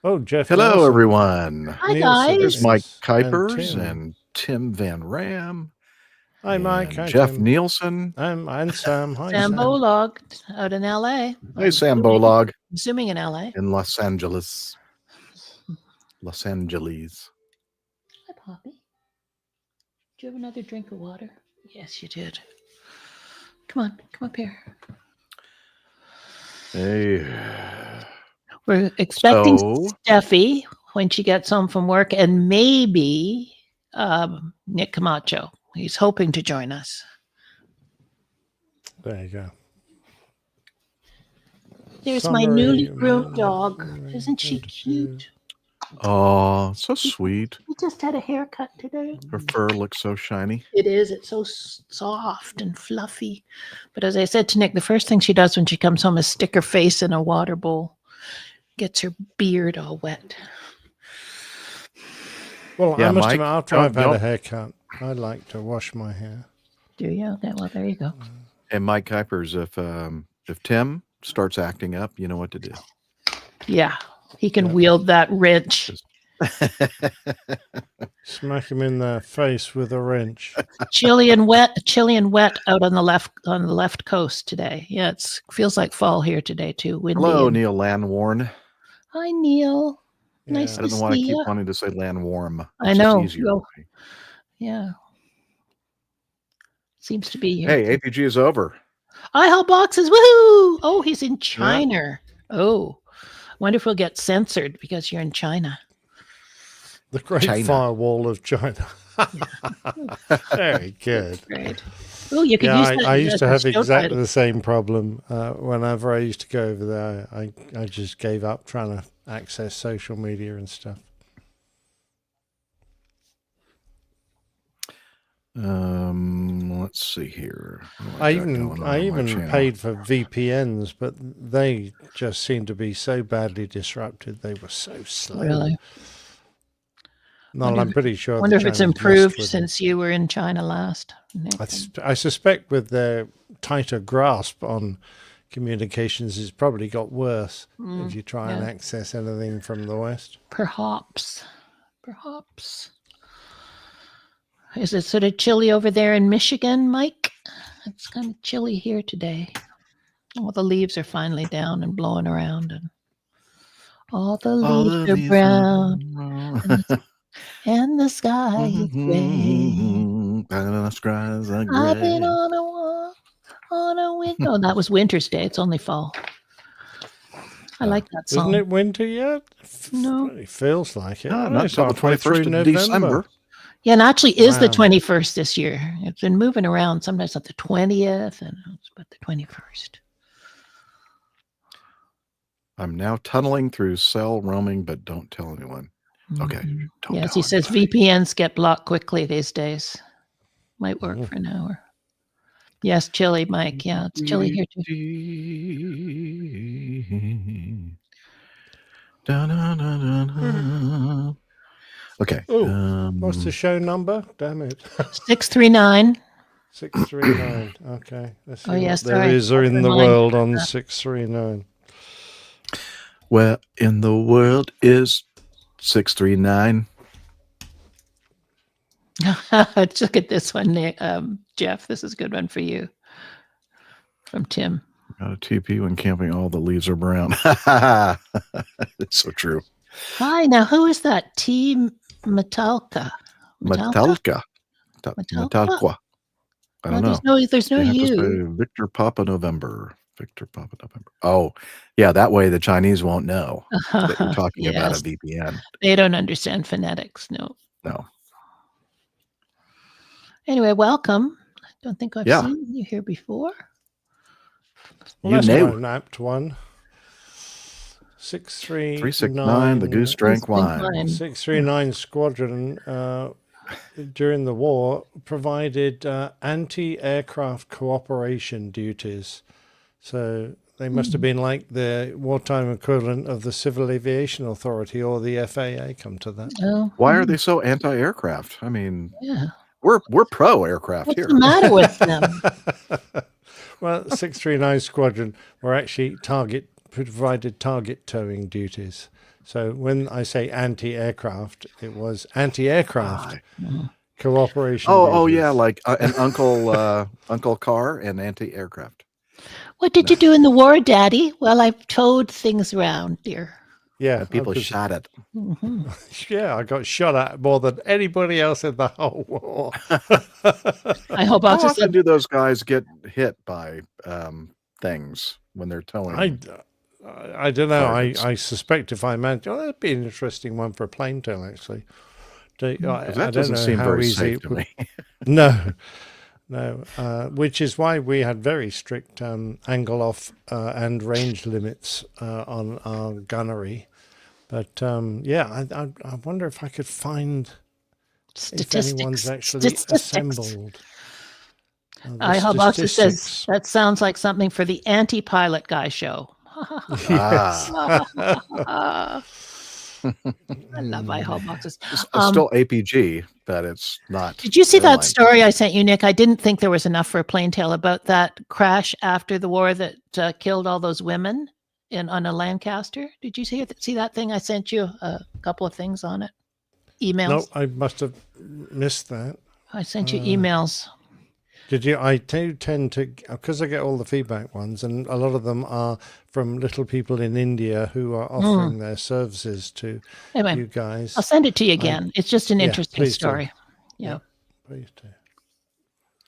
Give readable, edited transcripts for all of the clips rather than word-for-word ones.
Oh, Jeff Hello, Nelson, everyone. Hi, Nielsen, There's guys. Mike and Kuipers Tim. and Tim Van Ram Hi, Mike. and Hi, Jeff Tim. Nielsen. And Sam. Hi, Sam Sam. Bolog out in LA. Hey, Sam Bolog Assuming in LA. in Los Angeles. Los Angeles. Hi, Poppy. Did you have another drink of water? Yes, you did. Come on, come up here. Hey. We're expecting So- Steffi when she gets home from work, and maybe Nick Camacho. He's hoping to join us. There you go. There's my newly groomed dog. Isn't she cute? Oh, so sweet. We just had a haircut today. Her fur looks so shiny. It is. It's so soft and fluffy. But as I said to Nick, the first thing she does when she comes home is stick her face in a water bowl. Gets her beard all wet. Well, Yeah, I must Mike, admit, after I've had don't- a haircut, I like to wash my hair. Do you? Okay, well, there you go. And Mike Kuipers, if Tim starts acting up, you know what to do. Yeah, he can Yeah. wield that wrench. Smack him in the face with a wrench. Chilly and wet out on the left coast today. Yeah, it feels like fall here today too. Windy. Hello, and- Neil Landwarn. Hi, Neil. Nice I to don't know why I see keep you. wanting to say Landwarm. I It's just know. easier Well, for me. Yeah. Seems to be here. Hey, APG is over. iHealth boxes. Woohoo! Oh, he's in China. Oh, wonder if we'll get censored because you're in China. The Great China. Firewall of China. Very good. Great. Oh, you could Yeah, use that I used as to a have show exactly title. the same problem. Whenever I used to go over there, I just gave up trying to access social media and stuff. Let's see here. What I got going even on my channel? paid for VPNs, but they just seemed to be so badly disrupted. They were so slow. Really? No, Wonder I'm pretty sure. Wonder the if it's Chinese messed improved with them. since you were in China last. I suspect with their tighter grasp on communications, it's probably got worse if you try and yeah. access anything from the West. Perhaps. Is it sort of chilly over there in Michigan, Mike? It's kind of chilly here today. All the leaves are finally down and blowing around, and all the leaves are brown, and the sky is gray. I've been on a walk on a winter. Oh, that was Winter's Day. It's only fall. I like that song. Isn't it winter yet? No. It feels like it. No, Oh, not it's until the halfway 21st through of November. December. Yeah, and actually is the Wow. 21st this year. It's been moving around. Sometimes at the 20th, and it's about the 21st. I'm now tunneling through cell roaming, but don't tell anyone. Okay. Mhm. Don't Yes, tell he says anybody. VPNs get blocked quickly these days. Might work for an hour. Yes, chilly, Mike. Yeah, it's chilly here too. Okay. Oh, what's the show number? Damn it. 639. 639. Okay. Let's see Oh, yes, what there sorry. is in the Remind world me of on that. 639. Where in the world is 639? Look at this one, Nick. Jeff. This is a good one for you. From Tim. Got a TP when camping. All the leaves are brown. It's so true. Hi, now who is that? T. Metalka. Metallica. Metallica? Metallica. I don't know. There's no You have to you. say Victor Papa November. Victor Papa November. Oh, yeah. That way the Chinese won't know that you're talking about a Yes. VPN. They don't understand phonetics. No. No. Anyway, welcome. I don't think I've Yeah. seen you here before. Well, You that's nailed quite an apt one. 639. 369, the goose drank wine. 639 Squadron during the war provided anti-aircraft cooperation duties. So they must have been like the wartime equivalent of the Civil Aviation Authority or the FAA, come to that. Oh, Why are they so anti-aircraft? I mean, yeah. we're pro-aircraft What's here. the matter with them? Well, 639 Squadron were actually target provided target towing duties. So when I say anti-aircraft, it was anti-aircraft cooperation Oh duties. yeah, like an Uncle Car and anti-aircraft. What did you do in the war, Daddy? Well, I towed things around, dear. Yeah, And people because- shot it. yeah, I got shot at more than anybody else in the whole war. I hope How Oxus often said, do those guys get hit by things when they're towing? I don't know. Targets. I suspect if I manage, that'd be an interesting one for a plane tail, actually. I 'Cause that don't doesn't know seem how very easy safe it to would. me. No. Which is why we had very strict angle off and range limits on our gunnery. But yeah, I wonder if I could find if anyone's actually assembled. I hope Oxus says that sounds like something for the anti-pilot guy show. Yes. I love iHoboxes. It's still APG, but it's not. Did you see airline. that story I sent you, Nick? I didn't think there was enough for a plain tale about that crash after the war that killed all those women on a Lancaster. Did you see that thing? I sent you a couple of things on it. Emails. No, I must have missed that. I sent you emails. Did you? I tend to, because I get all the feedback ones, and a lot of them are from little people in India who are offering their services to Anyway, you guys. I'll send it to you again. It's just an yeah, interesting please do. story. Yeah. Please do.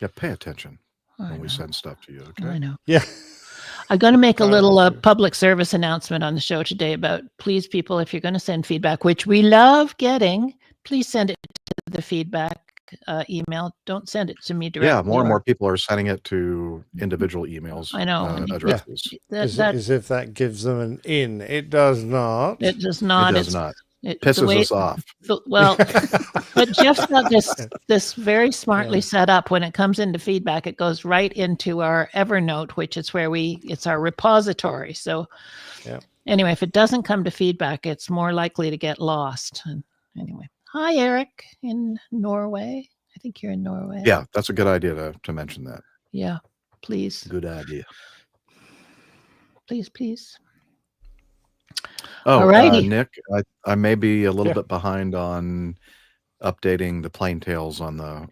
Yeah, pay attention I when we know. send stuff to you. I Okay. know. Yeah. I'm going to make a little thank you. public service announcement on the show today about, please, people, if you're going to send feedback, which we love getting, please send it to the feedback email. Don't send it to me directly. Yeah, more and more people are sending it to individual emails. I know. Addresses. As if that gives them an in. It does not. It does not. It does not. It Pisses us off. Well, but Jeff's got this very smartly set up. When it comes into feedback, it goes right into our Evernote, which is where it's our repository. So anyway, if it doesn't come to feedback, it's more likely to get lost. And anyway, hi, Eric in Norway. I think you're in Norway. Yeah, that's a good idea to mention that. Yeah, please. Good idea. Please. Oh, Alrighty. Nick, I may be a little bit behind on updating the plain tales on the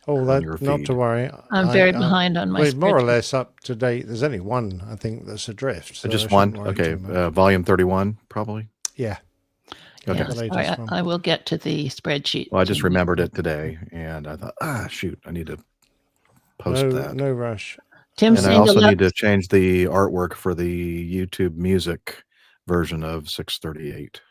Oh, on that your not feed. to worry. I'm very behind on my We're more or spreadsheet. less up to date. There's only one, I think, that's adrift. So Just I one? shouldn't worry Okay. too much. Volume 31, probably. Yeah. Okay. Yes. The All latest right, one. I will get to the spreadsheet. Well, I just remembered it today, and I thought, shoot, I need to post that. No rush. Tim And I saying also need to change the artwork for the YouTube music version of 638.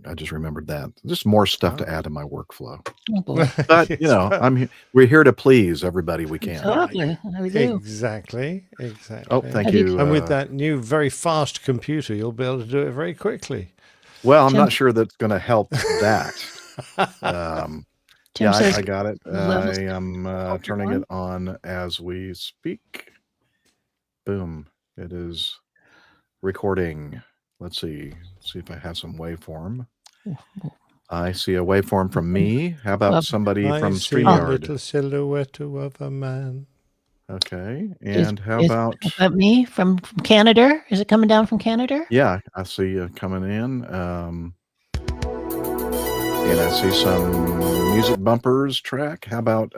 I just remembered that. Just more stuff to add to my workflow. Oh boy. But you know, we're here to please everybody we can. Totally. We do. Exactly. Oh, thank Have you- you. And with that new, very fast computer, you'll be able to do it very quickly. Well, I'm Tim- not sure that's going to help that. Tim Yeah, says I got it. levels- I am turning it on as we speak. Boom. It is recording. Let's see if I have some waveform. I see a waveform from me. How about somebody from I see a StreamYard? little silhouette of a man. Okay. And how about... me from Canada? Is it coming down from Canada? Yeah, I see you coming in. And I see some music bumpers track. How about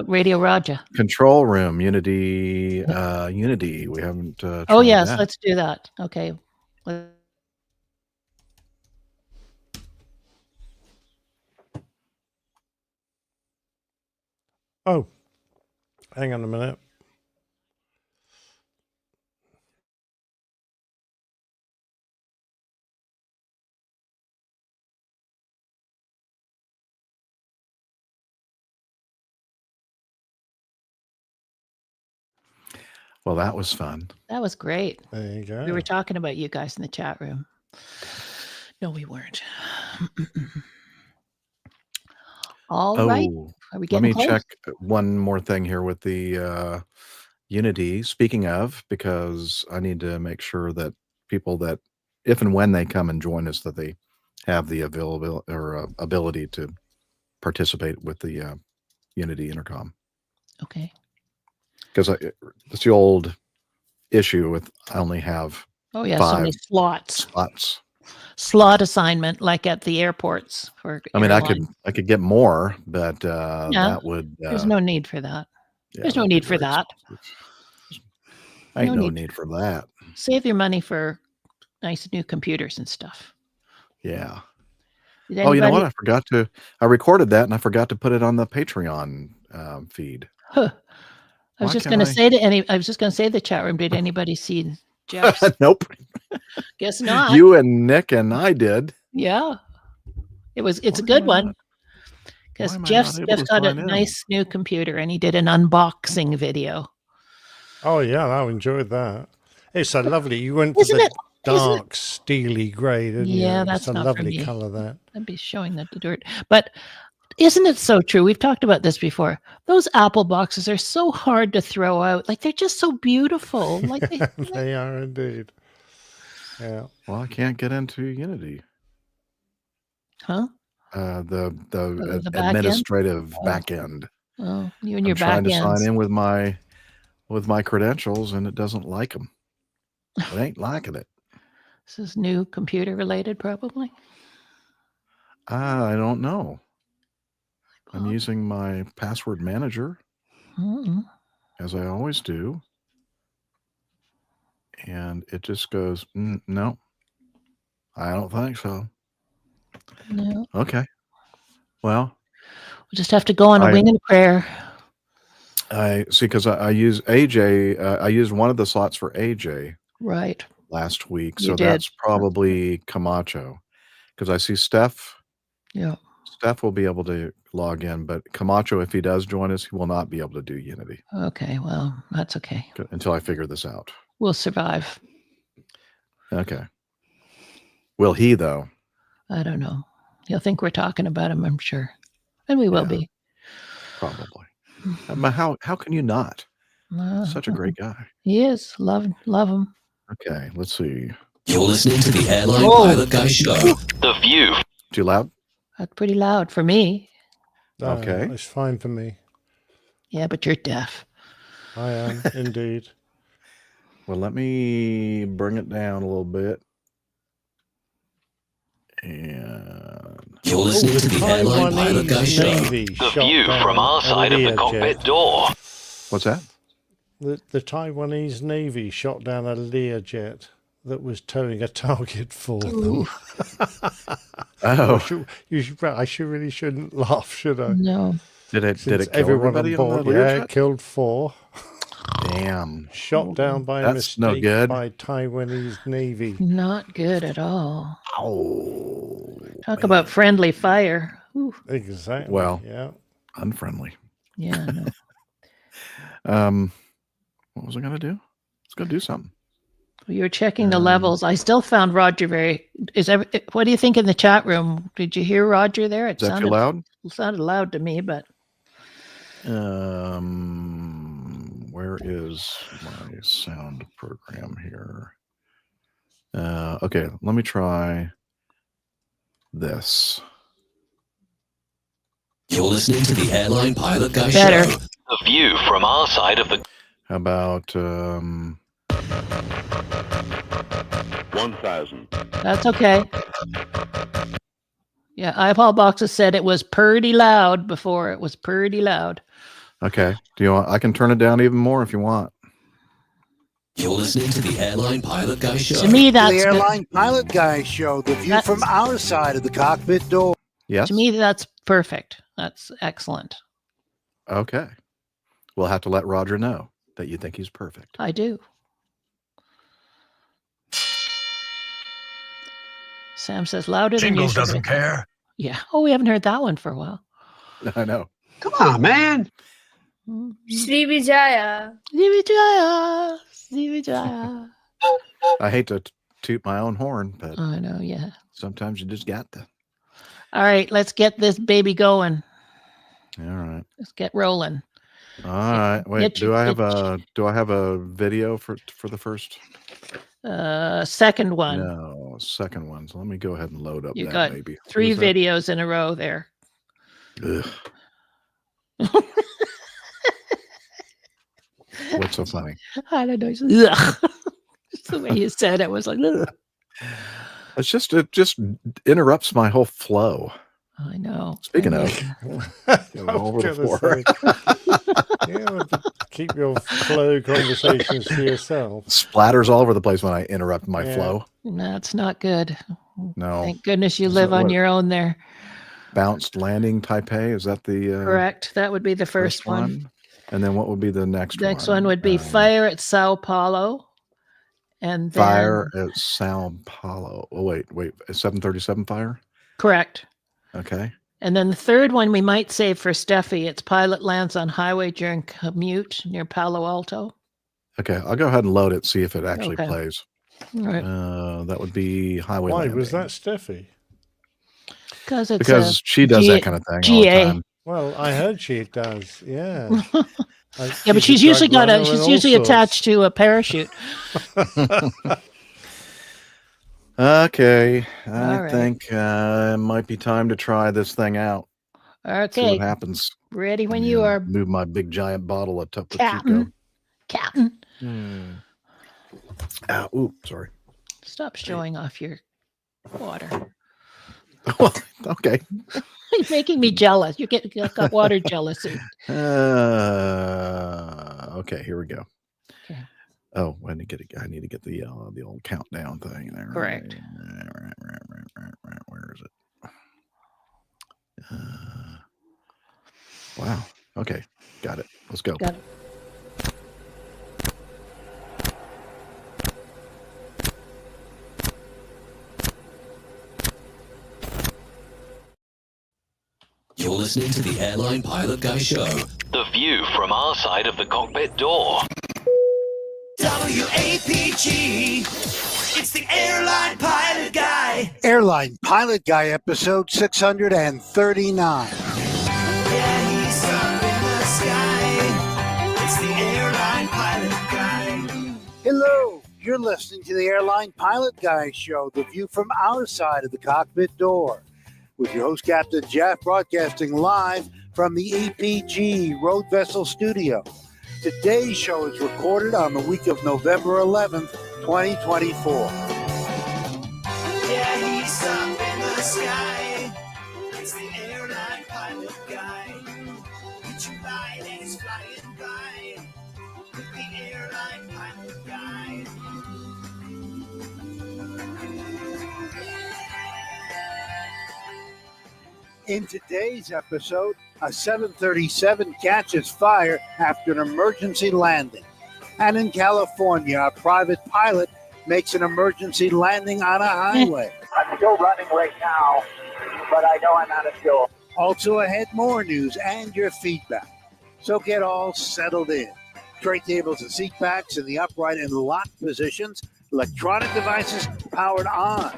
Radio Raja? Control Room, Unity, Unity. We haven't Oh tried yes, that. let's do that. Okay. Oh, hang on a minute. Well, that was fun. That was great. There you go. We were talking about you guys in the chat room. No, we weren't. All right. Are we Let getting me close? check one more thing here with the Unity. Speaking of, because I need to make sure that people that, if and when they come and join us, that they have the availability or ability to participate with the Unity intercom. Okay. Because it's the old issue with I only have Oh yeah, so many 5 slots. slots. Slot assignment, like at the airports for I mean, airline. I could get more, but Yeah, that would there's no need for that. yeah, There's no that'd be need for very that. expensive. Ain't No no need. need for that. Save your money for nice new computers and stuff. Yeah. Did Oh, you know anybody? what? I recorded that and I forgot to put it on the Patreon feed. Huh. I was Why just can't going to I? say the chat room. Did anybody see Jeff's? Nope. Guess not. You and Nick and I did. Yeah, it's Why a good am I one not- because Why am I Jeff's not able to got a sign in? nice new computer and he did an unboxing video. Oh yeah, I enjoyed that. It's so lovely. You went for Isn't the it? Isn't it? dark steely grey, didn't Yeah, you? that's It's a not for lovely me. colour. That. I'd be showing that to dirt. But isn't it so true? We've talked about this before. Those Apple boxes are so hard to throw out. Like they're just so beautiful. Like They are indeed. Yeah. Well, I can't get into Unity. huh? The The back end? administrative Oh. back end. Oh, you and your I'm trying back to sign ends. in with my credentials, and it doesn't like them. It ain't liking it. This is new computer related, probably. I don't know. I'm Bob? using my password manager Mm-mm. as I always do, and it just goes, no, I don't think so. No. Okay. Well, We'll just have to go on a wing and a prayer. I see, because I use AJ. I used one of the slots for AJ Right. last week, You so did. that's probably Camacho. Because I see Steph. Yeah. Steph will be able to log in, but Camacho, if he does join us, he will not be able to do Unity Okay. Well, that's okay. until I figure this out. We'll survive. Okay. Will he, though? I don't know. He'll think we're talking about him, I'm sure. And we will Yeah. be. Probably. How can you not? Such a great guy. He is. Love him. Okay, let's see. You're listening to the Airline Whoa. Pilot Guy Show. The View. Too loud? That's pretty loud for me. Okay. It's fine for me. Yeah, but you're deaf. I am indeed. Well, let me bring it down a little bit. And You're listening to the Airline Pilot Guy Show. Navy The shot view down from our a side of the cockpit Learjet. door. what's that? The Taiwanese Navy shot down a Learjet that was towing a target for them. Oh, I really shouldn't laugh, should I? No. did it Since kill everyone everybody on on board, the yeah, Learjet? it killed 4. Damn. Shot down by That's no mistake good. by Taiwanese Navy. Not good at all. Oh. Talk about friendly fire. Ooh. Exactly. Well. Yeah. Unfriendly. Yeah, no. What was I gonna do? Let's go do something. You're checking the levels. I still found Roger what do you think in the chat room? Did you hear Roger there? Is that too loud? It sounded loud to me, but Where is my sound program here? Okay, let me try this. You're listening to the Airline Pilot Guy Better. Show. The view from our side of the How about 1,000. that's okay. Yeah, iPod Boxes said it was pretty loud before. It was pretty loud. okay? Do you want? I can turn it down even more if you want. You're listening to the Airline Pilot Guy Show. To me, The that's good. Airline Pilot Guy Show, the view from our side of the cockpit door. Yes. To me, that's perfect. That's excellent. Okay. We'll have to let Roger know that you think he's perfect. I do. Sam says louder than Jingles usual. doesn't care. Yeah. Oh, we haven't heard that one for a while. I know. Come on, man. Srivijaya. Srivijaya. Srivijaya. I hate to toot my own horn, but I know, yeah. sometimes you just got to. All right, let's get this baby going. All right. Let's get rolling. All right. Wait. Get Do your- I have get a video for the first? Second one. No, second one. So let me go ahead and load up You that got baby. 3 What is that? videos in a row there. Ugh. What's so funny? I don't know. It's, ugh. Just the way you said it was like, ugh. It just interrupts my whole flow. I know. Speaking I of, know. you're I was all over the gonna floor. say, yeah, but keep your flow conversations to yourself. Splatters all over the place when I interrupt my Yeah. flow. That's not good. No. Thank goodness you Is live that on what- your own there. Bounced landing Taipei, is that the Correct. That would be the first one. And then what would be the next one? Next one would be fire at Sao Paulo. And then, Fire at Sao Paulo. Oh, wait. 737 fire? correct. Okay. And then the third one we might save for Steffi. It's pilot lands on highway during commute near Palo Alto. Okay. I'll go ahead and load it, see if it actually Okay. plays. All right. That would be highway Why landing. was that Steffi? Because she does that kind of thing all the GA. time. Well, I heard she does. Yeah. Yeah, but she's usually attached to a parachute. Okay. All I right. think it might be time to try this thing out. See Okay. what happens. Ready when I'm you gonna are, Move my big giant bottle of Topo Chico. Captain. Captain. Ooh, sorry. Stop showing off your water. Well, okay. You're making me jealous. You got water jealousy. Okay, here we go. Okay. Oh, I need to get the old countdown thing there. Correct. Right. Where is it? Wow. Okay, got it. Let's go. Got it. You're listening to the Airline Pilot Guy Show. The view from our side of the cockpit door. WAPG. It's the Airline Pilot Guy. Airline Pilot Guy, episode 639. Yeah, he's up in the sky. It's the Airline Pilot Guy. Hello, you're listening to the Airline Pilot Guy show, the view from our side of the cockpit door, with your host, Captain Jeff, broadcasting live from the APG Road Vessel Studio. Today's show is recorded on the week of November 11th, 2024. Yeah, he's up in the sky. It's the Airline Pilot Guy. Each flight is flying by with the Airline Pilot Guy. In today's episode, a 737 catches fire after an emergency landing. And in California, a private pilot makes an emergency landing on a highway. I'm still running right now, but I know I'm out of fuel. Also ahead, more news and your feedback. So get all settled in. Tray tables and seat backs in the upright and locked positions. Electronic devices powered on.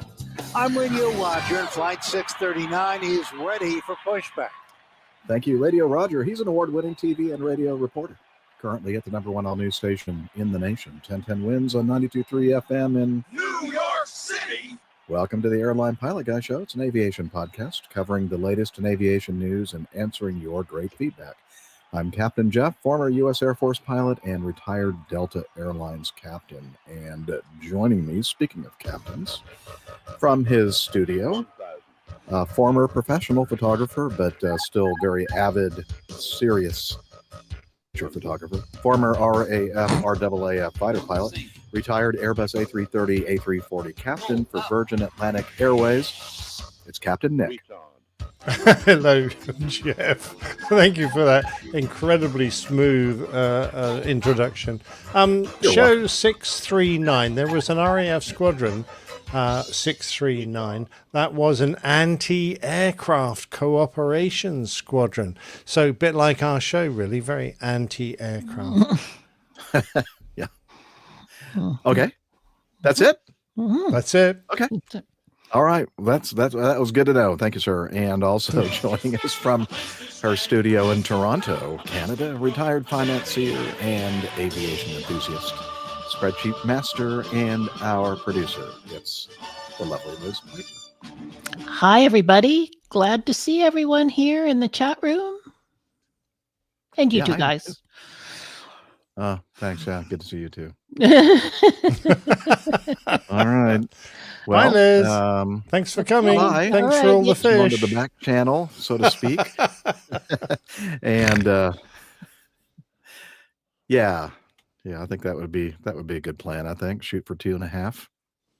I'm Radio Roger, and Flight 639 is ready for pushback. Thank you, Radio Roger. He's an award-winning TV and radio reporter. Currently at the #1 all-news station in the nation, 1010 Wins on 92.3 FM in New York City. Welcome to the Airline Pilot Guy Show. It's an aviation podcast covering the latest in aviation news and answering your great feedback. I'm Captain Jeff, former U.S. Air Force pilot and retired Delta Airlines captain. And joining me, speaking of captains, from his studio, a former professional photographer, but still very avid, serious photographer, former RAF, RAAF fighter pilot, retired Airbus A330, A340 captain for Virgin Atlantic Airways. It's Captain Nick. Hello, Jeff. Thank you for that incredibly smooth introduction. Show 639. There was an RAF squadron, 639. That was an anti-aircraft cooperation squadron. So a bit like our show, really, very anti-aircraft. Yeah. Okay. That's it? That's it. Okay. All right, that was good to know. Thank you, sir. And also joining us from her studio in Toronto, Canada, retired financier and aviation enthusiast, spreadsheet master, and our producer. It's the lovely Liz Piper. Hi, everybody. Glad to see everyone here in the chat room. And you Yeah, two hi. guys. Thanks. Yeah, good to see you too. All All right. Bye, Well, Liz. Thanks for coming. bye. Thanks All for right, all the you- Come on to fish. the back channel, so to speak. And yeah, I think that would be a good plan. I think shoot for 2.5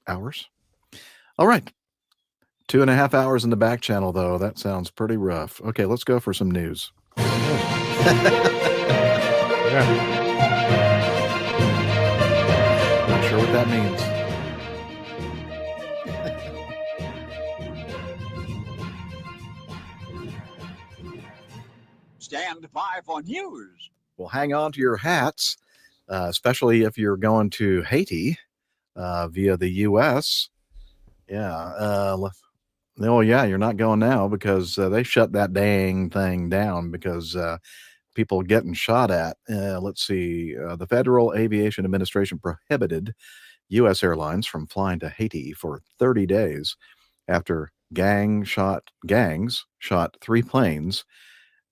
hours. All right. 2.5 hours in the back channel, though. That sounds pretty rough. Okay, let's go for some news. Yeah. Not sure what that means. Stand by for news. Well, hang on to your hats, especially if you're going to Haiti via the U.S. Yeah. No, yeah, you're not going now because they shut that dang thing down because people getting shot at. Let's see. The Federal Aviation Administration prohibited U.S. airlines from flying to Haiti for 30 days after gangs shot 3 planes.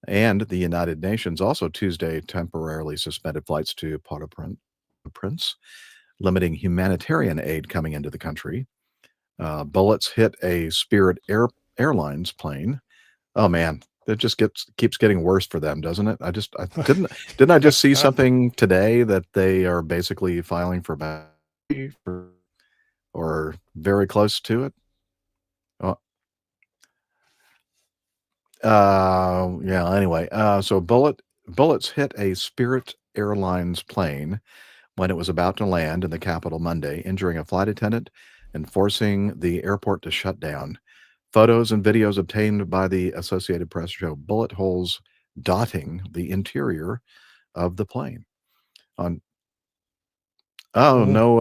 And the United Nations also Tuesday temporarily suspended flights to Port-au-Prince, limiting humanitarian aid coming into the country. Bullets hit a Spirit Airlines plane. Oh man, it just keeps getting worse for them, doesn't it? I didn't I just see something today that they are basically filing for bankruptcy or very close to it. Yeah. Anyway, so bullets hit a Spirit Airlines plane when it was about to land in the capital Monday, injuring a flight attendant and forcing the airport to shut down. Photos and videos obtained by the Associated Press show bullet holes dotting the interior of the plane. No.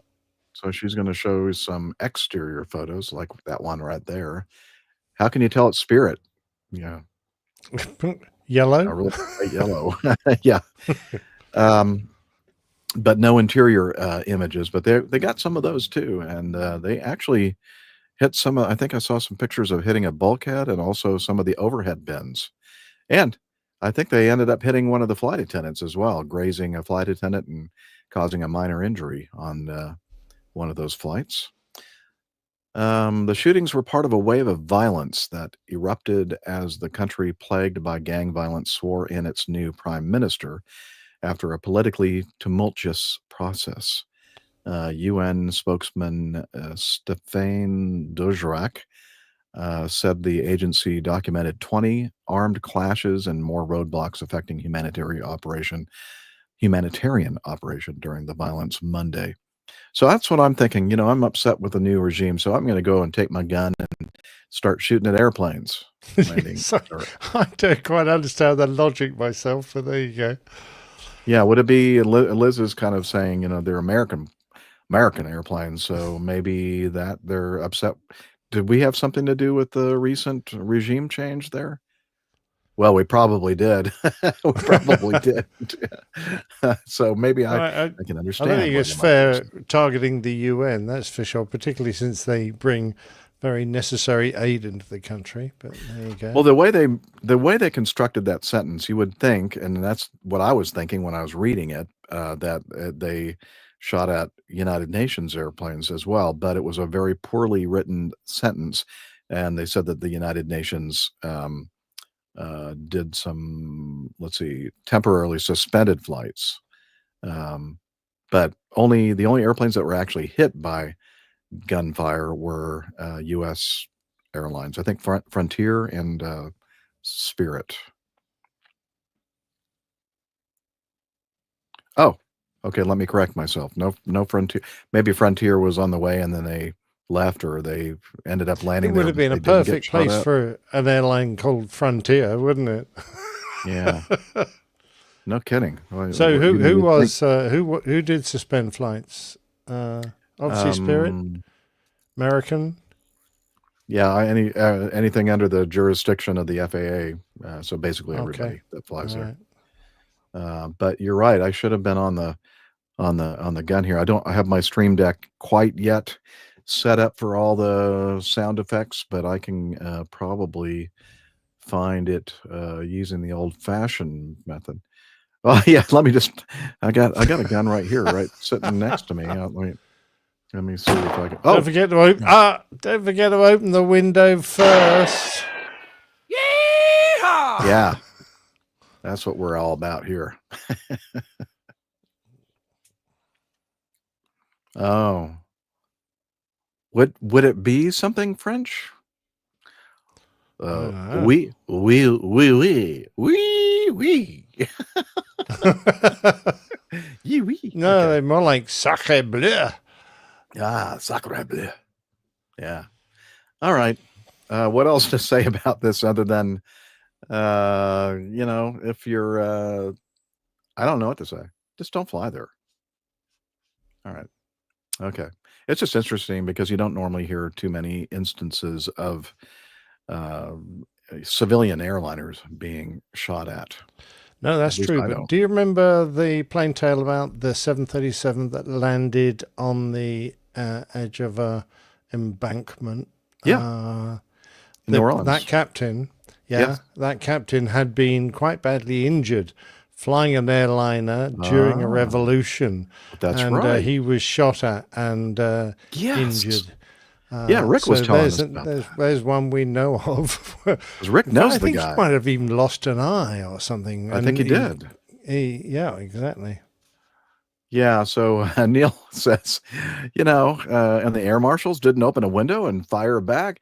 So she's going to show some exterior photos like that one right there. How can you tell it's Spirit? Yeah. Yellow. Really bright yellow. Yeah. But no interior images, but they got some of those too. And they actually hit some I think I saw some pictures of hitting a bulkhead and also some of the overhead bins. And I think they ended up hitting one of the flight attendants as well, grazing a flight attendant and causing a minor injury on one of those flights. The shootings were part of a wave of violence that erupted as the country plagued by gang violence swore in its new prime minister after a politically tumultuous process. UN spokesman Stéphane Dujarric said the agency documented 20 armed clashes and more roadblocks affecting humanitarian operation during the violence Monday. So that's what I'm thinking. I'm upset with the new regime, so I'm going to go and take my gun and start shooting at airplanes. I don't quite understand the logic myself, but there you go. Yeah, would it be Liz is kind of saying, they're American airplanes, so maybe that they're upset. Did we have something to do with the recent regime change there? Well, we probably did. We probably did. So maybe I can understand. I don't think it's fair targeting the UN, that's for sure, particularly since they bring very necessary aid into the country. But there you go. Well, the way they constructed that sentence, you would think, and that's what I was thinking when I was reading it, that they shot at United Nations airplanes as well, but it was a very poorly written sentence, and they said that the United Nations did some, temporarily suspended flights, but the only airplanes that were actually hit by gunfire were U.S. airlines. I think Frontier and Spirit. Oh, okay. Let me correct myself. No Frontier. Maybe Frontier was on the way and then they left, or they ended up landing. It would have been a perfect place for an airline called Frontier, wouldn't it? Yeah. No kidding. So who did suspend flights? Obviously Spirit, American. Yeah, anything under the jurisdiction of the FAA. So basically everybody that flies there. But you're right. I should have been on the gun here. I have my Stream Deck quite yet set up for all the sound effects, but I can probably find it using the old-fashioned method. Oh yeah, let me just. I got a gun right here, right sitting next to me. Let me see if I can. Oh, Don't forget to open. Don't forget to open the window first. yeah, that's what we're all about here. Oh, would it be something French? Oui. Oui. No, Okay. they're more like sacre bleu. Ah, sacre bleu. Yeah. All right. What else to say about this other than, if you're, I don't know what to say. Just don't fly there. All right. Okay. It's just interesting because you don't normally hear too many instances of civilian airliners being shot at. No, that's At least true. I But don't. do you remember the plane tale about the 737 that landed on the edge of a embankment? Yeah. In New Orleans. That captain, Yes. that captain had been quite badly injured flying an airliner during a revolution. That's and right. he was shot at and Yes. injured. Yeah, Rick was telling us about there's one we know of. 'Cause Rick knows I the think guy. he might have even lost an eye or something. I think he did. Yeah, exactly. Yeah, so Neil says, and the air marshals didn't open a window and fire back.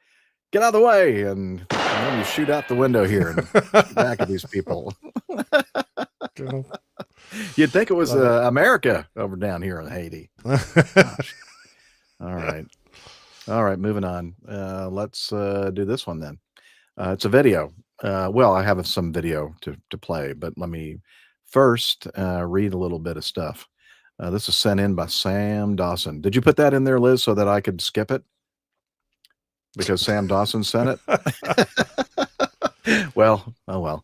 Get out of the way, and then you shoot out the window here and shoot back at these people. You'd think it was America over down here in Haiti. Gosh. All right, moving on. Let's do this one then. It's a video. Well, I have some video to play, but let me first read a little bit of stuff. This is sent in by Sam Dawson. Did you put that in there, Liz, so that I could skip it? Because Sam Dawson sent it? Well, oh well.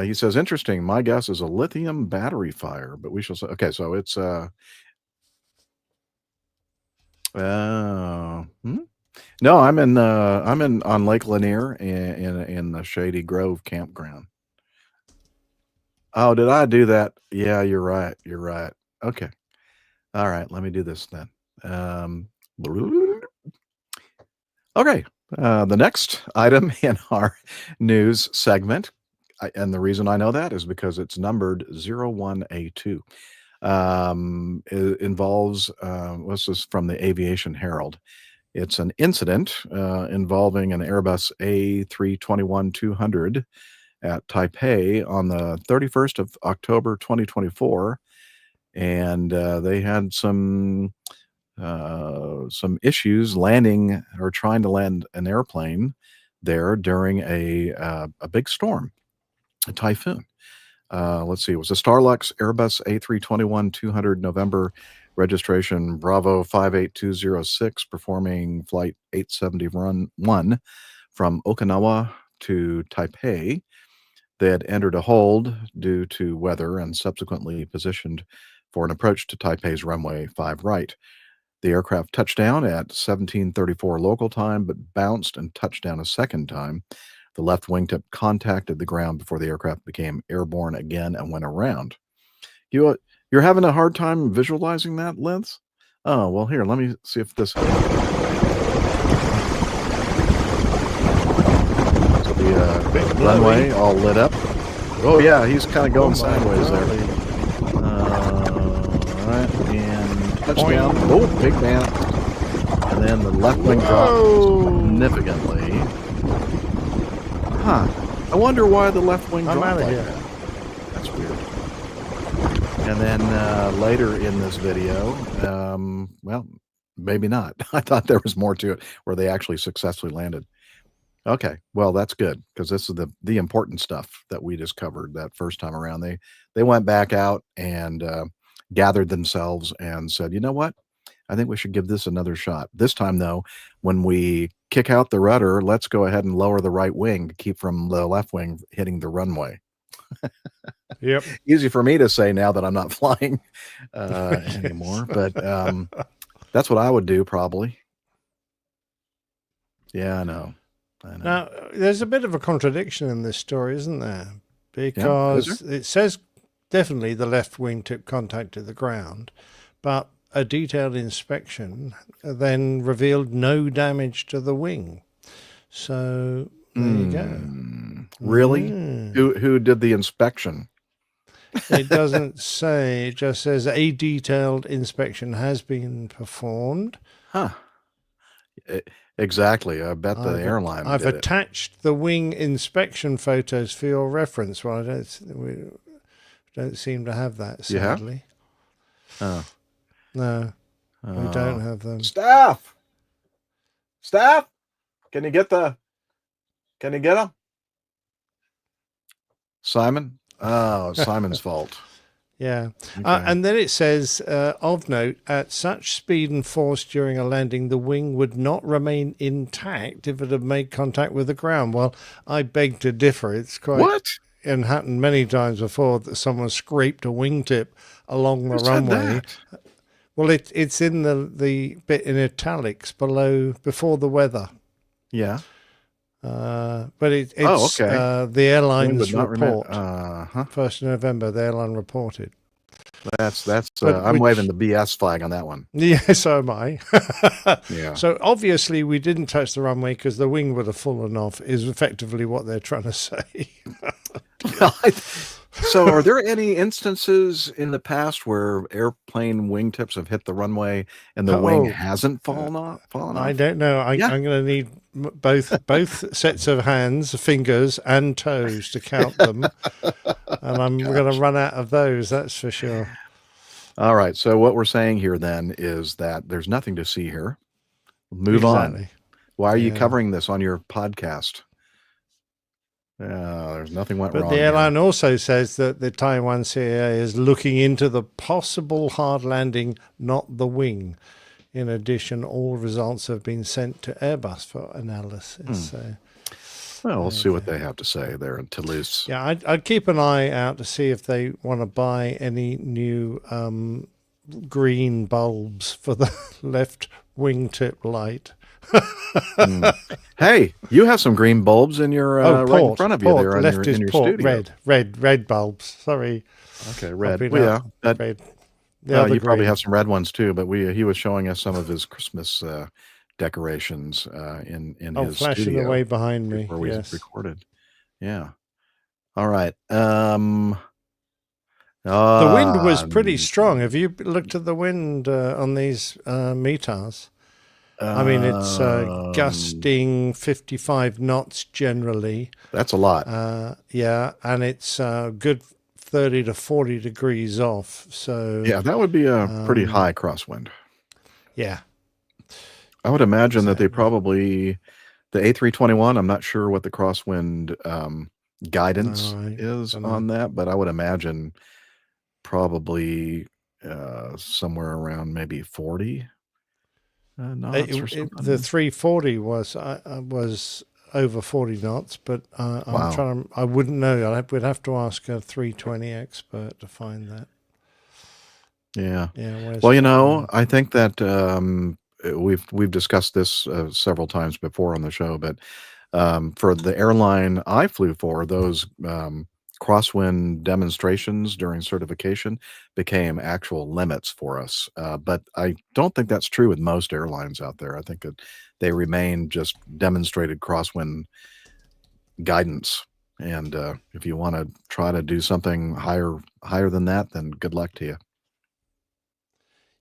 He says, interesting. My guess is a lithium battery fire, but we shall say. Okay, so it's no, I'm on Lake Lanier in the Shady Grove campground. Oh, did I do that? Yeah, you're right. Okay. All right, let me do this then. Okay. The next item in our news segment, and the reason I know that is because it's numbered 01A2. It involves, this is from the Aviation Herald. It's an incident involving an Airbus A321-200 at Taipei on the 31st of October 2024. And they had some issues landing or trying to land an airplane there during a big storm, a typhoon. Let's see, it was a Starlux Airbus A321-200 November registration Bravo 58206 performing flight 871 from Okinawa to Taipei. They had entered a hold due to weather and subsequently positioned for an approach to Taipei's runway 5 right. The aircraft touched down at 17:34 local time, but bounced and touched down a second time. The left wingtip contacted the ground before the aircraft became airborne again and went around. You're having a hard time visualizing that, Liz? Oh, well, here, let me see if this. So the runway all lit up. Oh, yeah, he's kind of going sideways there. All right, and touchdown. Oh, big bounce. And then the left wing dropped significantly. Huh. I wonder why the left wing dropped like that. That's weird. And then later in this video, well, maybe not. I thought there was more to it where they actually successfully landed. Okay, well, that's good because this is the important stuff that we just covered that first time around. They went back out and gathered themselves and said, you know what? I think we should give this another shot. This time, though, when we kick out the rudder, let's go ahead and lower the right wing to keep from the left wing hitting the runway. Yep. Easy for me to say now that I'm not flying anymore, but that's what I would do probably. Yeah, I know. Now, there's a bit of a contradiction in this story, isn't there? Because is there? it says definitely the left wingtip contacted the ground, but a detailed inspection then revealed no damage to the wing. So there you go. Really? Who did the inspection? It doesn't say. It just says a detailed inspection has been performed. Huh. Exactly. I bet the airline I've did attached the wing inspection photos for your reference. Well, we don't seem to have that, sadly. You have? Oh. No, we don't have them. Staff! Can you get them? Simon? Oh, Simon's fault. Yeah. Okay. And then it says, of note, at such speed and force during a landing, the wing would not remain intact if it had made contact with the ground. Well, I beg to differ. It's quite... What? And happened many times before that someone scraped a wingtip along the runway. Well, it's in the bit in italics before the weather. Yeah. But it's okay. The airline's report. 1st of November, the airline reported. I'm waving the BS flag on that one. Yeah, so am I. Yeah. So obviously we didn't touch the runway because the wing would have fallen off, is effectively what they're trying to say. So are there any instances in the past where airplane wingtips have hit the runway and the wing hasn't fallen off? I don't know. I'm going to need both sets of hands, fingers, and toes to count them. And I'm going to run out of those, that's for sure. All right. So what we're saying here then is that there's nothing to see here. Move on. Why are you covering this on your podcast? There's nothing went wrong. But the airline also says that the Taiwan CAA is looking into the possible hard landing, not the wing. In addition, all results have been sent to Airbus for analysis. So, well, we'll see what they have to say there in Toulouse. Yeah, I'd keep an eye out to see if they want to buy any new green bulbs for the left wingtip light. Hey, you have some green bulbs in your right in front of you there in your studio. Red bulbs. Sorry. Okay, red. Red. You probably have some red ones too, but he was showing us some of his Christmas decorations in his flashing studio away behind me where we recorded. Yeah. All right. The wind was pretty strong. Have you looked at the wind on these METARs? I mean, it's gusting 55 knots generally. That's a lot. Yeah, and it's good 30 to 40 degrees off. So yeah, that would be a pretty high crosswind. Yeah. I would imagine that they probably, the A321, I'm not sure what the crosswind guidance is on that, but I would imagine probably somewhere around maybe 40 knots or something. The 340 was over 40 knots, but I wouldn't know. We'd have to ask a 320 expert to find that. Yeah. Yeah. Well, I think that we've discussed this several times before on the show, but for the airline I flew for, those crosswind demonstrations during certification became actual limits for us. But I don't think that's true with most airlines out there. I think that they remain just demonstrated crosswind guidance. And if you want to try to do something higher than that, then good luck to you.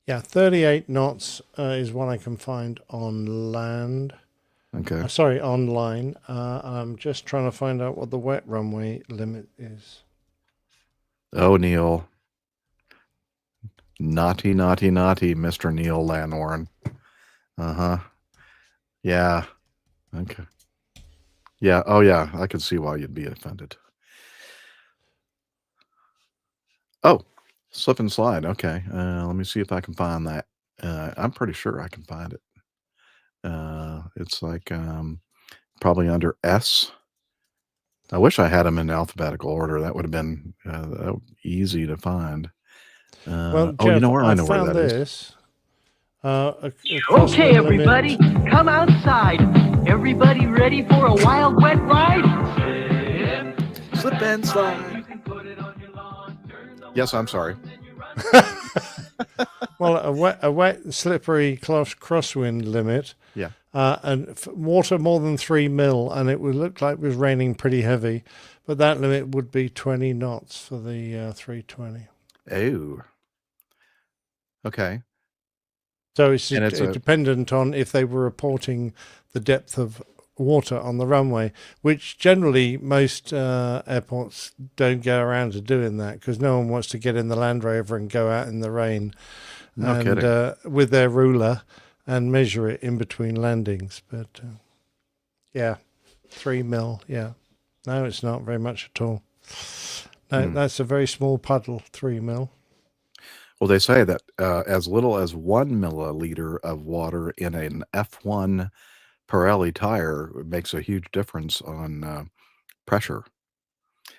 Yeah, 38 knots is what I can find on land. Okay. Sorry, online. I'm just trying to find out what the wet runway limit is. Oh, Neil. Naughty, Mr. Neil Lanhorn. Uh-huh. Yeah. Okay. Yeah. Oh, yeah. I can see why you'd be offended. Oh, slip and slide. Okay. Let me see if I can find that. I'm pretty sure I can find it. It's like probably under S. I wish I had them in alphabetical order. That would have been easy to find. Well, Jeff, you know where I know where that is. Okay, everybody, come outside. Everybody ready for a wild, wet ride? Slip and slide. Yes, I'm sorry. Well, a wet, slippery crosswind limit. Yeah. And water more than 3 mil, and it would look like it was raining pretty heavy, but that limit would be 20 knots for the 320. Oh. Okay. So it's And it's dependent on if they were reporting the depth of water on the runway, which generally most airports don't get around to doing that because no one wants to get in the Land Rover and go out in the rain with their ruler and measure it in between landings. But yeah, 3 mil. Yeah, no, it's not very much at all. No, that's a very small puddle. 3 mil. Well, they say that as little as 1 milliliter of water in an F1 Pirelli tire makes a huge difference on pressure.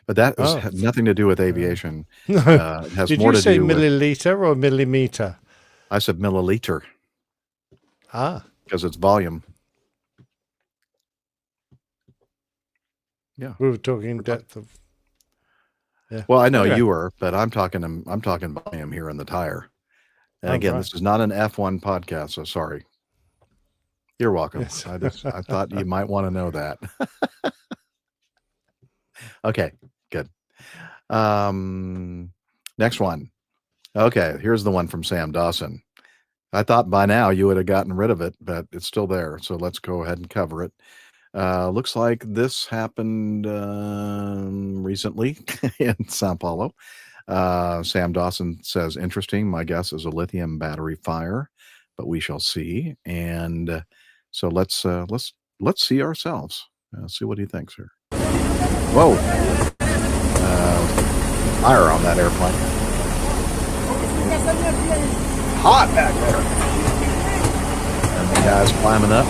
But that has nothing to do with aviation. No. It has Did more you to say do with, milliliter or millimeter? I said milliliter because it's volume. Yeah. We were talking depth of. Yeah. Well, I know you were, but I'm talking volume here in the tire. And again, this is not an F1 podcast, so sorry. You're welcome. Yes. I thought you might want to know that. Okay, good. Next one. Okay, here's the one from Sam Dawson. I thought by now you would have gotten rid of it, but it's still there. So let's go ahead and cover it. Looks like this happened recently in Sao Paulo. Sam Dawson says, interesting. My guess is a lithium battery fire, but we shall see. And so let's see ourselves. See what he thinks here. Whoa! Fire on that airplane. Hot back there. And the guy's climbing up.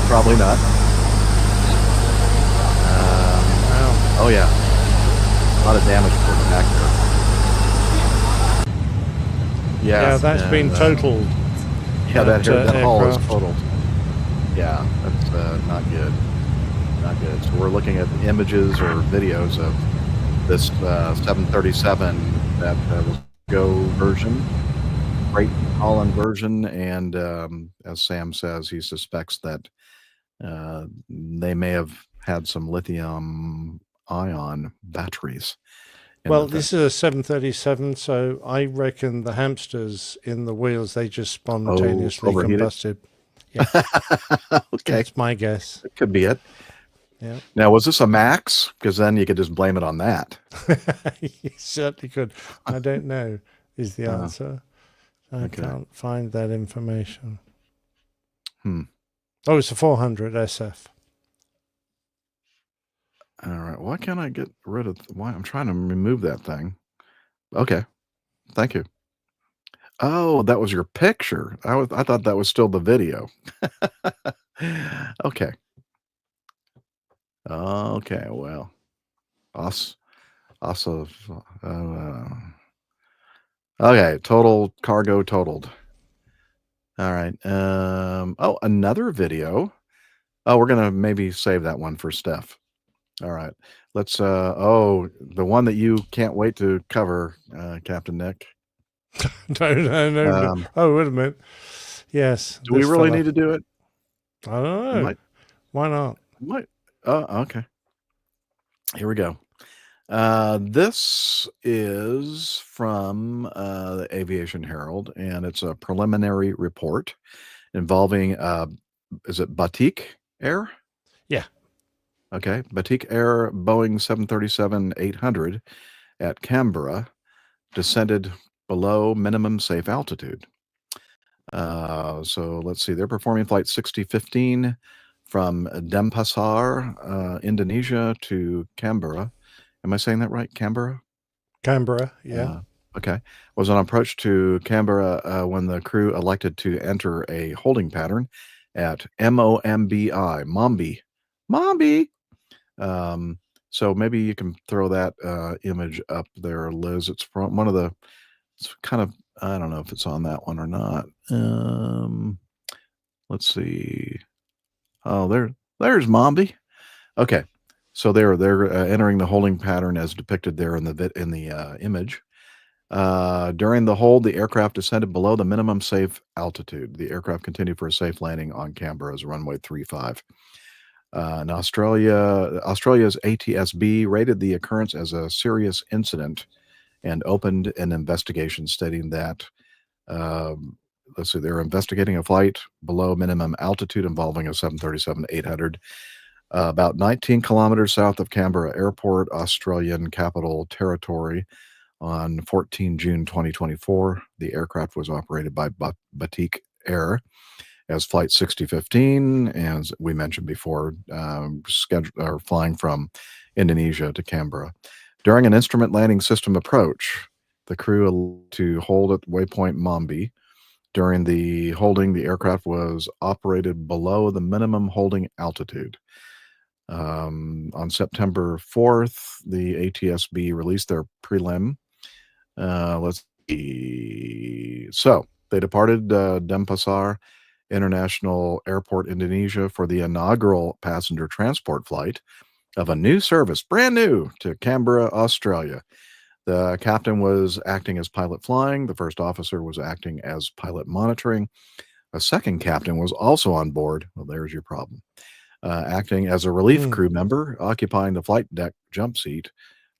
Probably not. Oh yeah. A lot of damage for the back there. Yeah, that's been totaled. Yeah, that hull is totaled. Yeah, that's not good. Not good. So we're looking at images or videos of this 737 that was Go version, Great Holland version, and as Sam says, he suspects that they may have had some lithium-ion batteries. Well, this is a 737, so I reckon the hamsters in the wheels, they just spontaneously combusted. Yeah. Okay. That's my guess. It could be it. Yeah. Now, was this a MAX? Because then you could just blame it on that. You certainly could. I don't know is the answer. I can't find that information. Oh, it's a 400 SF. All right. Why can't I get rid of... Why I'm trying to remove that thing. Okay. Thank you. Oh, that was your picture. I thought that was still the video. Okay. Okay, well. Also, okay, total cargo totaled. All right. Oh, another video. Oh, we're gonna maybe save that one for Steph. All right. Let's the one that you can't wait to cover, Captain Nick. No. Oh, wait a minute. Yes. Do we really need to do it? I don't know. Why not? Might. Okay. Here we go. This is from the Aviation Herald, and it's a preliminary report involving, is it Batik Air? Yeah. Okay. Batik Air Boeing 737-800 at Canberra descended below minimum safe altitude. So let's see. They're performing flight 6015 from Denpasar, Indonesia to Canberra. Am I saying that right? Canberra? Canberra, yeah. Okay. Was on approach to Canberra when the crew elected to enter a holding pattern at Mombi. So maybe you can throw that image up there, Liz. It's from one of the, it's kind of, I don't know if it's on that one or not. Let's see. Oh, there's Mombi. Okay. So they're entering the holding pattern as depicted there in the image. During the hold, the aircraft descended below the minimum safe altitude. The aircraft continued for a safe landing on Canberra's runway 35. In Australia's ATSB rated the occurrence as a serious incident and opened an investigation stating that, they're investigating a flight below minimum altitude involving a 737-800 about 19 kilometers south of Canberra Airport, Australian Capital Territory, on 14 June 2024. The aircraft was operated by Batik Air as Flight 6015, as we mentioned before, flying from Indonesia to Canberra. During an instrument landing system approach, the crew to hold at waypoint Mombi. During the holding, the aircraft was operated below the minimum holding altitude. On September 4th, the ATSB released their prelim. Let's see. So they departed Denpasar International Airport, Indonesia, for the inaugural passenger transport flight of a new service, brand new, to Canberra, Australia. The captain was acting as pilot flying. The first officer was acting as pilot monitoring. A second captain was also on board. Well, there's your problem. Acting as a relief crew member, occupying the flight deck jump seat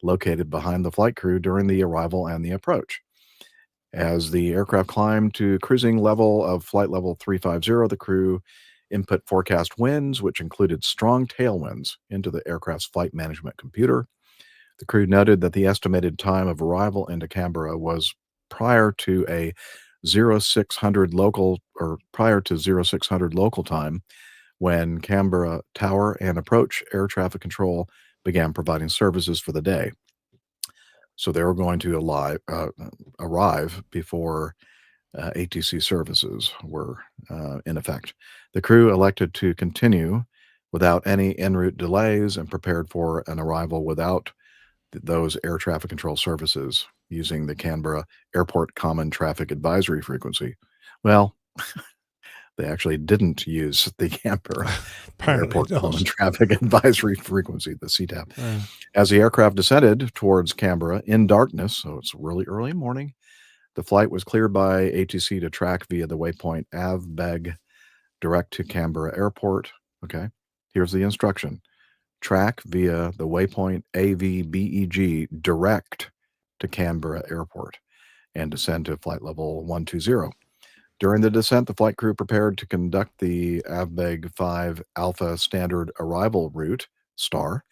located behind the flight crew during the arrival and the approach. As the aircraft climbed to cruising level of flight level 350, the crew input forecast winds, which included strong tailwinds, into the aircraft's flight management computer. The crew noted that the estimated time of arrival into Canberra was prior to 0600 local time, when Canberra Tower and Approach Air Traffic Control began providing services for the day. So they were going to arrive before ATC services were in effect. The crew elected to continue without any en route delays and prepared for an arrival without those air traffic control services using the Canberra Airport Common Traffic Advisory Frequency. Well, they actually didn't use the Canberra Airport Common Traffic Advisory Frequency, the CTAP. As the aircraft descended towards Canberra in darkness, so it's really early morning, the flight was cleared by ATC to track via the waypoint Avbeg direct to Canberra Airport. Okay, here's the instruction. Track via the waypoint AVBEG direct to Canberra Airport and descend to flight level 120. During the descent, the flight crew prepared to conduct the Avbeg 5 Alpha Standard Arrival Route, STAR,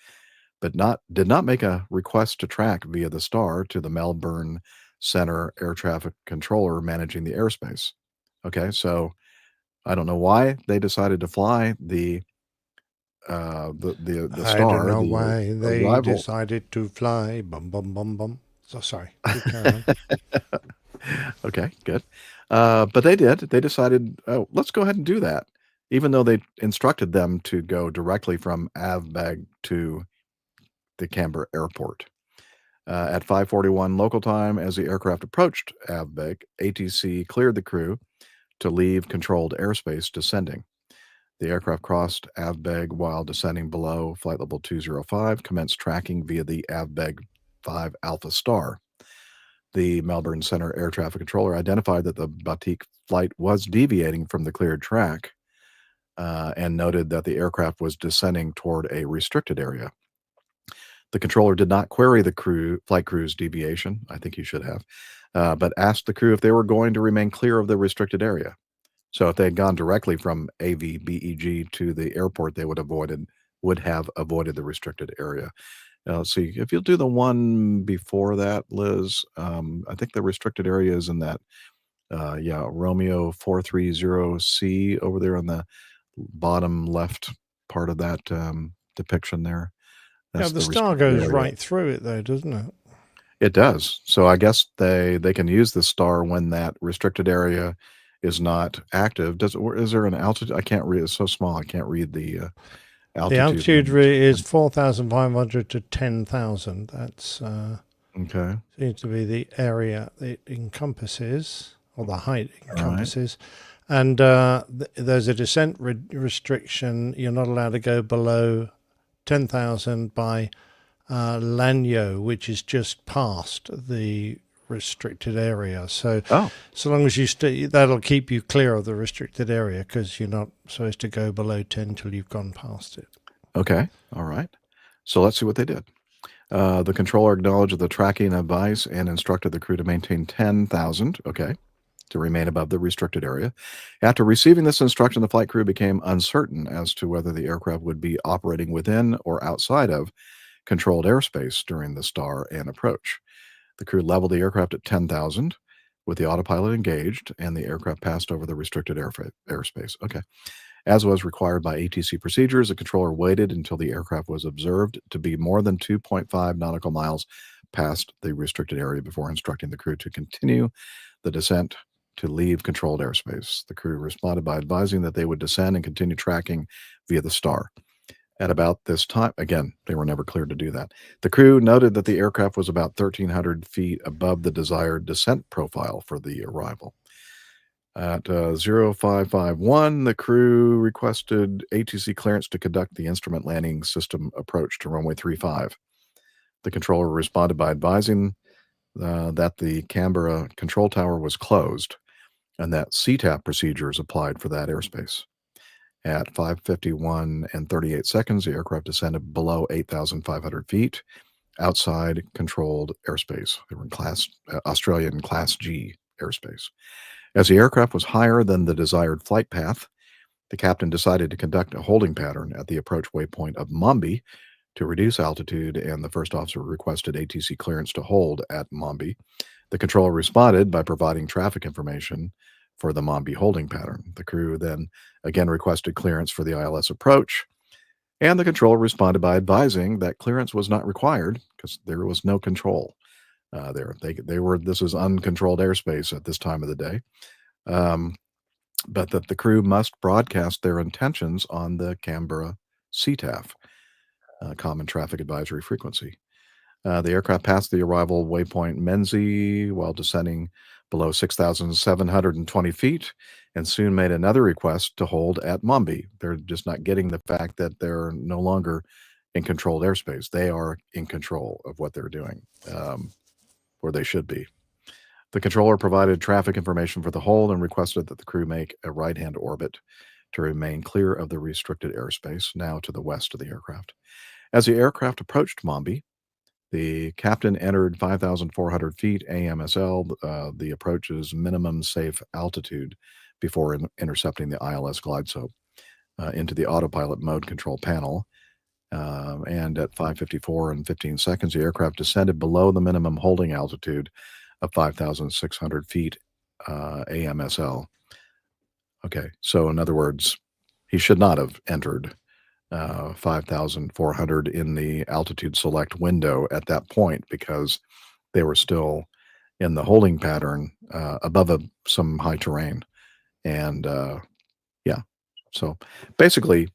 but did not make a request to track via the STAR to the Melbourne Center Air Traffic Controller managing the airspace. Okay, so I don't know why they decided to fly the STAR. I don't know why they decided to fly. Bum bum bum bum. So sorry. Keep carrying on. Okay, good. But they did. They decided, oh, let's go ahead and do that, even though they instructed them to go directly from Avbeg to the Canberra Airport. At 5:41 local time, as the aircraft approached Avbeg, ATC cleared the crew to leave controlled airspace descending. The aircraft crossed Avbeg while descending below flight level 205, commenced tracking via the Avbeg 5 Alpha Star. The Melbourne Center Air Traffic Controller identified that the Batik flight was deviating from the cleared track and noted that the aircraft was descending toward a restricted area. The controller did not query the flight crew's deviation. I think you should have, but asked the crew if they were going to remain clear of the restricted area. So if they had gone directly from AVBEG to the airport, they would have avoided the restricted area. Now, let's see, if you'll do the one before that, Liz, I think the restricted area is in that, Romeo 430C over there on the bottom left part of that depiction there. That's the star goes right through it, though, doesn't it? It does. So I guess they can use the star when that restricted area is not active. Is there an altitude? I can't read. It's so small. I can't read the altitude. The altitude is 4,500 to 10,000. That's okay. Seems to be the area it encompasses, or the height it encompasses. Right. And there's a descent restriction. You're not allowed to go below 10,000 by Lanyo, which is just past the restricted area. So so long as you stay, that'll keep you clear of the restricted area, because you're not supposed to go below 10 till you've gone past it. Okay. All right. So let's see what they did. The controller acknowledged the tracking advice and instructed the crew to maintain 10,000, to remain above the restricted area. After receiving this instruction, the flight crew became uncertain as to whether the aircraft would be operating within or outside of controlled airspace during the star and approach. The crew leveled the aircraft at 10,000 with the autopilot engaged, and the aircraft passed over the restricted airspace. Okay. As was required by ATC procedures, the controller waited until the aircraft was observed to be more than 2.5 nautical miles past the restricted area before instructing the crew to continue the descent to leave controlled airspace. The crew responded by advising that they would descend and continue tracking via the star. At about this time, again, they were never cleared to do that. The crew noted that the aircraft was about 1,300 feet above the desired descent profile for the arrival. At 0551, the crew requested ATC clearance to conduct the instrument landing system approach to runway 35. The controller responded by advising that the Canberra control tower was closed and that CTAP procedures applied for that airspace. At 5:51 and 38 seconds, the aircraft descended below 8,500 feet outside controlled airspace. They were in Australian Class G airspace. As the aircraft was higher than the desired flight path, the captain decided to conduct a holding pattern at the approach waypoint of Mombi to reduce altitude, and the first officer requested ATC clearance to hold at Mombi. The controller responded by providing traffic information for the Mombi holding pattern. The crew then again requested clearance for the ILS approach, and the controller responded by advising that clearance was not required because there was no control there. This was uncontrolled airspace at this time of the day, but that the crew must broadcast their intentions on the Canberra CTAF, Common Traffic Advisory Frequency. The aircraft passed the arrival waypoint Menzies while descending below 6,720 feet and soon made another request to hold at Mombi. They're just not getting the fact that they're no longer in controlled airspace. They are in control of what they're doing, or they should be. The controller provided traffic information for the hold and requested that the crew make a right-hand orbit to remain clear of the restricted airspace, now to the west of the aircraft. As the aircraft approached Mombi, the captain entered 5,400 feet AMSL, the approach's minimum safe altitude, before intercepting the ILS glide slope into the autopilot mode control panel. And at 5:54 and 15 seconds, the aircraft descended below the minimum holding altitude of 5,600 feet AMSL. Okay, so in other words, he should not have entered 5,400 in the altitude select window at that point, because they were still in the holding pattern above some high terrain. And so basically,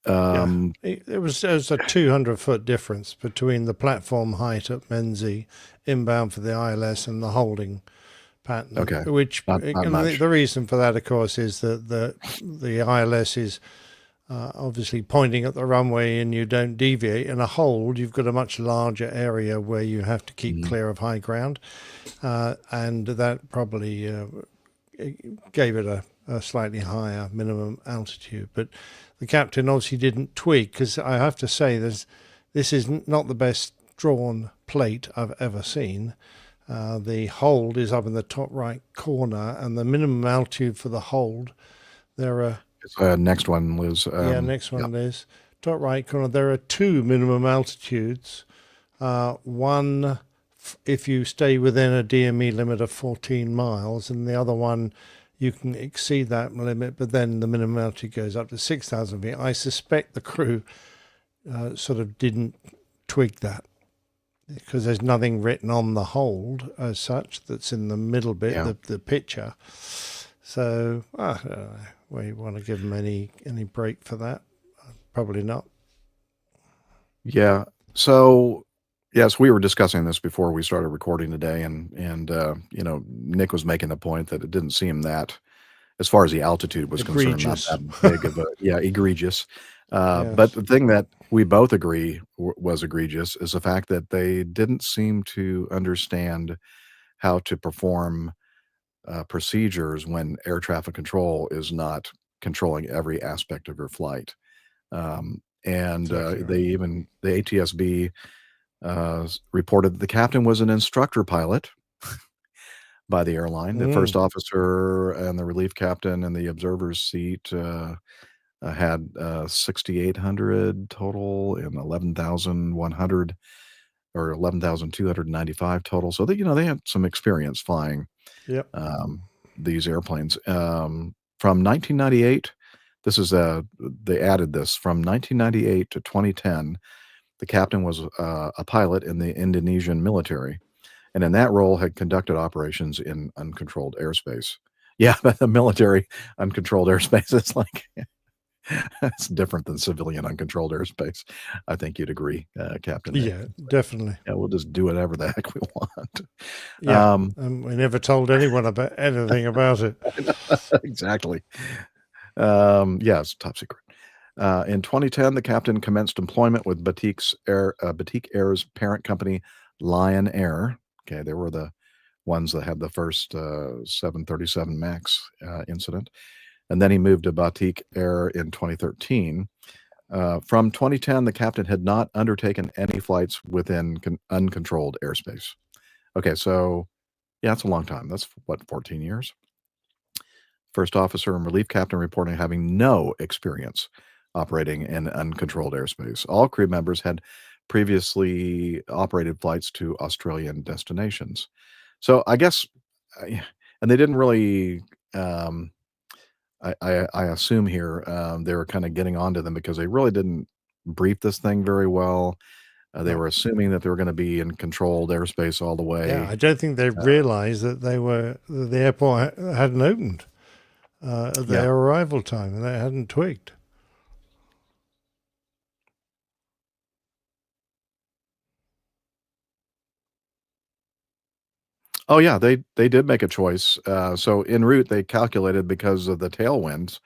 it was a 200-foot difference between the platform height at Menzies inbound for the ILS and the holding pattern. Okay, which not much. the reason for that, of course, is that the ILS is obviously pointing at the runway and you don't deviate. In a hold, you've got a much larger area where you have to keep clear of high ground, and that probably gave it a slightly higher minimum altitude. But the captain obviously didn't tweak, because I have to say this is not the best drawn plate I've ever seen. The hold is up in the top right corner, and the minimum altitude for the hold, there are next one, Liz. Next one, Liz. Top right corner, there are two minimum altitudes. One, if you stay within a DME limit of 14 miles, and the other one, you can exceed that limit, but then the minimum altitude goes up to 6,000 feet. I suspect the crew sort of didn't twig that, because there's nothing written on the hold as such that's in the middle bit, the picture. So I don't know. We want to give them any break for that? Probably not. Yeah. So yes, we were discussing this before we started recording today, and Nick was making the point that it didn't seem that, as far as the altitude was concerned, not that big of a egregious. But the thing that we both agree was egregious is the fact that they didn't seem to understand how to perform procedures when air traffic control is not controlling every aspect of your flight. And Exactly right. they even, the ATSB reported that the captain was an instructor pilot by the airline. The first officer and the relief captain and the observer's seat had 6,800 total and 11,100 or 11,295 total. So that, they had some experience flying Yep. these airplanes. From 1998, this is they added this from 1998 to 2010. The captain was a pilot in the Indonesian military, and in that role had conducted operations in uncontrolled airspace. Yeah, but the military uncontrolled airspace is like it's different than civilian uncontrolled airspace. I think you'd agree, Captain Nick. Yeah, definitely. Yeah, we'll just do whatever the heck we want. Yeah, we never told anyone about anything about it. Exactly. Yeah, it's top secret. In 2010, the captain commenced employment with Batik Air's parent company, Lion Air. Okay, they were the ones that had the first 737 MAX incident. And then he moved to Batik Air in 2013. From 2010, the captain had not undertaken any flights within uncontrolled airspace. Okay, so yeah, that's a long time. That's 14 years? First officer and relief captain reporting having no experience operating in uncontrolled airspace. All crew members had previously operated flights to Australian destinations. So I guess, and they didn't really, I assume here, they were kind of getting onto them because they really didn't brief this thing very well. They were assuming that they were going to be in controlled airspace all the way. Yeah, I don't think they realized that the airport hadn't opened at their arrival time, and they hadn't twigged. Oh yeah, they did make a choice. So en route, they calculated because of the tailwinds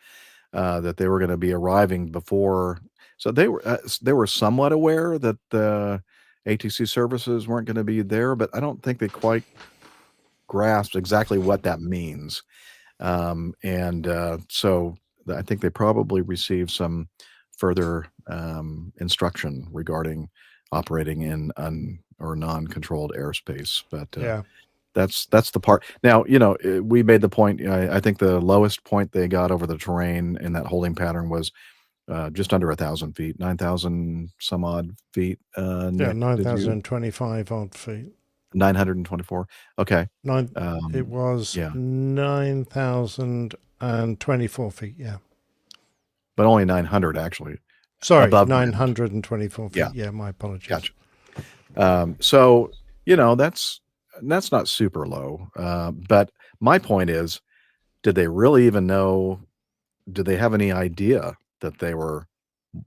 that they were going to be arriving before. So they were somewhat aware that the ATC services weren't going to be there, but I don't think they quite grasped exactly what that means. So I think they probably received some further instruction regarding operating in or non-controlled airspace. But Yeah. that's the part. Now, we made the point. I think the lowest point they got over the terrain in that holding pattern was just under 1,000 feet, 9,000 some odd feet. Yeah, Nick, 9,025 odd feet. 924. Okay. It was yeah. 9,024 feet. Yeah. But only 900 actually. Sorry, above 924 feet. Yeah. Yeah, my apologies. Gotcha. So that's not super low. But my point is, did they really even know? Did they have any idea that they were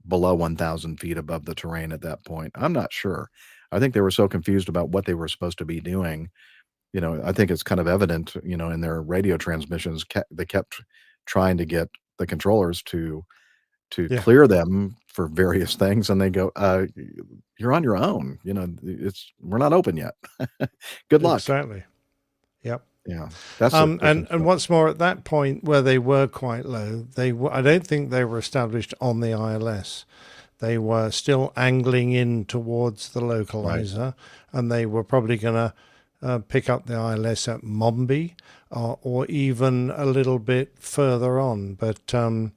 below 1,000 feet above the terrain at that point? I'm not sure. I think they were so confused about what they were supposed to be doing. I think it's kind of evident, in their radio transmissions, they kept trying to get the controllers to clear them for various things, and they go, "You're on your own. We're not open yet. Good luck." Exactly. Yep. Yeah. That's and what's more, at that point where they were quite low, I don't think they were established on the ILS. They were still angling in towards the localizer, and they were probably going to pick up the ILS at Mombi or even a little bit further on. But there's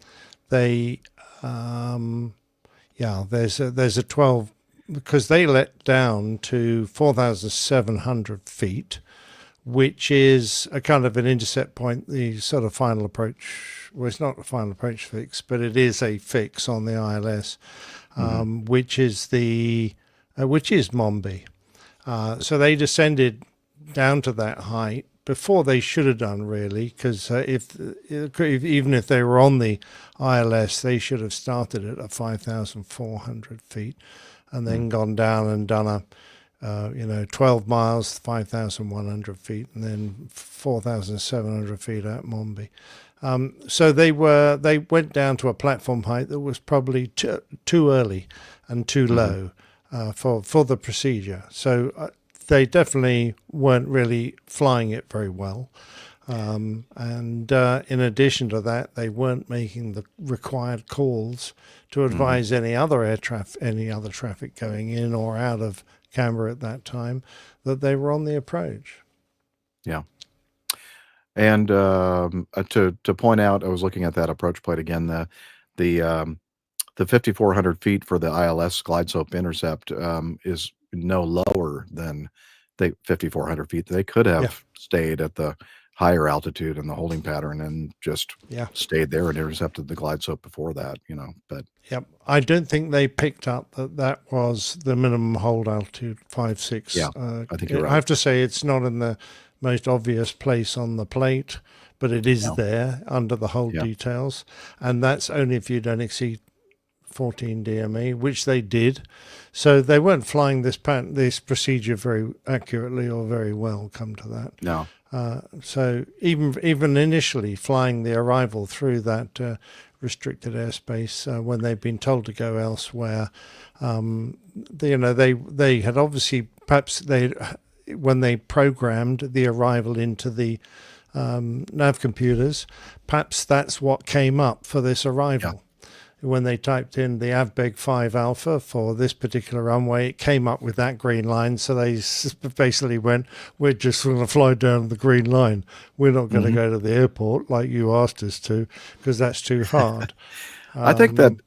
a 12, because they let down to 4,700 feet, which is a kind of an intercept point, the sort of final approach. Well, it's not a final approach fix, but it is a fix on the ILS, which is Mombi. So they descended down to that height before they should have done, really, because even if they were on the ILS, they should have started at 5,400 feet and then gone down and done 12 miles, 5,100 feet, and then 4,700 feet at Mombi. So they went down to a platform height that was probably too early, and too low for the procedure. So they definitely weren't really flying it very well. And in addition to that, they weren't making the required calls to advise any other traffic going in or out of Canberra at that time that they were on the approach. Yeah. And to point out, I was looking at that approach plate again. The 5,400 feet for the ILS glide slope intercept is no lower than the 5,400 feet. They could have stayed at the higher altitude in the holding pattern and just stayed there and intercepted the glide slope before that, but I don't think they picked up that was the minimum hold altitude, 5.6. I think you're right. I have to say it's not in the most obvious place on the plate, but it is there under the hold details, and that's only if you don't exceed 14 DME, which they did. So they weren't flying this procedure very accurately or very well, come to that. No. So even initially flying the arrival through that restricted airspace when they've been told to go elsewhere, they had obviously when they programmed the arrival into the nav computers, perhaps that's what came up for this arrival. Yeah. When they typed in the AVBEG 5 Alpha for this particular runway, it came up with that green line. So they basically went, we're just going to fly down the green line. We're not going to go to the airport like you asked us to, because that's too hard. I think that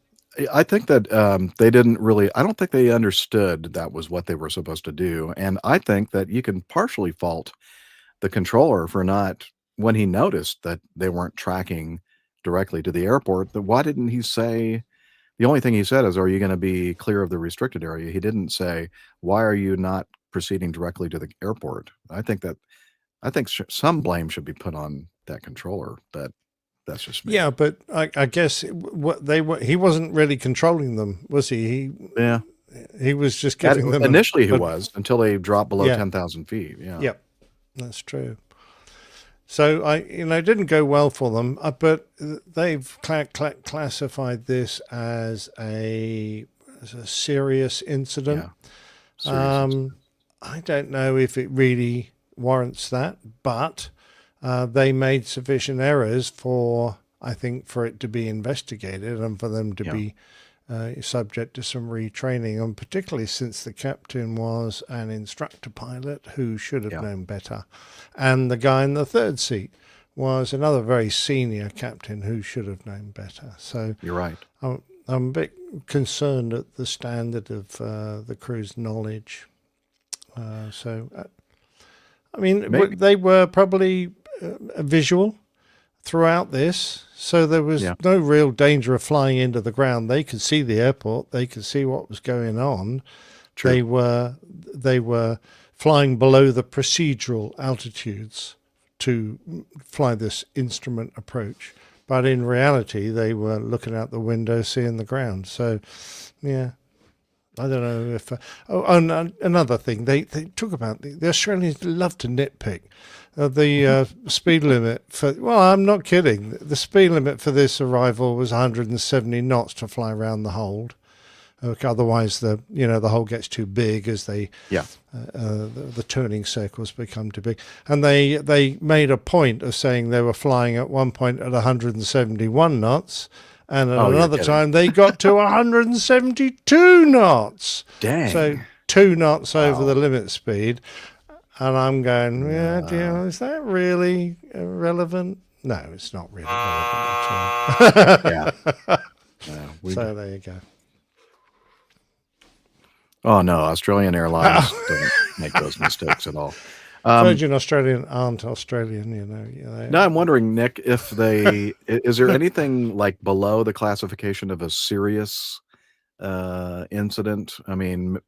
they didn't really, I don't think they understood that was what they were supposed to do. And I think that you can partially fault the controller for not, when he noticed that they weren't tracking directly to the airport, that why didn't he say, the only thing he said is, are you going to be clear of the restricted area? He didn't say, why are you not proceeding directly to the airport? I think some blame should be put on that controller, but that's just me. Yeah, but I guess he wasn't really controlling them, was he? He was just giving them initially he was, until they dropped below 10,000 feet. Yep, that's true. So it didn't go well for them, but they've classified this as a serious incident. I don't know if it really warrants that, but they made sufficient errors for it to be investigated and for them to be subject to some retraining, and particularly since the captain was an instructor pilot who should have known better, and the guy in the third seat was another very senior captain who should have known better. So you're right. I'm a bit concerned at the standard of the crew's knowledge. They were probably visual throughout this, so there was no real danger of flying into the ground. They could see the airport, they could see what was going on. True. They were flying below the procedural altitudes to fly this instrument approach, but in reality they were looking out the window seeing the ground. So I don't know if another thing they talk about, the Australians love to nitpick the speed limit for, I'm not kidding, the speed limit for this arrival was 170 knots to fly around the hold. Otherwise the hole gets too big as the turning circles become too big, and they made a point of saying they were flying at one point at 171 knots, and at another time they got to 172 knots. Dang. So 2 knots over the limit speed. And I'm going, is that really relevant? No, it's not really relevant at all. So there you go. Oh, no, Australian Airlines don't make those mistakes at all. Virgin Australian aren't Australian, No, I'm wondering, Nick, if is there anything like below the classification of a serious incident? I mean,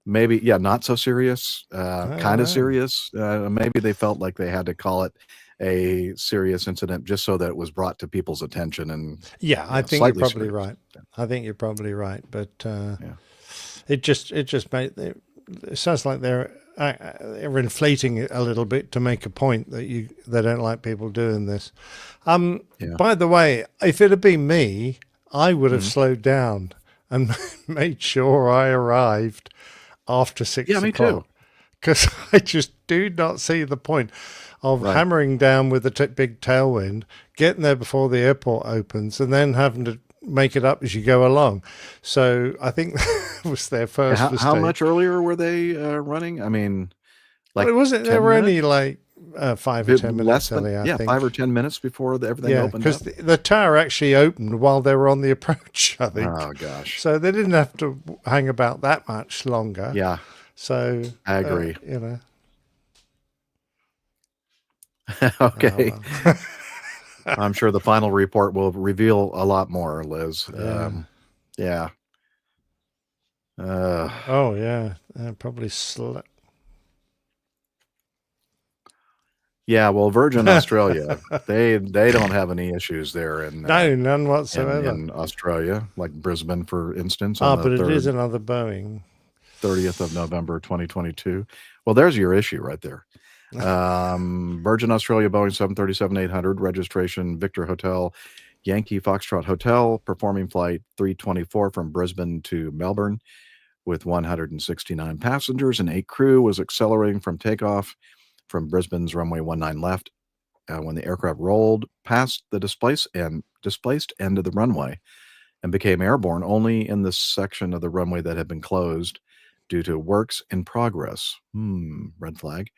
maybe, not so serious, kind of serious. Maybe they felt like they had to call it a serious incident just so that it was brought to people's attention. And I think you're probably right. I think you're probably right, but it just it sounds like they're inflating it a little bit to make a point that they don't like people doing this. By the way, if it had been me, I would have slowed down and made sure I arrived after 6 Yeah, me too. o'clock. Because I just do not see the point of Right. hammering down with a big tailwind, getting there before the airport opens, and then having to make it up as you go along. So I think that was their first How mistake. much earlier were they running? I mean, like Well, it wasn't. They 10 were only minutes? like 5 or 10 minutes Less than, early, I think. 5 or 10 minutes before everything Yeah, opened up. because the tower actually opened while they were on the approach, I think. Oh gosh. So they didn't have to hang about that much longer. Yeah, So I agree. You know. Okay. Oh, well. I'm sure the final report will reveal a lot more, Liz. Yeah. Yeah. Oh yeah, probably Yeah, well, Virgin Australia, they don't have any issues there in no, none whatsoever. in Australia, like Brisbane, for instance. On But the it is another Boeing. 30th of November, 2022. Well, there's your issue right there. Virgin Australia Boeing 737-800, registration Victor Hotel, Yankee Foxtrot Hotel, performing flight 324 from Brisbane to Melbourne with 169 passengers and 8 crew, was accelerating from takeoff from Brisbane's runway 19 left when the aircraft rolled past the displaced end of the runway and became airborne only in the section of the runway that had been closed due to works in progress. Red flag.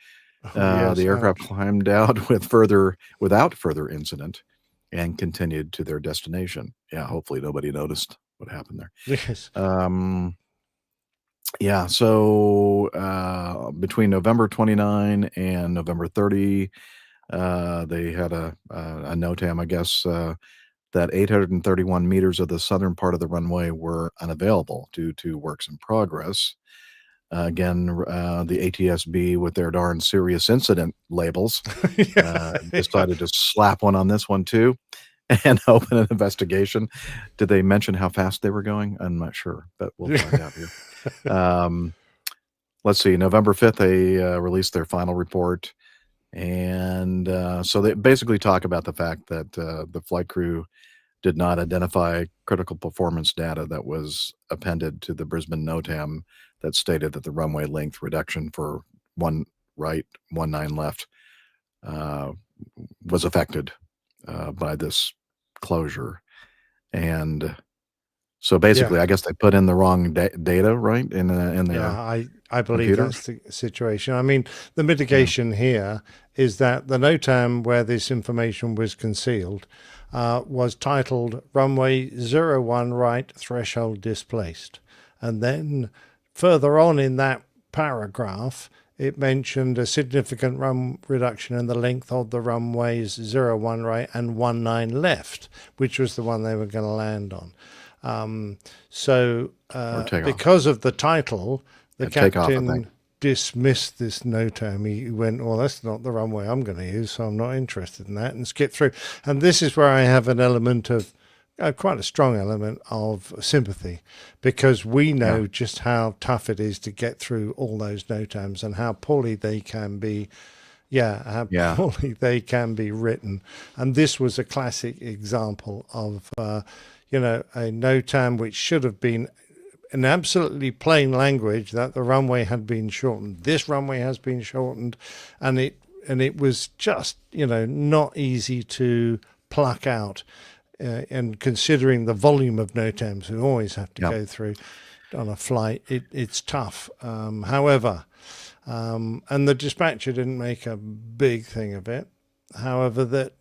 Yes, the aircraft climbed out without further incident and continued to their destination. Yeah, hopefully nobody noticed what happened there. Yes. Yeah, so between November 29 and November 30, they had a NOTAM, I guess, that 831 meters of the southern part of the runway were unavailable due to works in progress. Again, the ATSB, with their darn serious incident labels, decided to slap one on this one too and open an investigation. Did they mention how fast they were going? I'm not sure, but we'll find out here. Let's see, November 5th, they released their final report. And so they basically talk about the fact that the flight crew did not identify critical performance data that was appended to the Brisbane NOTAM that stated that the runway length reduction for 1 right, 19 left was affected by this closure. And so basically, I guess they put in the wrong data, right? In their I believe computer? that's the situation. I mean, the mitigation here is that the NOTAM where this information was concealed was titled runway 01 right threshold displaced. And then further on in that paragraph, it mentioned a significant run reduction in the length of the runways 01 right and 19 left, which was the one they were going to land on. Because of the title, the captain dismissed this NOTAM. He went, well, that's not the runway I'm going to use, so I'm not interested in that, and skipped through. And this is where I have an element of, quite a strong element of sympathy, because we know just how tough it is to get through all those NOTAMs and how poorly they can be. Poorly they can be written. And this was a classic example of, a NOTAM which should have been in absolutely plain language that the runway had been shortened. This runway has been shortened, and it was just, not easy to pluck out. And considering the volume of NOTAMs we always have to go through on a flight, it's tough. However, and the dispatcher didn't make a big thing of it. However, that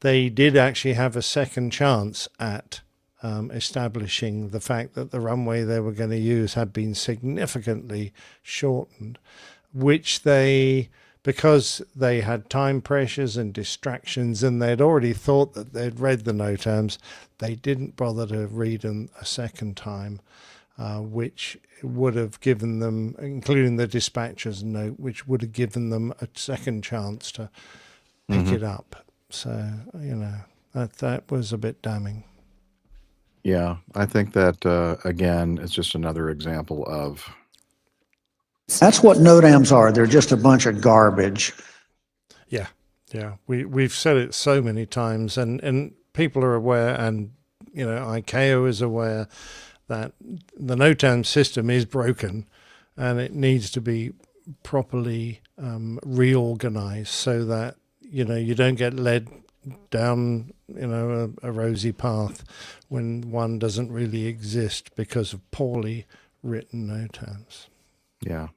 they did actually have a second chance at establishing the fact that the runway they were going to use had been significantly shortened, which because they had time pressures and distractions and they'd already thought that they'd read the NOTAMs, they didn't bother to read them a second time, which would have given them, including the dispatcher's note, which would have given them a second chance to pick it up. So, that was a bit damning. Yeah, I think that, again, it's just another example of... That's what NOTAMs are. They're just a bunch of garbage. Yeah. We've said it so many times, and people are aware, and ICAO is aware that the NOTAM system is broken and it needs to be properly reorganized so that, you don't get led down, a rosy path when one doesn't really exist because of poorly written NOTAMs. Yeah.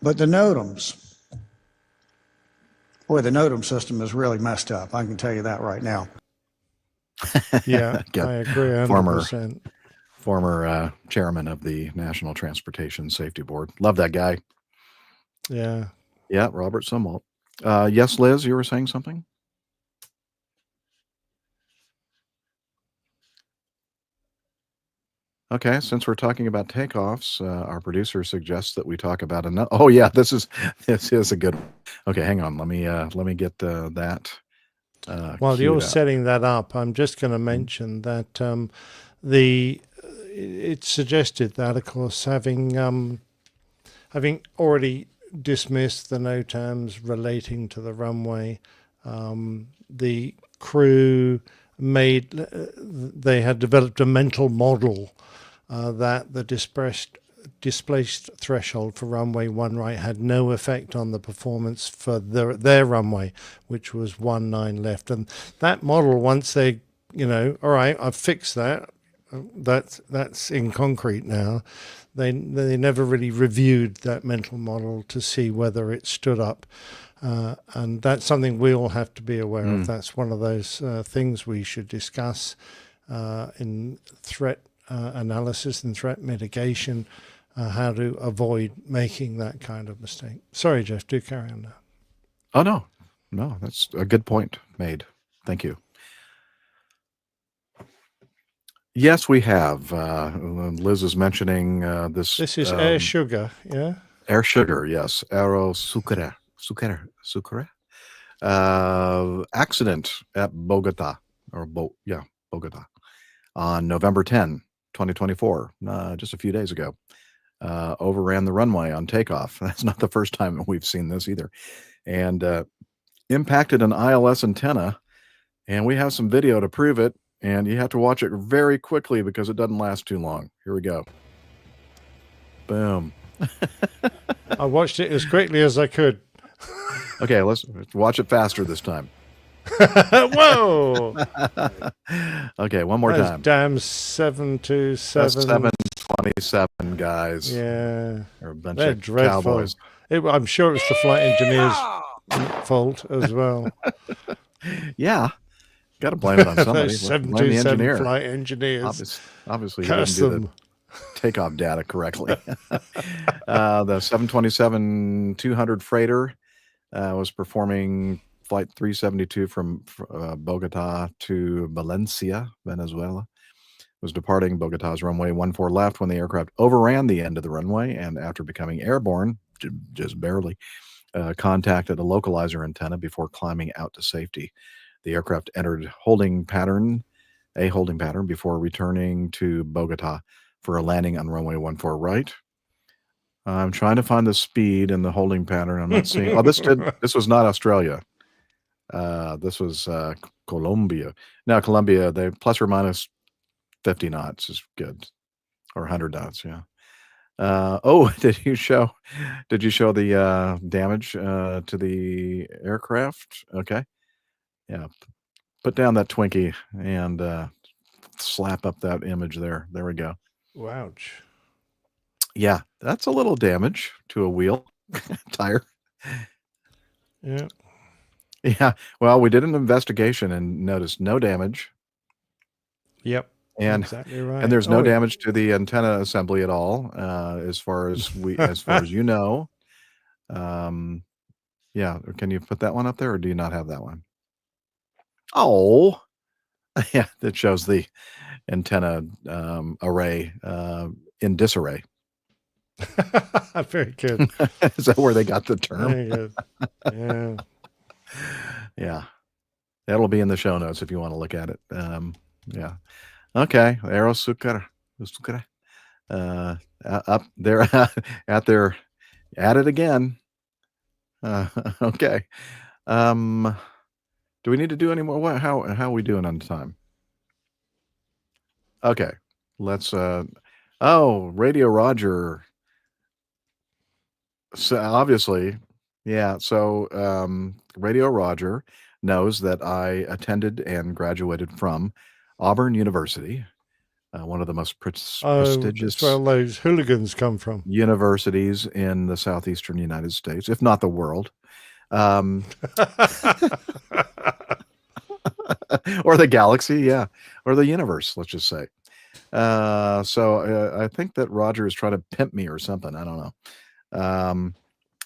But the NOTAMs, boy, the NOTAM system is really messed up. I can tell you that right now. Yeah, I agree 100%. Former chairman of the National Transportation Safety Board. Love that guy. Yeah. Yeah, Robert Sumwalt. Yes, Liz, you were saying something? Okay, since we're talking about takeoffs, our producer suggests that we talk about another. Oh yeah, this is a good one. Okay, hang on. Let me get that. While you're queued up. setting that up, I'm just going to mention that it's suggested that, of course, having already dismissed the NOTAMs relating to the runway, the crew they had developed a mental model that the displaced threshold for runway 1 right had no effect on the performance for their runway, which was 19 left. And that model, once they, all right, I've fixed that. That's in concrete now. They never really reviewed that mental model to see whether it stood up. And that's something we all have to be aware of. That's one of those things we should discuss in threat analysis and threat mitigation, how to avoid making that kind of mistake. Sorry, Jeff, do carry on now. Oh, no, that's a good point made. Thank you. Yes, we have. Liz is mentioning this. This is Air Sugar, yeah? Air Sugar, yes. Aero Sucre. Accident at Bogota, Bogota, on November 10, 2024, just a few days ago. Overran the runway on takeoff. That's not the first time we've seen this either. And impacted an ILS antenna, and we have some video to prove it, and you have to watch it very quickly because it doesn't last too long. Here we go. Boom. I watched it as quickly as I could. Okay, let's watch it faster this time. Whoa! Okay, one more time. Damn 727. That's 727 guys. Yeah. They're a bunch They're of dreadful. cowboys. I'm sure it's the flight engineer's fault as well. Yeah. Got to blame it on somebody. Those Blame the 727 engineer. flight engineers. Obviously, he didn't do the takeoff data correctly. The 727-200 freighter was performing Flight 372 from Bogota to Valencia, Venezuela. Was departing Bogota's runway 14 left when the aircraft overran the end of the runway, and after becoming airborne, just barely, contacted a localizer antenna before climbing out to safety. The aircraft entered a holding pattern before returning to Bogota for a landing on runway 14 right. I'm trying to find the speed in the holding pattern. I'm not seeing. Oh, this was not Australia. This was Colombia. Now Colombia, they plus or minus 50 knots is good, or 100 knots. Yeah. Did you show the damage to the aircraft? Okay. Yeah. Put down that Twinkie and slap up that image there. There we go. Ouch. Yeah, that's a little damage to a wheel tire. Yeah. Yeah. Well, we did an investigation and noticed no damage. Yep. And exactly right. And there's no damage to the antenna assembly at all, as far as you know. Yeah. Can you put that one up there, or do you not have that one? Oh, yeah. That shows the antenna array in disarray. Very good. Is that where they got the term? Very good. Yeah. Yeah. That'll be in the show notes if you want to look at it. Yeah. Okay. Aero Sucre. Up there at it again. Okay. Do we need to do any more? How are we doing on time? Okay, let's. Radio Roger. So obviously, yeah. So Radio Roger knows that I attended and graduated from Auburn University, one of the most Oh, that's where prestigious all those hooligans come from. universities in the southeastern United States, if not the world. Or the galaxy, yeah, or the universe, let's just say. So I think that Roger is trying to pimp me or something. I don't know.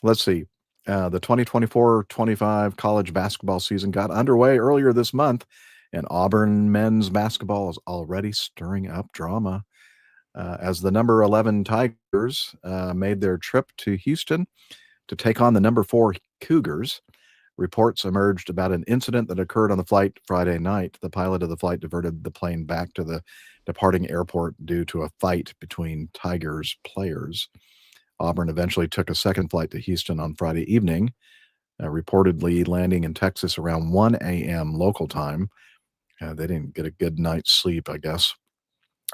Let's see. The 2024-25 college basketball season got underway earlier this month, and Auburn men's basketball is already stirring up drama. As the number 11 Tigers made their trip to Houston to take on the number 4 Cougars, reports emerged about an incident that occurred on the flight Friday night. The pilot of the flight diverted the plane back to the departing airport due to a fight between Tigers players. Auburn eventually took a second flight to Houston on Friday evening, reportedly landing in Texas around 1 a.m. local time. They didn't get a good night's sleep, I guess.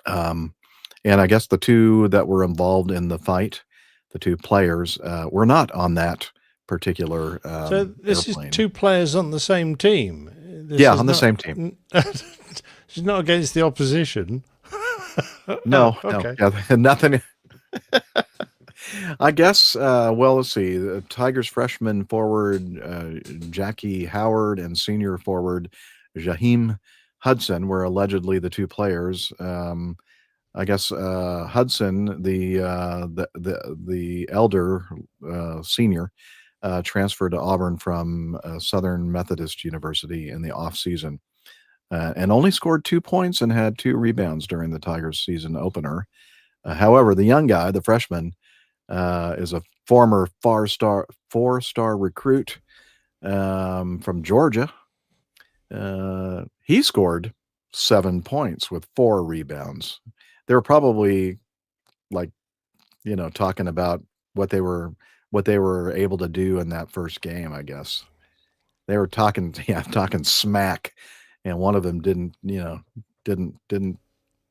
And I guess the two that were involved in the fight, the two players, were not on that particular So this airplane. is two players on the same team. This Yeah, is on the not- same team. She's not against the opposition. No, okay. no, yeah, nothing. I guess, well, let's see. The Tigers freshman forward Jackie Howard and senior forward Jaheim Hudson were allegedly the two players. I guess Hudson, the elder senior, transferred to Auburn from Southern Methodist University in the off season, and only scored 2 points and had 2 rebounds during the Tigers season opener. However, the young guy, the freshman, is a former four-star recruit from Georgia. He scored 7 points with 4 rebounds. They were probably talking about what they were able to do in that first game. I guess they were talking smack, and one of them didn't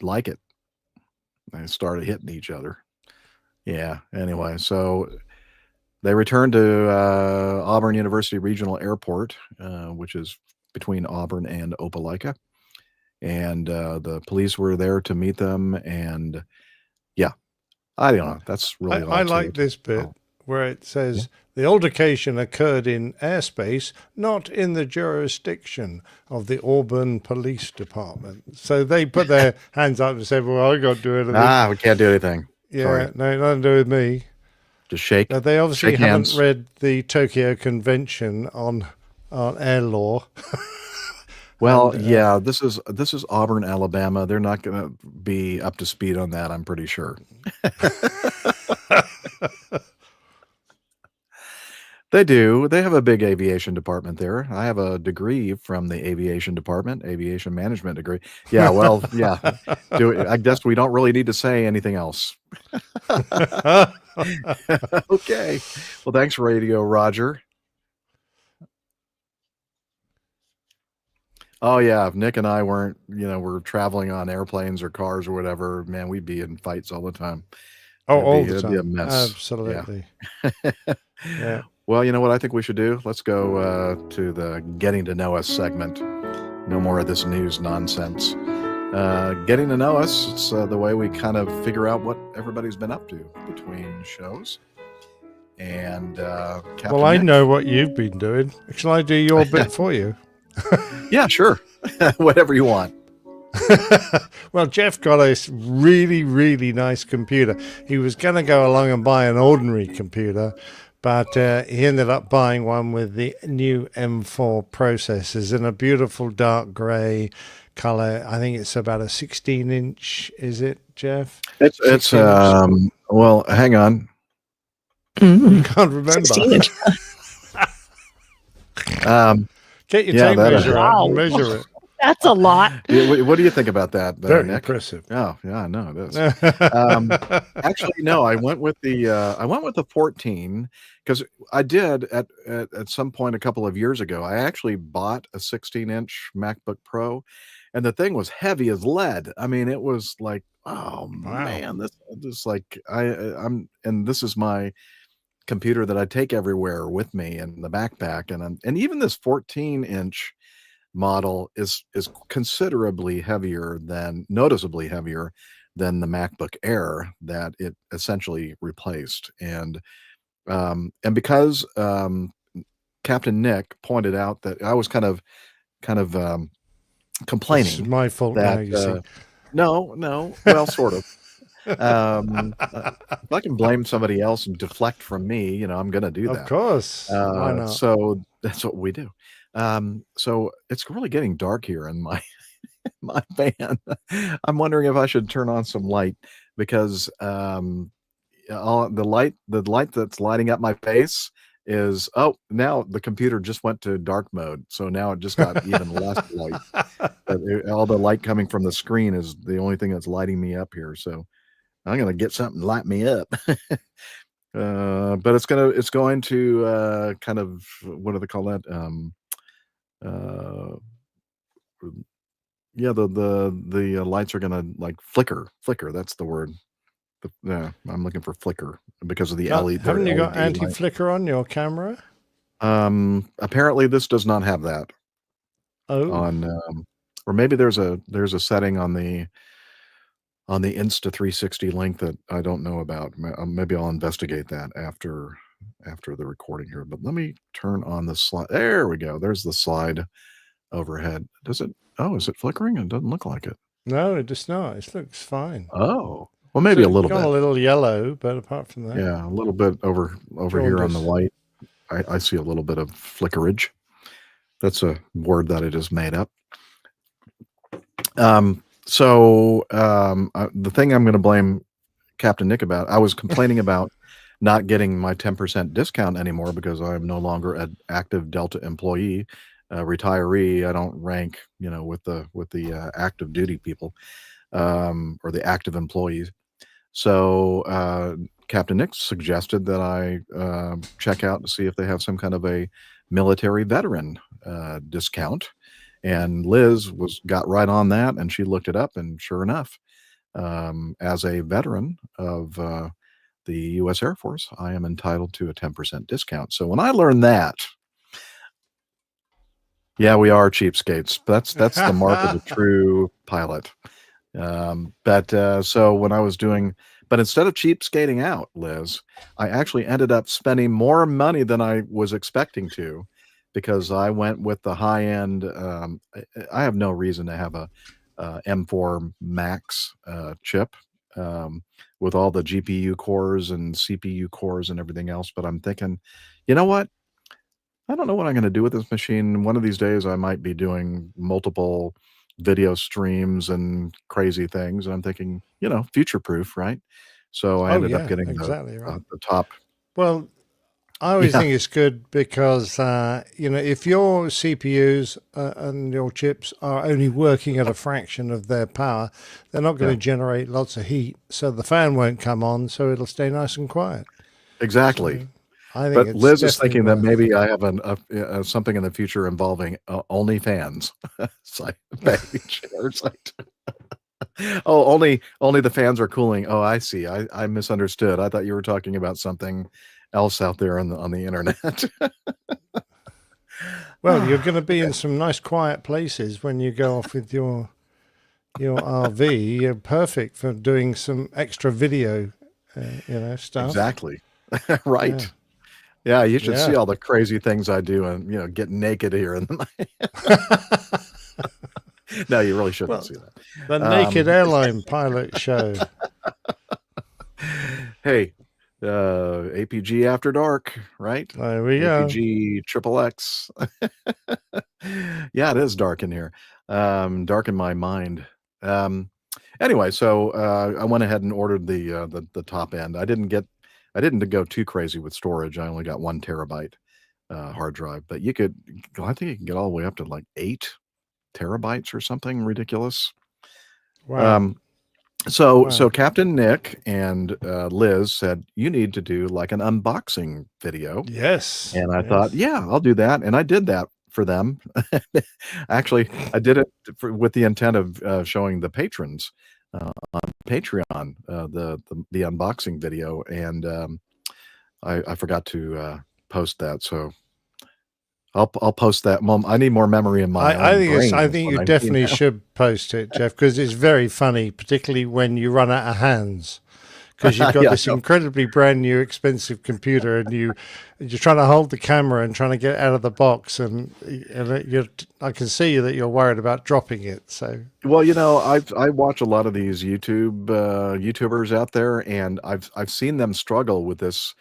like it. They started hitting each other. Yeah. Anyway, so they returned to Auburn University Regional Airport, which is between Auburn and Opelika, and the police were there to meet them. And yeah, I don't know. That's really all I to like it. this bit where it says the altercation occurred in airspace, not in the jurisdiction of the Auburn Police Department. So they put their hands up and said, "Well, I got to do anything." We can't do anything. Yeah, Sorry. no, nothing to do with me. Just shake. Now, they obviously shake haven't hands. read the Tokyo Convention on air law. Well, yeah, this is Auburn, Alabama. They're not going to be up to speed on that, I'm pretty sure. They do. They have a big aviation department there. I have a degree from the aviation department, aviation management degree. Yeah, well, yeah. I guess we don't really need to say anything else. Okay. Well, thanks, Radio Roger. Oh yeah, if Nick and I weren't, we're traveling on airplanes or cars or whatever, man, we'd be in fights all the time. Oh, all the It'd time. be a mess. Absolutely. Yeah. Well, you know what I think we should do? Let's go to the Getting to Know Us segment. No more of this news nonsense. Getting to know us, it's the way we kind of figure out what everybody's been up to between shows. And Captain Well, I Nick. know what you've been doing. Shall I do your bit for you? Yeah, sure. Whatever you want. Well, Jeff got a really, really nice computer. He was going to go along and buy an ordinary computer, but he ended up buying one with the new M4 processors in a beautiful dark grey color. I think it's about a 16-inch, is it, Jeff? It's well, hang on. You can't remember. 16-inch. Get your Yeah, tape that- measure out and Wow. measure it. That's a lot. What do you think about that, Very Nick? impressive. Oh, yeah, I know it is. Actually, no, I went with the 14 because I did at some point a couple of years ago. I actually bought a 16-inch MacBook Pro, and the thing was heavy as lead. I mean, it was like, oh Wow. man, this like I'm, and this is my computer that I take everywhere with me in the backpack, and even this 14-inch model is considerably heavier than noticeably heavier than the MacBook Air that it essentially replaced. And because Captain Nick pointed out that I was kind of complaining. This is my fault that now, you see. no, well, sort of. If I can blame somebody else and deflect from me, I'm going to do that. Of course. Why not? So that's what we do. So it's really getting dark here in my my van. I'm wondering if I should turn on some light because the light that's lighting up my face is, now the computer just went to dark mode, so now it just got even less light. All the light coming from the screen is the only thing that's lighting me up here. So I'm gonna get something to light me up. But it's going to kind of, what do they call that? Yeah, the lights are gonna like flicker. That's the word. Yeah, I'm looking for flicker because of the LED. Haven't you got LED light. anti-flicker on your camera? Apparently this does not have that. Oh, Or maybe there's a setting on the Insta360 link that I don't know about. Maybe I'll investigate that after the recording here. But let me turn on the slide. There we go. There's the slide overhead. Does it? Oh, is it flickering? It doesn't look like it. no, it does not. It looks fine. Oh, well, maybe a little bit. Got a little yellow, but apart from that, Yeah, a little bit over here on the white. I see a little bit of flickerage. That's a word that I just made up. So the thing I'm going to blame Captain Nick about, I was complaining about not getting my 10% discount anymore because I'm no longer an active Delta employee, retiree. I don't rank, with the active duty people, or the active employees. So Captain Nick suggested that I check out to see if they have some kind of a military veteran discount. And Liz got right on that, and she looked it up, and sure enough, as a veteran of the U.S. Air Force, I am entitled to a 10% discount. So when I learned that, yeah, we are cheapskates. That's the mark of a true pilot. So when I was but instead of cheapskating out, Liz, I actually ended up spending more money than I was expecting to, because I went with the high end. I have no reason to have a M4 Max chip with all the GPU cores and CPU cores and everything else. But I'm thinking, you know what? I don't know what I'm going to do with this machine. One of these days, I might be doing multiple video streams and crazy things. And I'm thinking, future proof, right? So I ended up getting the top. Well, I always think it's good because, if your CPUs and your chips are only working at a fraction of their power, they're not going to generate lots of heat. So the fan won't come on, so it'll stay nice and quiet. Exactly. So I think Liz is thinking that maybe I have something in the future involving only fans. Oh, only the fans are cooling. Oh, I see. I misunderstood. I thought you were talking about something else out there on the internet. Well, you're going to be in some nice quiet places when you go off with your RV. You're perfect for doing some extra video, stuff. Exactly. Right. Yeah, you should see all the crazy things I do, and get naked here in the night. No, you really shouldn't see that. The Naked Airline Pilot Show. Hey, APG After Dark, right? There we go. APG XXX. Yeah, it is dark in here. Dark in my mind. Anyway, so I went ahead and ordered the top end. I didn't go too crazy with storage. I only got 1 terabyte hard drive, but I think you can get all the way up to like 8 terabytes or something ridiculous. Wow. So Captain Nick and Liz said, you need to do like an unboxing video. Yes. And I thought, yeah, I'll do that. And I did that for them. Actually, I did it with the intent of showing the patrons on Patreon the unboxing video, and I forgot to post that. So I'll post that. Mom, I need more memory in my I own think brain. I think you definitely should post it, Jeff, because it's very funny, particularly when you run out of hands. Because you've got Yeah, this incredibly brand new expensive computer, and you're trying to hold the camera and trying to get out of the box, and I can see that you're worried about dropping it. So well, I watch a lot of these YouTubers out there, and I've seen them struggle with this,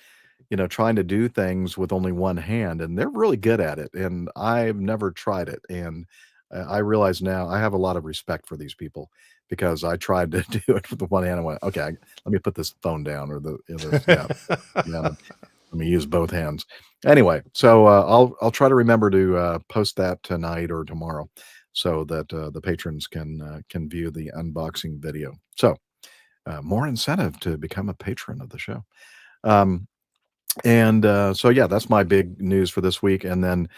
trying to do things with only one hand, and they're really good at it. And I've never tried it, and I realize now I have a lot of respect for these people because I tried to do it with the one hand. I went, okay, let me put this phone down, or let me use both hands. Anyway, so I'll try to remember to post that tonight or tomorrow, so that the patrons can view the unboxing video. So more incentive to become a patron of the show. And so yeah, that's my big news for this week. And then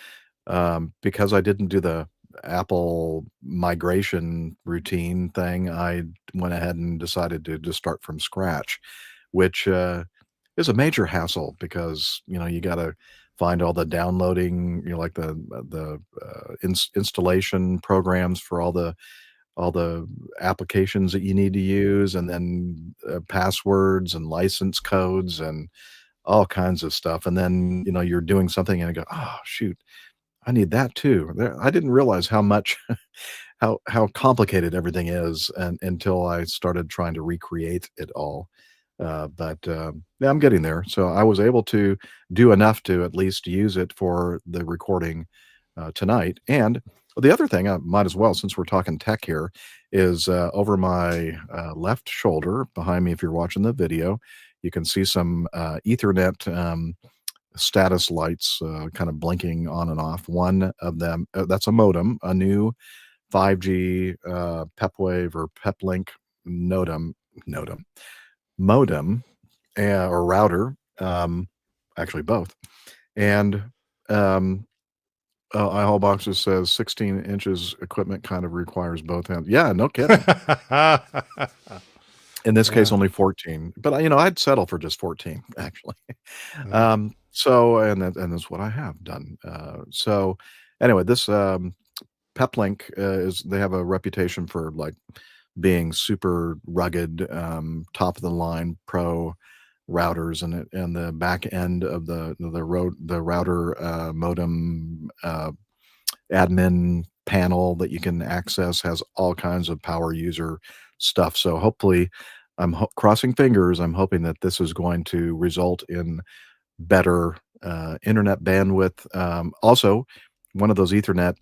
because I didn't do the Apple migration routine thing, I went ahead and decided to just start from scratch, which is a major hassle because you got to find all the downloading, like the installation programs for all the applications that you need to use, and then passwords and license codes and all kinds of stuff. And then you're doing something and you go, oh shoot, I need that too. I didn't realize how much how complicated everything is, and until I started trying to recreate it all. But yeah, I'm getting there. So I was able to do enough to at least use it for the recording tonight. And the other thing, I might as well, since we're talking tech here, is over my left shoulder behind me. If you're watching the video, you can see some Ethernet status lights kind of blinking on and off. One of them, that's a modem, a new 5G PepWave or PepLink modem or router, actually both. And iHallboxes says 16 inches equipment kind of requires both hands. Yeah, no kidding. In this case, only 14, but I'd settle for just 14 actually. So, and that's what I have done. So anyway, this PepLink they have a reputation for like being super rugged, top of the line pro routers, and the back end of the router modem admin panel that you can access has all kinds of power user stuff. So hopefully, I'm crossing fingers. I'm hoping that this is going to result in better internet bandwidth. Also, one of those Ethernet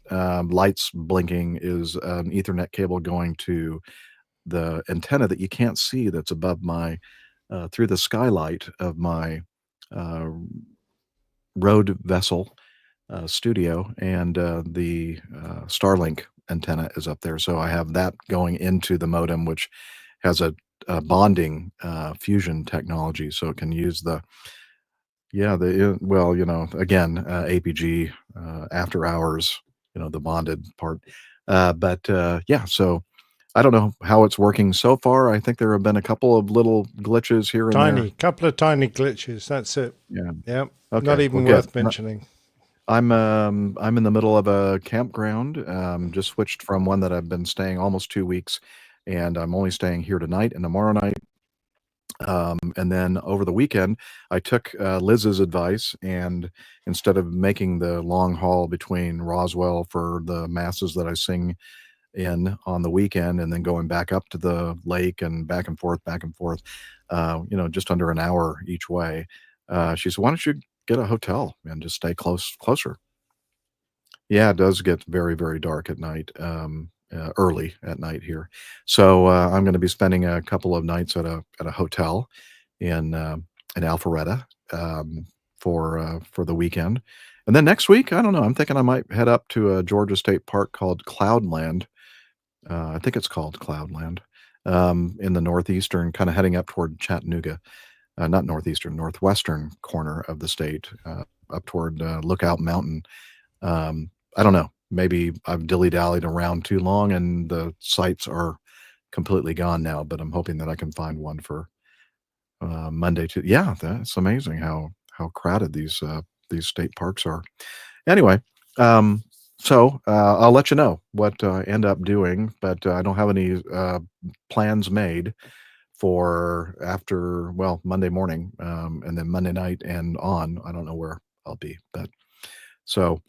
lights blinking is an Ethernet cable going to the antenna that you can't see, that's above my through the skylight of my road vessel studio, and the Starlink antenna is up there. So I have that going into the modem, which has a bonding fusion technology, so it can use the again, APG after hours, the bonded part. But yeah, so I don't know how it's working so far. I think there have been a couple of little glitches here and there. Couple of tiny glitches. That's it. Yeah. Yep. Okay. Not even worth mentioning. I'm in the middle of a campground. Just switched from one that I've been staying almost 2 weeks, and I'm only staying here tonight and tomorrow night. And then over the weekend, I took Liz's advice, and instead of making the long haul between Roswell for the masses that I sing in on the weekend, and then going back up to the lake and back and forth, just under an hour each way, she said, why don't you get a hotel and just stay closer? Yeah, it does get very, very dark at night, early at night here. So I'm going to be spending a couple of nights at a hotel in Alpharetta for the weekend, and then next week, I don't know. I'm thinking I might head up to a Georgia State Park called Cloudland. I think it's called Cloudland, in the northeastern, kind of heading up toward Chattanooga, not northeastern, northwestern corner of the state, up toward Lookout Mountain. I don't know. Maybe I've dilly-dallied around too long and the sites are completely gone now, but I'm hoping that I can find one for Monday too. Yeah, that's amazing how crowded these state parks are. Anyway, so I'll let you know what I end up doing, but I don't have any plans made for after Monday morning, and then Monday night and on. I don't know where I'll be, but so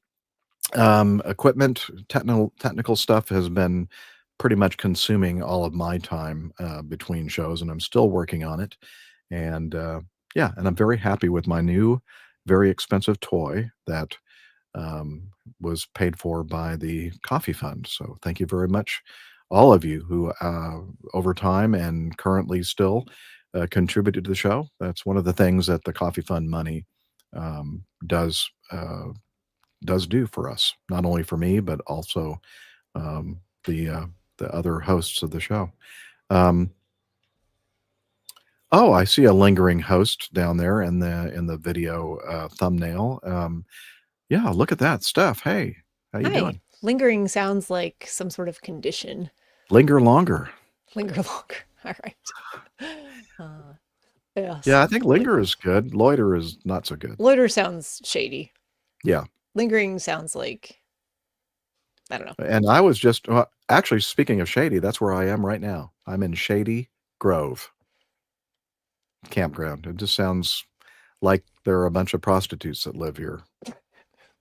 equipment, technical stuff has been pretty much consuming all of my time between shows, and I'm still working on it. And yeah, and I'm very happy with my new, very expensive toy that was paid for by the coffee fund. So thank you very much, all of you who over time and currently still contributed to the show. That's one of the things that the coffee fund money does do for us, not only for me, but also the other hosts of the show. Oh, I see a lingering host down there in the video thumbnail. Yeah, look at that, Steph. Hey, how you doing? Lingering sounds like some sort of condition. Linger longer. Linger longer. All right. Yes. Yeah, I think linger is good. Loiter is not so good. Loiter sounds shady. Yeah. Lingering sounds like, I don't know. And I was just actually, speaking of shady, that's where I am right now. I'm in Shady Grove campground. It just sounds like there are a bunch of prostitutes that live here.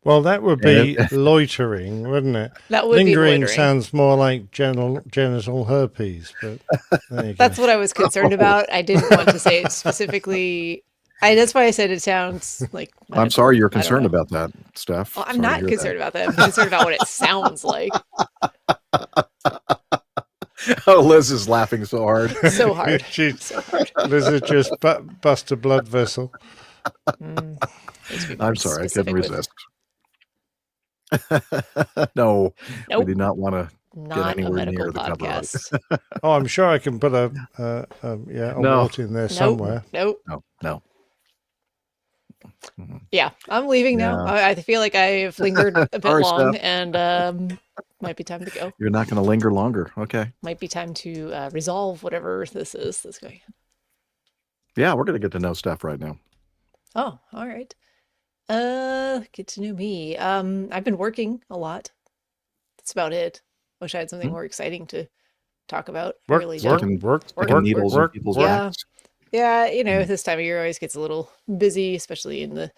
Well, that would be loitering, wouldn't it? That would be loitering. Sounds more like genital herpes, but there you That's go. what I was concerned about. I didn't want to say it specifically. That's why I said it sounds like. I'm sorry you're concerned about that, Steph. Well, I'm not concerned about that. I'm concerned about what it sounds like. Oh, Liz is laughing so hard. So hard. So hard. Liz has just bust a blood vessel. I'm sorry, I couldn't resist. No, we do not want to get anywhere near the podcast. Oh, I'm sure I can put a wart in there somewhere. Nope. No. Yeah, I'm leaving now. I feel like I've lingered a bit long, Steph. and might be time to go. You're not going to linger longer. Okay. Might be time to resolve whatever this is that's going on. Yeah, we're going to get to know Steph right now. Oh, all right. Get to know me. I've been working a lot. That's about it. Wish I had something more exciting to talk about. I really don't. Work, needles in people's backs. Yeah, you know, this time of year always gets a little busy, especially in the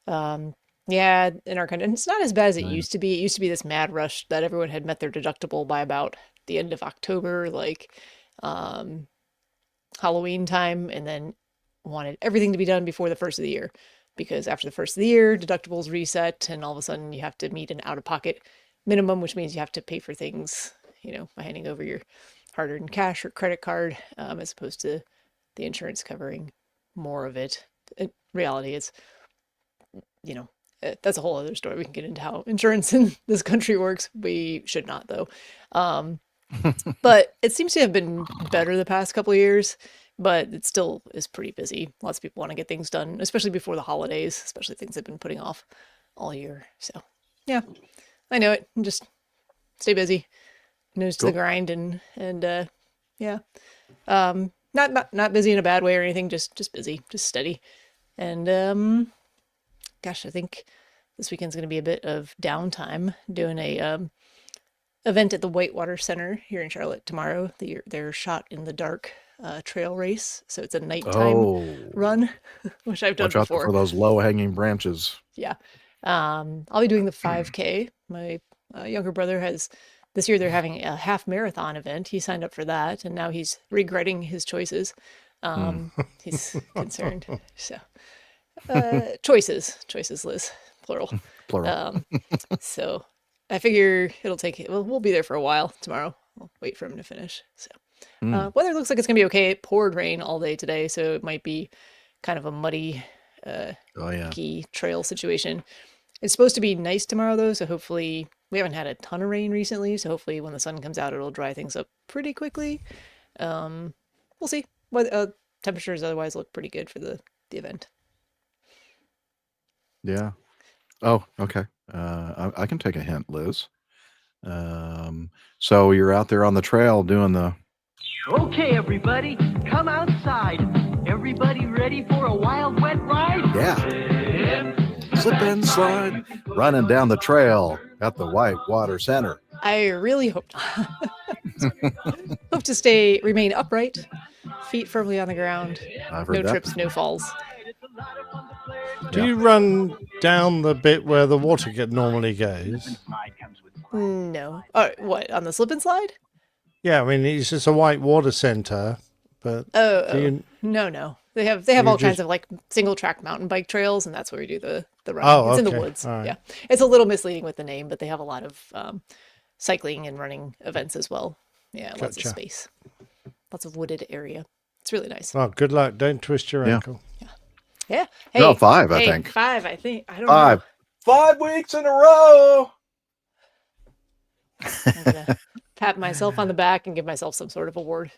in our country. And it's not as bad as it used to be. It used to be this mad rush that everyone had met their deductible by about the end of October, like Halloween time, and then wanted everything to be done before the first of the year. Because after the first of the year, deductibles reset, and all of a sudden you have to meet an out-of-pocket minimum, which means you have to pay for things, you know, by handing over your hard-earned cash or credit card, as opposed to the insurance covering more of it. In reality, it's, you know, that's a whole other story. We can get into how insurance in this country works. We should not, though. But it seems to have been better the past couple of years. But it still is pretty busy. Lots of people want to get things done, especially before the holidays, especially things they've been putting off all year. So, yeah, I know it. Just stay busy, nose to the grind, and yeah, not busy in a bad way or anything. Just busy, just steady, and gosh, I think this weekend's going to be a bit of downtime. Doing a event at the Whitewater Center here in Charlotte tomorrow. They're shot in the dark. Trail race, so it's a nighttime run, which I've done before. Watch out for those low-hanging branches. Yeah, I'll be doing the 5K. My younger brother has this year. They're having a half marathon event. He signed up for that, and now he's regretting his choices. He's concerned. So choices, Liz, plural. So I figure it'll take. Well, we'll be there for a while tomorrow. I'll wait for him to finish. So. Weather looks like it's gonna be okay. It poured rain all day today, so it might be kind of a muddy, key trail situation. It's supposed to be nice tomorrow, though, so hopefully we haven't had a ton of rain recently. So hopefully, when the sun comes out, it'll dry things up pretty quickly. We'll see. Temperatures otherwise look pretty good for the event. Yeah. Oh, okay. I can take a hint, Liz. So you're out there on the trail doing the. Okay, everybody, come outside. Everybody ready for a wild, wet ride? Yeah. Slip and slide, running down the trail at the Whitewater Center. I really hope not. Hope to remain upright, feet firmly on the ground. I've heard No that trips, before. no falls. Do you run down the bit where the water normally goes? No. What, on the slip and slide? Yeah, I mean, it's just a whitewater center, but No. They have all kinds of like single track mountain bike trails, and that's where we do the running. Oh, it's in the okay. woods. All right. Yeah. It's a little misleading with the name, but they have a lot of cycling and running events as well. Yeah, lots of Gotcha. space. Lots of wooded area. It's really nice. Well, good luck. Don't twist your ankle. Yeah. Hey, No, 5, I think. 5, I think. I don't 5. know. 5 weeks in a row. I'm gonna pat myself on the back and give myself some sort of award.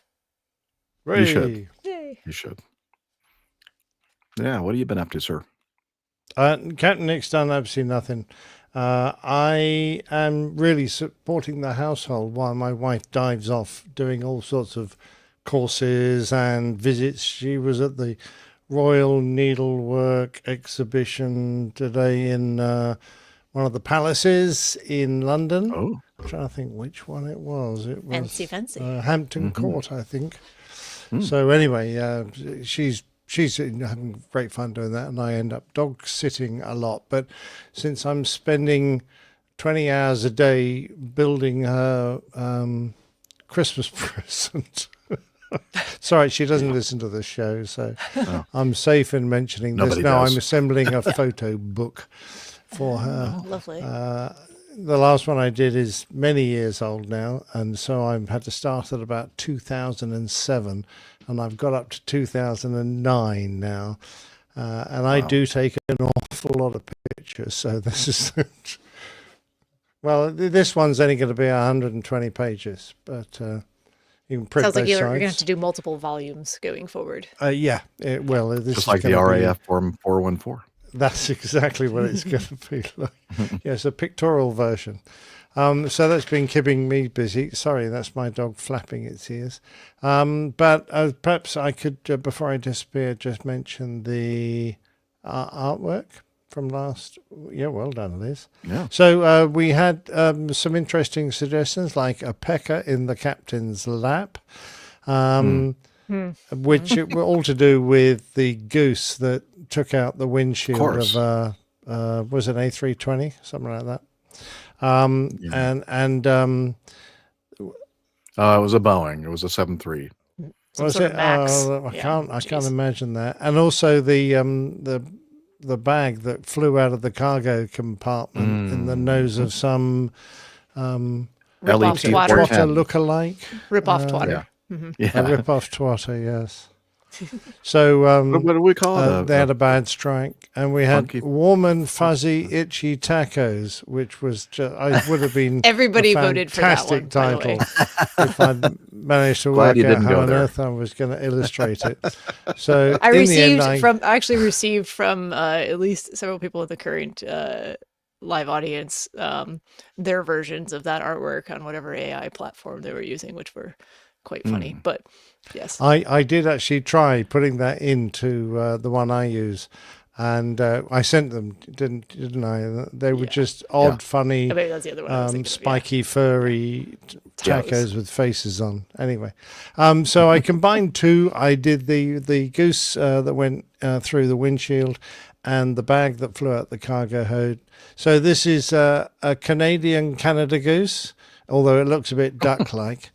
You should. Yay. You should. Yeah. What have you been up to, sir? Captain Nick's done absolutely nothing. I am really supporting the household while my wife dives off doing all sorts of courses and visits. She was at the Royal Needlework exhibition today in one of the palaces in London. Oh. I'm trying to think which one it was. It was Fancy. Hampton Court, I think. So anyway, she's having great fun doing that, and I end up dog sitting a lot. But since I'm spending 20 hours a day building her Christmas present. Sorry, she doesn't listen to the show, so I'm safe in mentioning Nobody this. Now does. I'm assembling a photo book for her. Oh, lovely. The last one I did is many years old now, and so I've had to start at about 2007, and I've got up to 2009 now. And I do take an awful lot of pictures, so this is... Well, this one's only going to be 120 pages, but you can print Sounds like both you're going to sides. have to do multiple volumes going forward. Yeah, well, this Just is like the gonna be- RAF Form 414. That's exactly what it's going to be like. Yeah, it's a pictorial version. So that's been keeping me busy. Sorry, that's my dog flapping its ears. But perhaps I could, before I disappear, just mention the artwork from last. Yeah, well done, Liz. Yeah. So we had some interesting suggestions, like a pecker in the captain's lap. Which were all to do with the goose that took out the windshield of was it A320, something like that. It was a Boeing. It was a 7.3. Was sort it? of Max. I Yeah, can't imagine that. And also the bag that flew out of the cargo compartment in the nose of some Rip-off LET twatter. twatter lookalike. Rip-off twatter. Yeah. A rip-off twatter, yes. So What do we call it? they had a bad strike, and we had funky- warm and fuzzy, itchy tacos, which was I would have been Everybody a voted for that one, fantastic by the way. title if I'd managed to Glad work you out didn't how go on there. earth I was going to illustrate it. So I in the end, actually received from at least several people in the current live audience their versions of that artwork on whatever AI platform they were using, which were quite funny. But yes, I did actually try putting that into the one I use, and I sent them, didn't I? They were just odd, funny, maybe that's the other one I was thinking of, spiky, furry tacos with faces on. Anyway, so I combined two. I did the goose that went through the windshield, and the bag that flew out the cargo hold. So this is a Canadian Canada goose, although it looks a bit duck-like.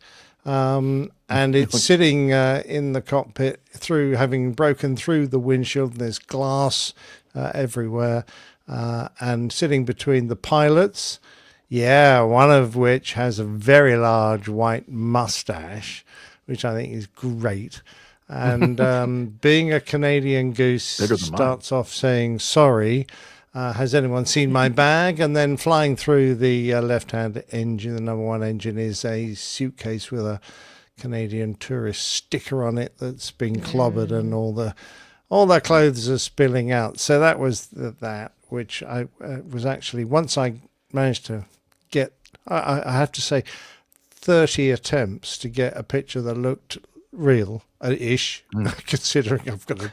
And it's sitting in the cockpit having broken through the windshield. And there's glass everywhere, and sitting between the pilots. Yeah, one of which has a very large white mustache, which I think is great. And being a Canadian goose Bigger than mine. starts off saying sorry. Has anyone seen my bag? And then flying through the left-hand engine, the number one engine, is a suitcase with a Canadian tourist sticker on it that's been clobbered, and all all their clothes are spilling out. So that was that, which I was actually, once I managed to get, I have to say, 30 attempts to get a picture that looked real-ish, considering I've got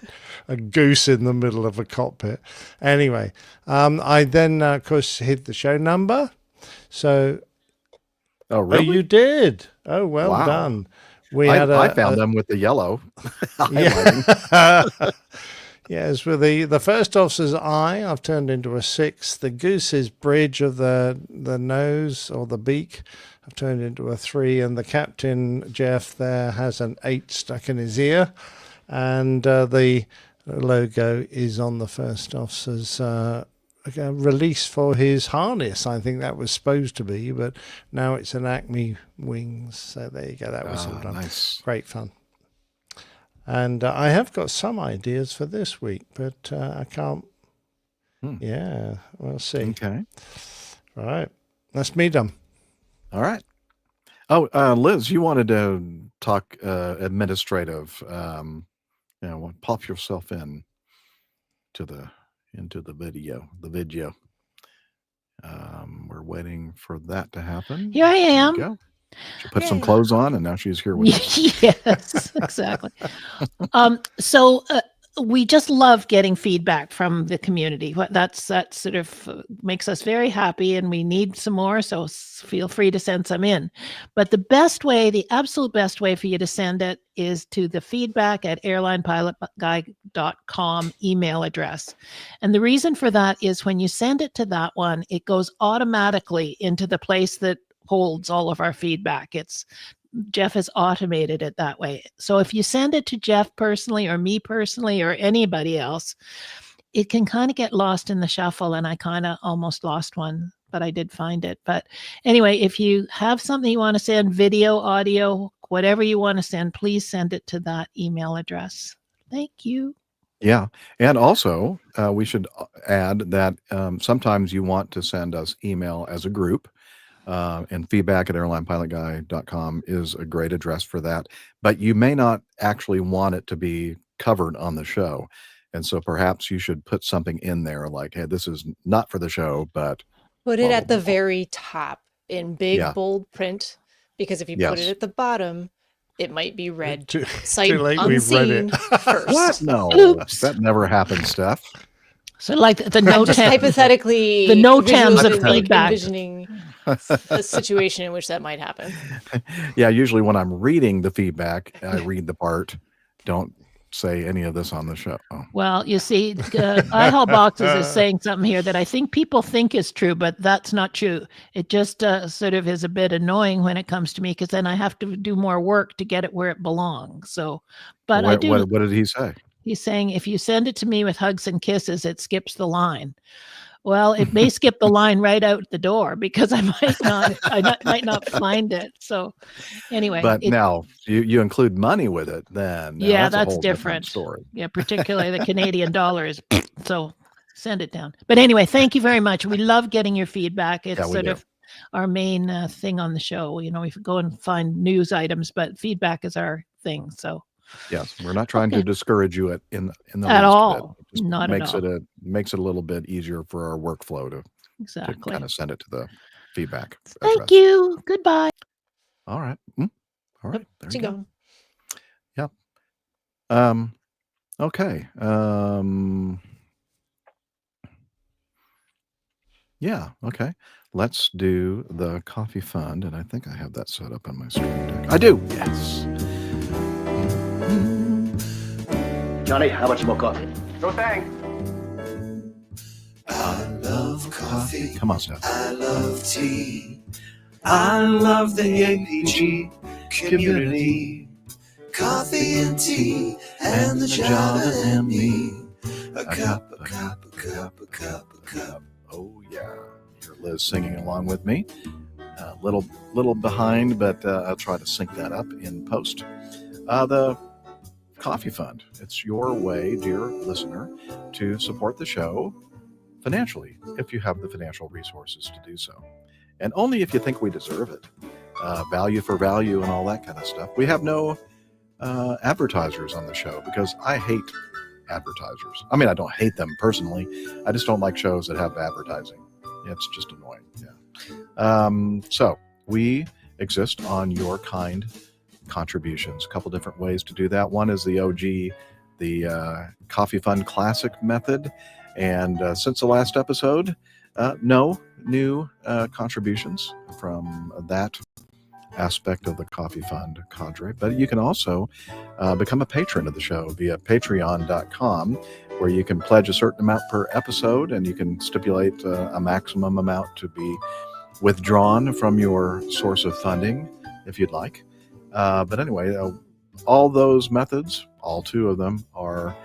a goose in the middle of a cockpit. Anyway, I then, of course, hit the show number. So, Oh, really? you did? Oh, well Wow. done. I found them with the yellow. Yes, with the first officer's eye, I've turned into a 6. The goose's bridge of the nose or the beak, I've turned into a 3. And the captain, Jeff, there has an 8 stuck in his ear. And the logo is on the first officer's release for his harness. I think that was supposed to be, but now it's an Acme wings. So there you go. That was all done. Nice. Great fun. And I have got some ideas for this week, but I can't. Yeah, we'll see. Okay. All right. That's me done. All right. Oh, Liz, you wanted to talk administrative. Pop yourself in into the video. We're waiting for that to happen. Here I am. There you go. She put some clothes on, and now she's here with us. Yes, exactly. So we just love getting feedback from the community. That sort of makes us very happy, and we need some more. So feel free to send some in. But the absolute best way for you to send it is to the feedback@airlinepilotguy.com email address. And the reason for that is when you send it to that one, it goes automatically into the place that holds all of our feedback. Jeff has automated it that way. So if you send it to Jeff personally or me personally or anybody else, it can kind of get lost in the shuffle, and I kind of almost lost one, but I did find it. But anyway, if you have something you want to send, video, audio, whatever you want to send, please send it to that email address. Thank you. Yeah. And also, we should add that sometimes you want to send us email as a group. And feedback@airlinepilotguy.com is a great address for that. But you may not actually want it to be covered on the show. And so perhaps you should put something in there like, hey, this is not for the show, but... Put it at the very top in big, bold print, because if you put it at the bottom, it might be read sight unseen first. What? No, that never happens, Steph. So like the NOTAMs, hypothetically, the NOTAMs of feedback. Envisioning a situation in which that might happen. Yeah, usually when I'm reading the feedback, I read the part. Don't say any of this on the show. Well, you see, iHall Boxes is saying something here that I think people think is true, but that's not true. It just sort of is a bit annoying when it comes to me, because then I have to do more work to get it where it belongs. So, but what did he say? He's saying if you send it to me with hugs and kisses, it skips the line. Well, it may skip the line right out the door because I might not find it. So anyway. But now you include money with it, then yeah, that's a that's whole different story. Yeah, particularly the Canadian dollars. So send it down. But anyway, thank you very much. We love getting your feedback. It's sort of our main thing on the show. We go and find news items, but feedback is our thing. So yes, we're not trying to discourage you in the at all. It just not makes at all. Makes it a little bit easier for our workflow to kind of send it to the feedback. Thank you. Goodbye. All right. All right. There you go. Yep. Okay. Yeah. Okay. Let's do the coffee fund, and I think I have that set up on my screen deck. I do. Yes. Johnny, how much more coffee? No thanks. I love coffee. Come on, Steph. I love tea. I love the APG community. Coffee and tea and the Java and me. A cup, a cup, a cup, a cup, a cup. Oh yeah, you're Liz singing along with me. A little behind, but I'll try to sync that up in post. The Coffee Fund. It's your way, dear listener, to support the show financially if you have the financial resources to do so. And only if you think we deserve it. Value for value and all that kind of stuff. We have no advertisers on the show because I hate advertisers. I mean, I don't hate them personally. I just don't like shows that have advertising. It's just annoying. Yeah. So we exist on your kind contributions. A couple different ways to do that. One is the OG, the Coffee Fund Classic method. And since the last episode, no new contributions from that aspect of the Coffee Fund cadre. But you can also become a patron of the show via patreon.com, where you can pledge a certain amount per episode, and you can stipulate a maximum amount to be withdrawn from your source of funding if you'd like. But anyway, all those methods, all two of them, are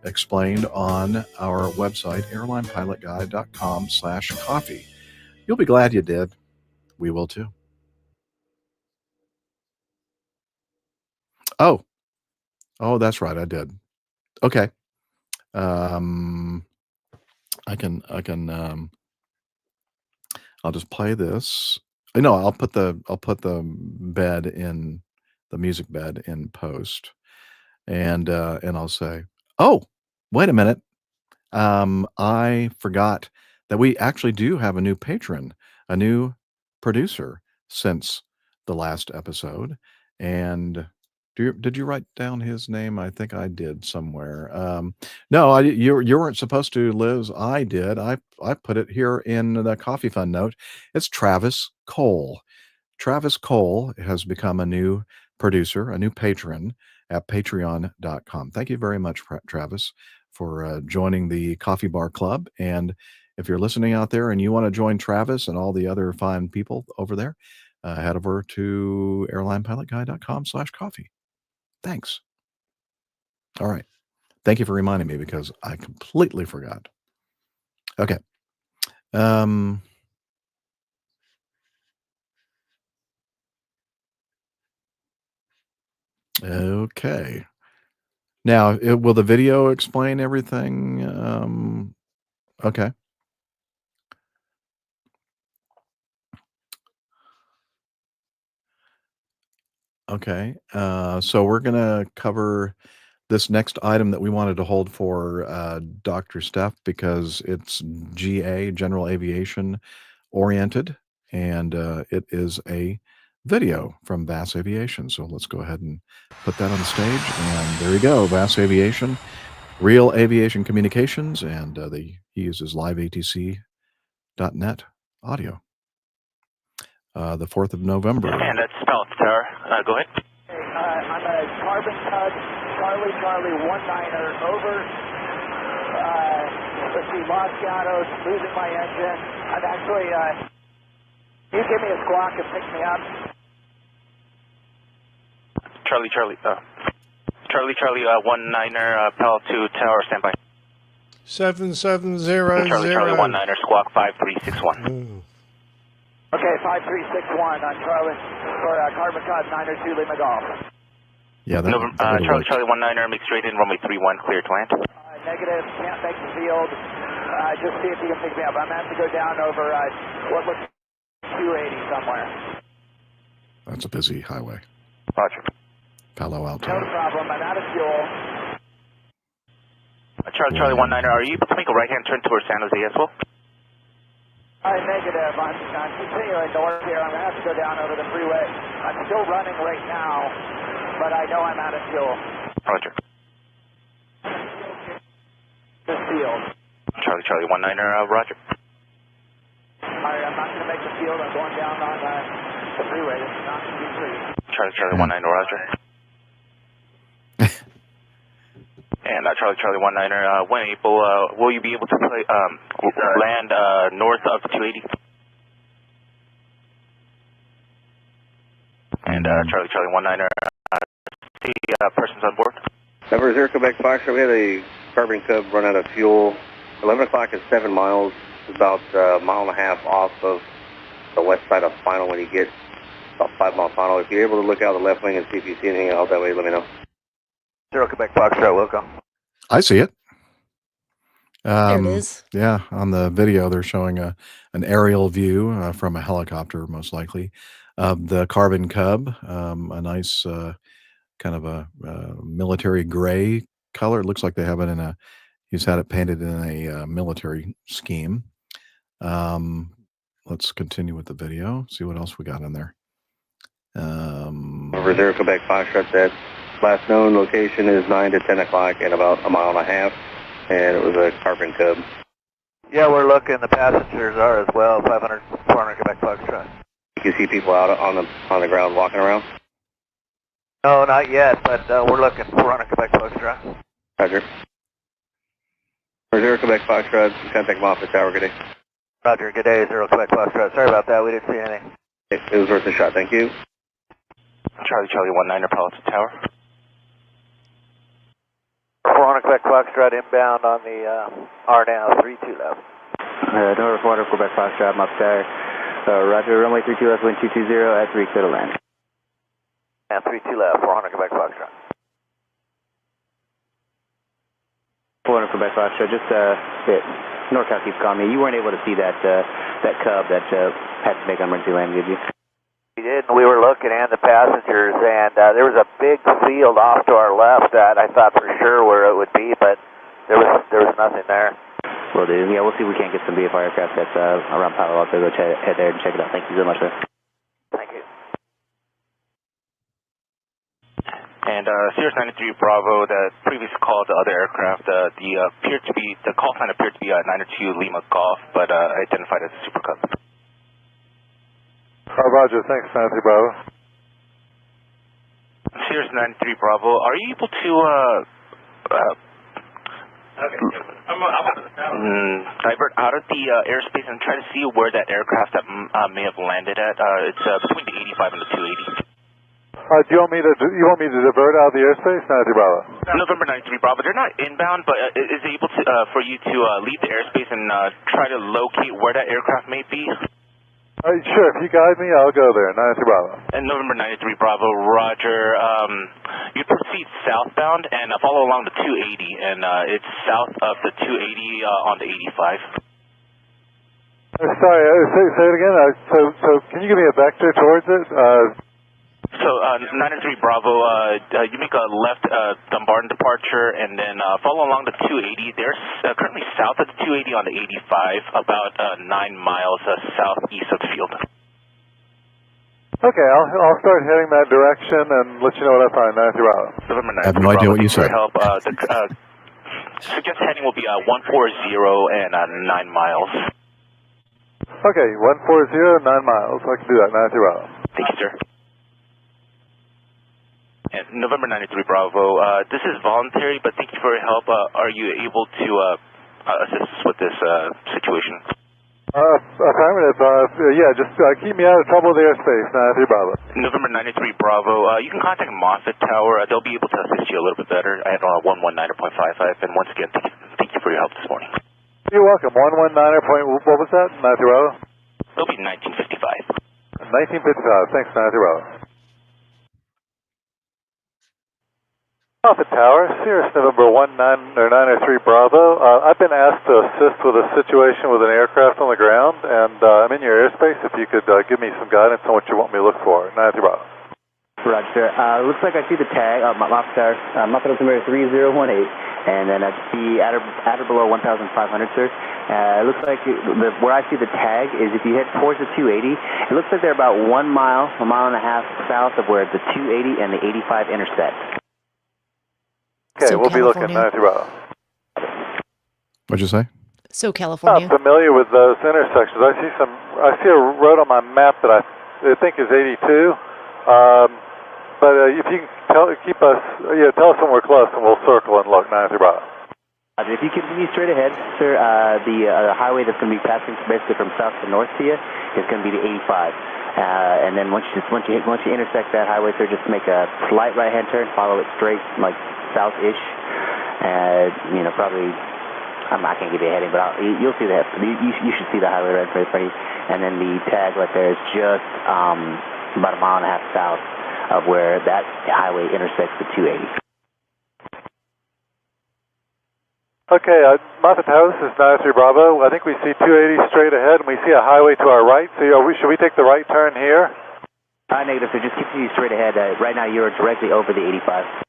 explained on our website, airlinepilotguide.com/coffee. You'll be glad you did. We will too. Oh, that's right. I did. Okay. I can, I'll just play this. No, I'll put the bed in the music bed in post, and I'll say, oh, wait a minute. I forgot that we actually do have a new patron, a new producer since the last episode. And did you write down his name? I think I did somewhere. No, you weren't supposed to, Liz. I did. I put it here in the Coffee Fund note. It's Travis Cole. Travis Cole has become a new producer, a new patron at patreon.com. Thank you very much, Travis, for joining the Coffee Bar Club. And if you're listening out there and you want to join Travis and all the other fine people over there, head over to airlinepilotguide.com/coffee. Thanks. All right. Thank you for reminding me, because I completely forgot. Okay. Okay. Now, will the video explain everything? Okay. Okay. So we're going to cover this next item that we wanted to hold for Dr. Steph, because it's GA, General Aviation oriented, and it is a video from Bass Aviation. So let's go ahead and put that on the stage. And there you go, Bass Aviation, Real Aviation Communications, and he uses liveatc.net audio. The 4th of November. And that's South Tower. Go ahead. I'm a Carbon Cub, Charlie 19er, over. Let's see, Los Gatos, losing my engine. I'm actually, can you give me a squawk and pick me up? Charlie 19er, Palo 2 Tower, standby. 7700. Charlie 19er, squawk 5361. Okay, 5361 on Charlie for Carbon Cod 902 Lima Golf. Yeah, Charlie 19er, make straight in, runway 31, clear to land. Negative, can't make the field. Just see if you can pick me up. I'm going to have to go down over what looks like 280 somewhere. That's a busy highway. Roger. Palo Alto. No problem, I'm out of fuel. Charlie 19er, are you able to make a right-hand turn towards San Jose as well? Negative. I'm continuing north here. I'm going to have to go down over the freeway. I'm still running right now, but I know I'm out of fuel. Roger. This field. Charlie 19er, roger. All right, I'm not going to make the field. I'm going down on the freeway. This is not going to be pretty. Charlie 19er, roger. And Charlie 19er, when able, will you be able to land north of 280? And Charlie 19er, see persons on board. Number 0 Quebec Foxtrot, we had a Carbon Cub run out of fuel. 11 o'clock is 7 miles, about a mile and a half off of the west side of Final when you get about 5 mile Final. If you're able to look out the left wing and see if you see anything out that way, let me know. 0 Quebec Foxtrot, welcome. I see it. There it is. Yeah, on the video they're showing an aerial view from a helicopter, most likely, of the Carbon Cub, a nice kind of a military gray color. It looks like they have it in a, he's had it painted in a military scheme. Let's continue with the video, see what else we got in there. Reserve Quebec Foxtrot, that last known location is 9 to 10 o'clock in about a mile and a half, and it was a carbon cub. Yeah, we're looking. The passengers are as well. 500, 400 Quebec Foxtrot. You can see people out on the ground walking around? No, not yet, but we're looking. 400 Quebec Foxtrot. Roger. Reserve Quebec Foxtrot, contact Moffett Tower, good day. Roger, good day, 0 Quebec Foxtrot. Sorry about that, we didn't see anything. It was worth a shot, thank you. Charlie 19er, Palace Tower. 400 Quebec Foxtrot inbound on the RNAV 32 left. Number 400 Quebec Foxtrot, Moffett Tower. Roger, runway 32 left, wind 220 at 3 clear to land. And 32 left, 400 Quebec Foxtrot. 400 Quebec Foxtrot, just NorCal keeps calling me. You weren't able to see that cub that had to make emergency landing, did you? We did, and we were looking and the passengers, and there was a big field off to our left that I thought for sure where it would be, but there was nothing there. Will do. Yeah, we'll see if we can't get some VFR aircraft that's around Palo Alto. Go head there and check it out. Thank you so much, sir. Thank you. And Sirius 93 Bravo, the previous call, the other aircraft, the call sign appeared to be 902 Lima Golf, but identified as a Super Cub. Roger, thanks, 93 Bravo. Sirius 93 Bravo, are you able to divert out of the airspace and try to see where that aircraft that may have landed at? It's between the 85 and the 280. Do you want me to divert out of the airspace, 93 Bravo? November 93 Bravo, they're not inbound, but is it able to for you to leave the airspace and try to locate where that aircraft may be? Sure, if you guide me, I'll go there, 93 Bravo. And November 93 Bravo, Roger. You proceed southbound and follow along the 280, and it's south of the 280 on the 85. Sorry, say it again. So can you give me a vector towards it? So 93 Bravo, you make a left Dumbarton departure and then follow along the 280. They're currently south of the 280 on the 85, about 9 miles southeast of the field. Okay, I'll start heading that direction and let you know what I find, 93 Bravo. I have no idea what you said. Help. Suggested heading will be 140 and 9 miles. Okay, 140, 9 miles. I can do that, 93 Bravo. Thank you, sir. And November 93 Bravo, this is voluntary, but thank you for your help. Are you able to assist us with this situation? Affirmative. Yeah, just keep me out of trouble with the airspace, 93 Bravo. November 93 Bravo, you can contact Moffett Tower. They'll be able to assist you a little bit better at 119.55. And once again, thank you for your help this morning. You're welcome. 119. What was that, 93 Bravo? It'll be 1955. 1955. Thanks, 93 Bravo. Moffett Tower, Sirius November 903 Bravo. I've been asked to assist with a situation with an aircraft on the ground, and I'm in your airspace. If you could give me some guidance on what you want me to look for. 93 Bravo. Roger, sir. Looks like I see the tag, Moffett Tower, Moffett altimeter 3018, and then I see at or below 1,500, sir. It looks like where I see the tag is if you head towards the 280, it looks like they're about 1 mile, a mile and a half south of where the 280 and the 85 intersect. Okay, we'll be looking 93 Bravo. What'd you say? So California. I'm familiar with those intersections. I see a road on my map that I think is 82. But if you can tell us when we're close, and we'll circle and look 93 Bravo. If you continue straight ahead, sir, the highway that's going to be passing basically from south to north to you is going to be the 85. And then once you intersect that highway, sir, just make a slight right-hand turn, follow it straight, like south-ish. Probably I can't give you a heading, but you'll see that. You should see the highway right in front of you. And then the tag right there is just about a mile and a half south of where that highway intersects the 280. Okay, Moffett Tower, this is 93 Bravo. I think we see 280 straight ahead, and we see a highway to our right. So should we take the right turn here? Negative, so just continue straight ahead. Right now you're directly over the 85.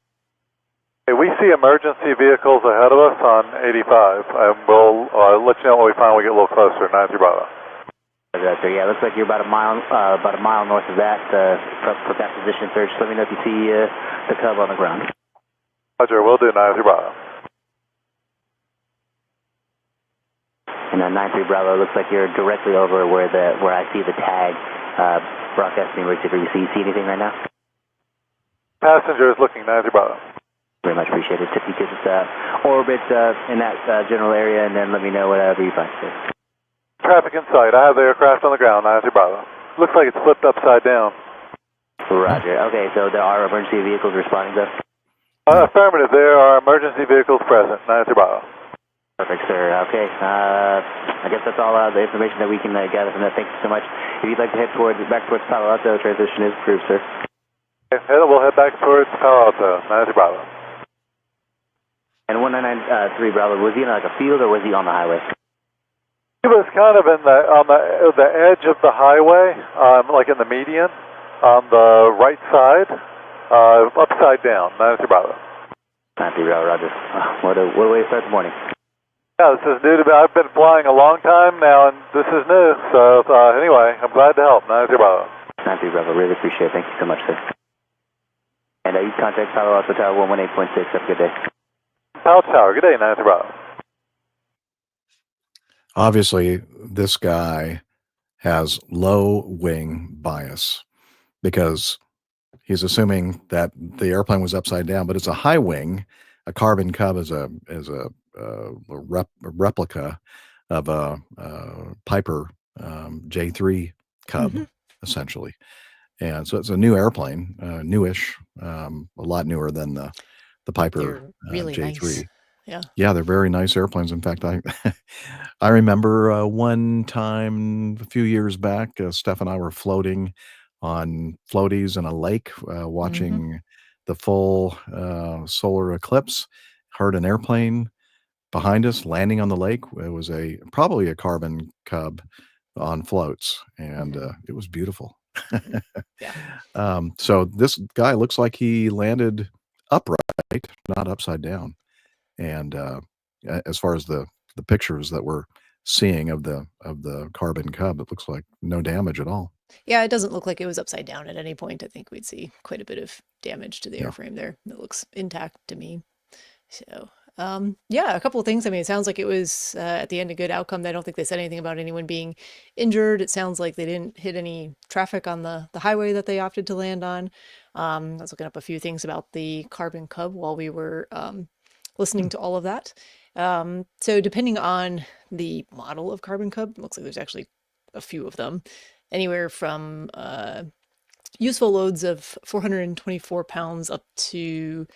Hey, we see emergency vehicles ahead of us on 85, and we'll let you know when we finally get a little closer. 93 Bravo. Right, sir. Yeah, looks like you're about a mile north of that. For that position, sir. Just let me know if you see the Cub on the ground. Roger, we'll do 93 Bravo. And 93 Bravo, looks like you're directly over where I see the tag broadcasting receiver. You see anything right now? Passenger is looking 93 Bravo. Very much appreciated. If you could just orbit in that general area and then let me know whatever you find, sir. Traffic in sight. I have the aircraft on the ground, 93 Bravo. Looks like it's flipped upside down. Roger. Okay, so there are emergency vehicles responding, though? Affirmative. There are emergency vehicles present, 93 Bravo. Perfect, sir. Okay. I guess that's all the information that we can gather from that. Thank you so much. If you'd like to head back towards Palo Alto, transition is approved, sir. Okay, we'll head back towards Palo Alto, 93 Bravo. And 193 Bravo, was he in like a field or was he on the highway? He was kind of on the edge of the highway, like in the median, on the right side, upside down, 93 Bravo. 93 Bravo, Roger. What a way to start the morning. Yeah, this is new to me. I've been flying a long time now, and this is new. So anyway, I'm glad to help, 93 Bravo. 93 Bravo, really appreciate it. Thank you so much, sir. And you contact Palo Alto Tower 118.6. Have a good day. Palo Tower, good day, 93 Bravo. Obviously, this guy has low wing bias because he's assuming that the airplane was upside down, but it's a high wing. A Carbon Cub is a replica of a Piper J3 Cub, essentially. And so it's a new airplane, newish, a lot newer than the Piper They're really J3. nice. Yeah. Yeah, they're very nice airplanes. In fact, I remember one time a few years back, Steph and I were floating on floaties in a lake, watching the full solar eclipse. Heard an airplane behind us landing on the lake. It was probably a Carbon Cub on floats, and it was beautiful. So this guy looks like he landed upright, not upside down. And as far as the pictures that we're seeing of the Carbon Cub, it looks like no damage at all. Yeah, it doesn't look like it was upside down at any point. I think we'd see quite a bit of damage to the Yeah. airframe there. It looks intact to me. So, yeah, a couple of things. I mean, it sounds like it was at the end a good outcome. I don't think they said anything about anyone being injured. It sounds like they didn't hit any traffic on the highway that they opted to land on. I was looking up a few things about the Carbon Cub while we were listening to all of that. So depending on the model of Carbon Cub, it looks like there's actually a few of them, anywhere from useful loads of 424 pounds up to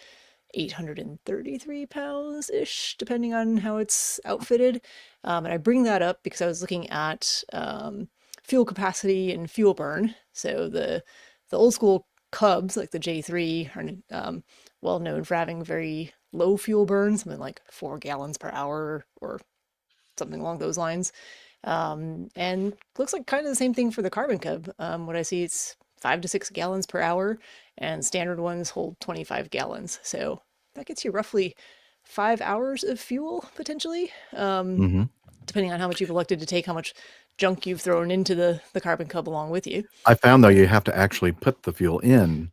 833 pounds-ish, depending on how it's outfitted. And I bring that up because I was looking at fuel capacity and fuel burn. So the old school Cubs, like the J3, are well known for having very low fuel burn, something like 4 gallons per hour or something along those lines. And looks like kind of the same thing for the Carbon Cub. What I see, it's 5 to 6 gallons per hour, and standard ones hold 25 gallons. So that gets you roughly 5 hours of fuel, potentially, depending on how much you've elected to take, how much junk you've thrown into the Carbon Cub along with you. I found, though, you have to actually put the fuel in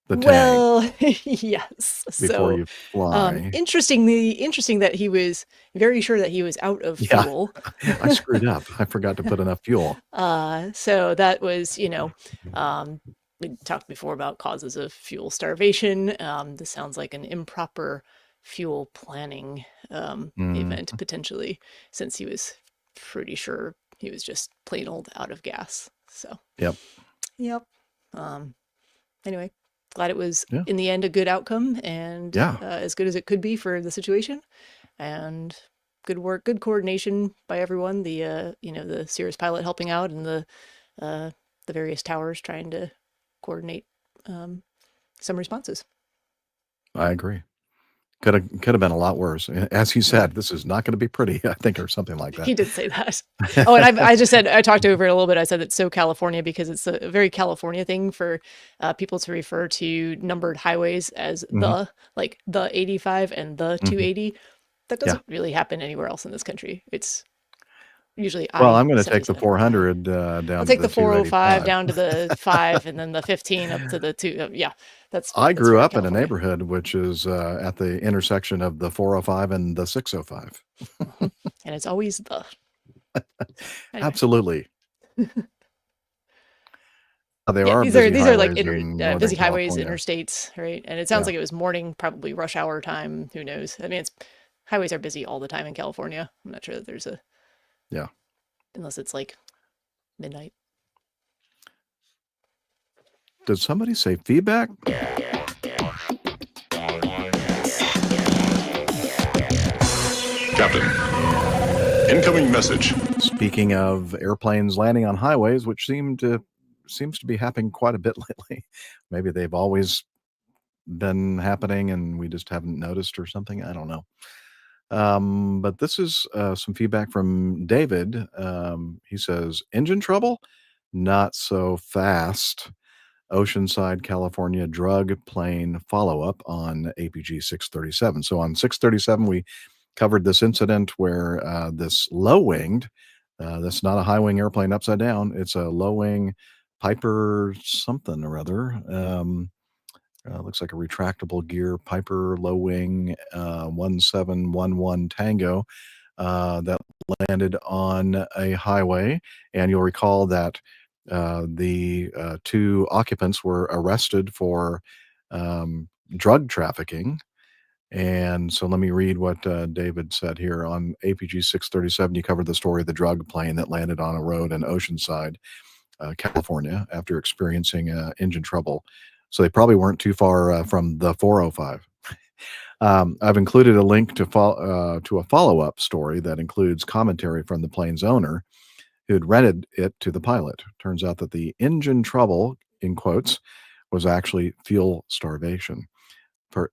the tank Well, yes. before So, you fly. interesting that he was very sure that he was out of Yeah, fuel. I screwed up. I forgot to put enough fuel. So that was, we talked before about causes of fuel starvation. This sounds like an improper fuel planning event, potentially, since he was pretty sure he was just plain old out of gas. So, Yep. Anyway, glad it was Yeah. in the end a good outcome and Yeah. as good as it could be for the situation. And good work, good coordination by everyone. The the Cirrus pilot helping out and the various towers trying to coordinate some responses. I agree. Could have been a lot worse. As he said, this is not going to be pretty, I think, or something like that. He did say that. Oh, and I just said, I talked over it a little bit. I said it's so California because it's a very California thing for people to refer to numbered highways as like the 85 and the 280. That doesn't really happen anywhere else in this country. It's usually Well, I'm going to take the 77. 400 down I'll to take the the 405 285. down to the 5 and then the 15 up to the 2. Yeah, that's I that's grew very up in a California. neighborhood which is at the intersection of the 405 and the 605. And it's always the. Anyway. Absolutely. There Yeah, are these busy are like highways in Northern busy highways, California. interstates, right? And it sounds Yeah. like it was morning, probably rush hour time. Who knows? I mean, highways are busy all the time in California. I'm not sure that there's a Yeah. unless it's like midnight. Did somebody say feedback? Captain, incoming message. Speaking of airplanes landing on highways, which seems to be happening quite a bit lately. Maybe they've always been happening and we just haven't noticed or something. I don't know. But this is some feedback from David. He says, engine trouble? Not so fast. Oceanside, California drug plane follow-up on APG 637. So on 637, we covered this incident where this low-winged, that's not a high-wing airplane upside down, it's a low-wing Piper something or other. Looks like a retractable gear Piper low-wing 1711 Tango that landed on a highway. And you'll recall that the two occupants were arrested for drug trafficking. And so let me read what David said here. On APG 637, you covered the story of the drug plane that landed on a road in Oceanside, California, after experiencing engine trouble. So they probably weren't too far from the 405. I've included a link to a follow-up story that includes commentary from the plane's owner, who'd rented it to the pilot. Turns out that the engine trouble, in quotes, was actually fuel starvation.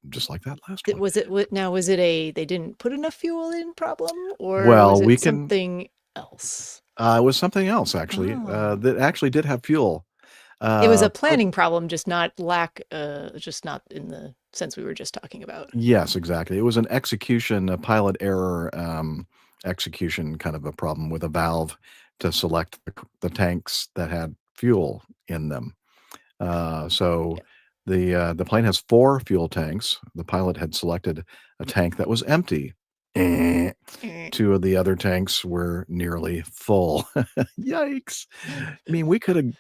Just like that last one. Was it a they didn't put enough fuel in problem, or Well, was it something else? It was something else actually. That actually did have fuel. It was a planning problem, just not just not in the sense we were just talking about. Yes, exactly. It was an execution, a pilot error execution kind of a problem with a valve to select the tanks that had fuel in them. The plane has 4 fuel tanks. The pilot had selected a tank that was empty. 2 of the other tanks were nearly full. Yikes. I mean, we could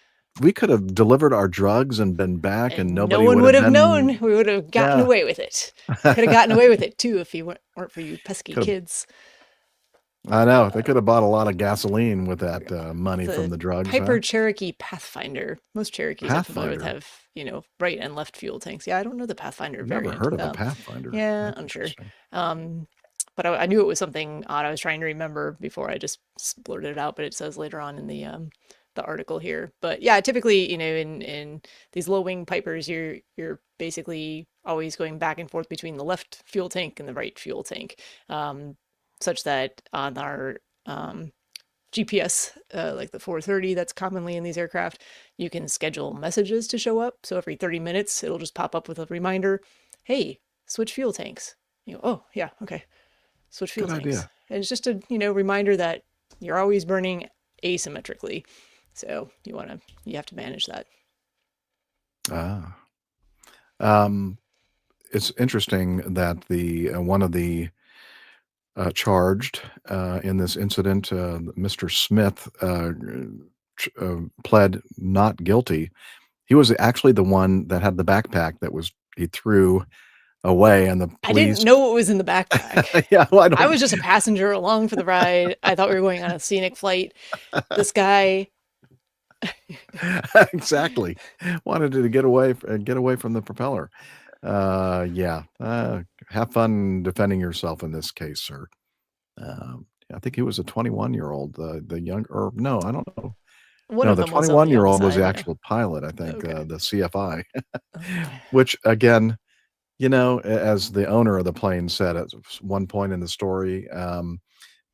have delivered our drugs and been back and nobody no one would have been... known. We would have gotten away with it. Could have gotten away with it too if you weren't for you pesky kids. I know. They could have bought a lot of gasoline with that money from the drugs. Piper Cherokee Pathfinder. Most Cherokees I'm familiar with have, right and left fuel tanks. Yeah, I don't know the Pathfinder variant. Never heard of a Pathfinder. Yeah, I'm sure. But I knew it was something odd. I was trying to remember before I just blurted it out, but it says later on in the article here. But yeah, typically, in these low wing Pipers, you're basically always going back and forth between the left fuel tank and the right fuel tank. Such that on our GPS, like the 430 that's commonly in these aircraft, you can schedule messages to show up. So every 30 minutes, it'll just pop up with a reminder, hey, switch fuel tanks. You go, oh, yeah, okay, switch fuel tanks. Idea. And it's just a reminder that you're always burning asymmetrically. So you have to manage that. It's interesting that the one of the charged in this incident, Mr. Smith pled not guilty. He was actually the one that had the backpack that he threw away, and the police... I didn't know what was in the backpack. Yeah, well, I was just a passenger along for the ride. I thought we were going on a scenic flight. This guy... Exactly. Wanted to get away from the propeller. Have fun defending yourself in this case, sir. I think he was a 21-year-old. The young, or no, I don't know. The 21-year-old was the actual pilot. I think the CFI, which again, You know, as the owner of the plane said at one point in the story,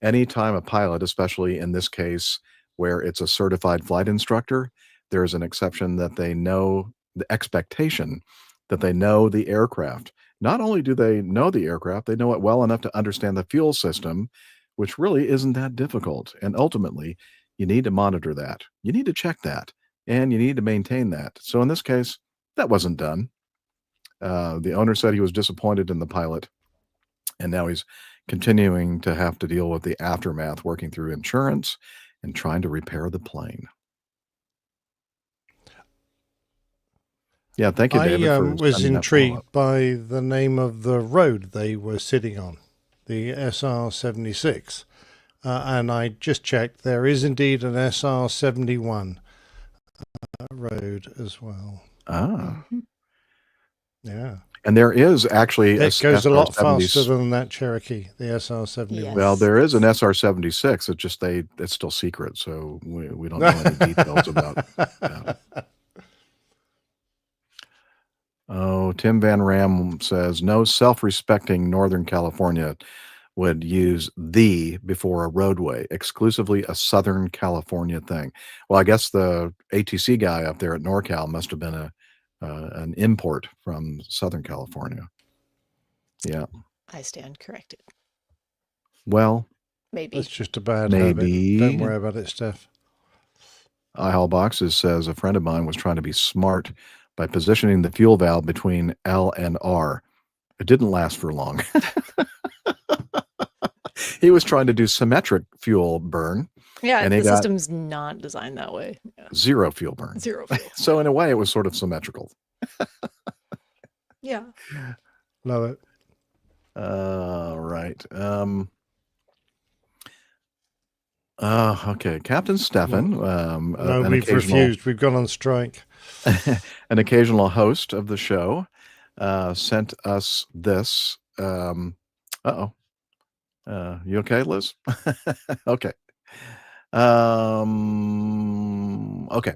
anytime a pilot, especially in this case where it's a certified flight instructor, there's an exception that they know the expectation that they know the aircraft. Not only do they know the aircraft, they know it well enough to understand the fuel system, which really isn't that difficult. And ultimately, you need to monitor that. You need to check that, and you need to maintain that. So in this case, that wasn't done. The owner said he was disappointed in the pilot, and now he's continuing to have to deal with the aftermath, working through insurance and trying to repair the plane. Yeah, thank you, David, I for was sending that follow-up. intrigued by the name of the road they were sitting on, the SR-76. And I just checked, there is indeed an SR-71 road as well. Ah. Yeah. And there is actually It goes a lot SR-70 faster than that Cherokee, the SR-71. Well, there is an SR-76. It's just it's still secret, so we don't know any details about that. Oh, Tim Van Ram says, no self-respecting Northern California would use "the" before a roadway, exclusively a Southern California thing. Well, I guess the ATC guy up there at NorCal must have been an import from Southern California. Yeah. I stand corrected. Well, Maybe. That's just a bad maybe. habit. Don't worry about it, Steph. iHall Boxes says a friend of mine was trying to be smart by positioning the fuel valve between L and R. It didn't last for long. He was trying to do symmetric fuel burn. Yeah, and the he got system's not designed that way. Yeah. zero fuel burn. Zero fuel. So in a way, it was sort of symmetrical. Yeah. Love it. Right. Okay. Captain Stefan, No, an we've occasional, refused. We've gone on strike. an occasional host of the show, sent us this. Uh-oh. You okay, Liz? Okay. Okay.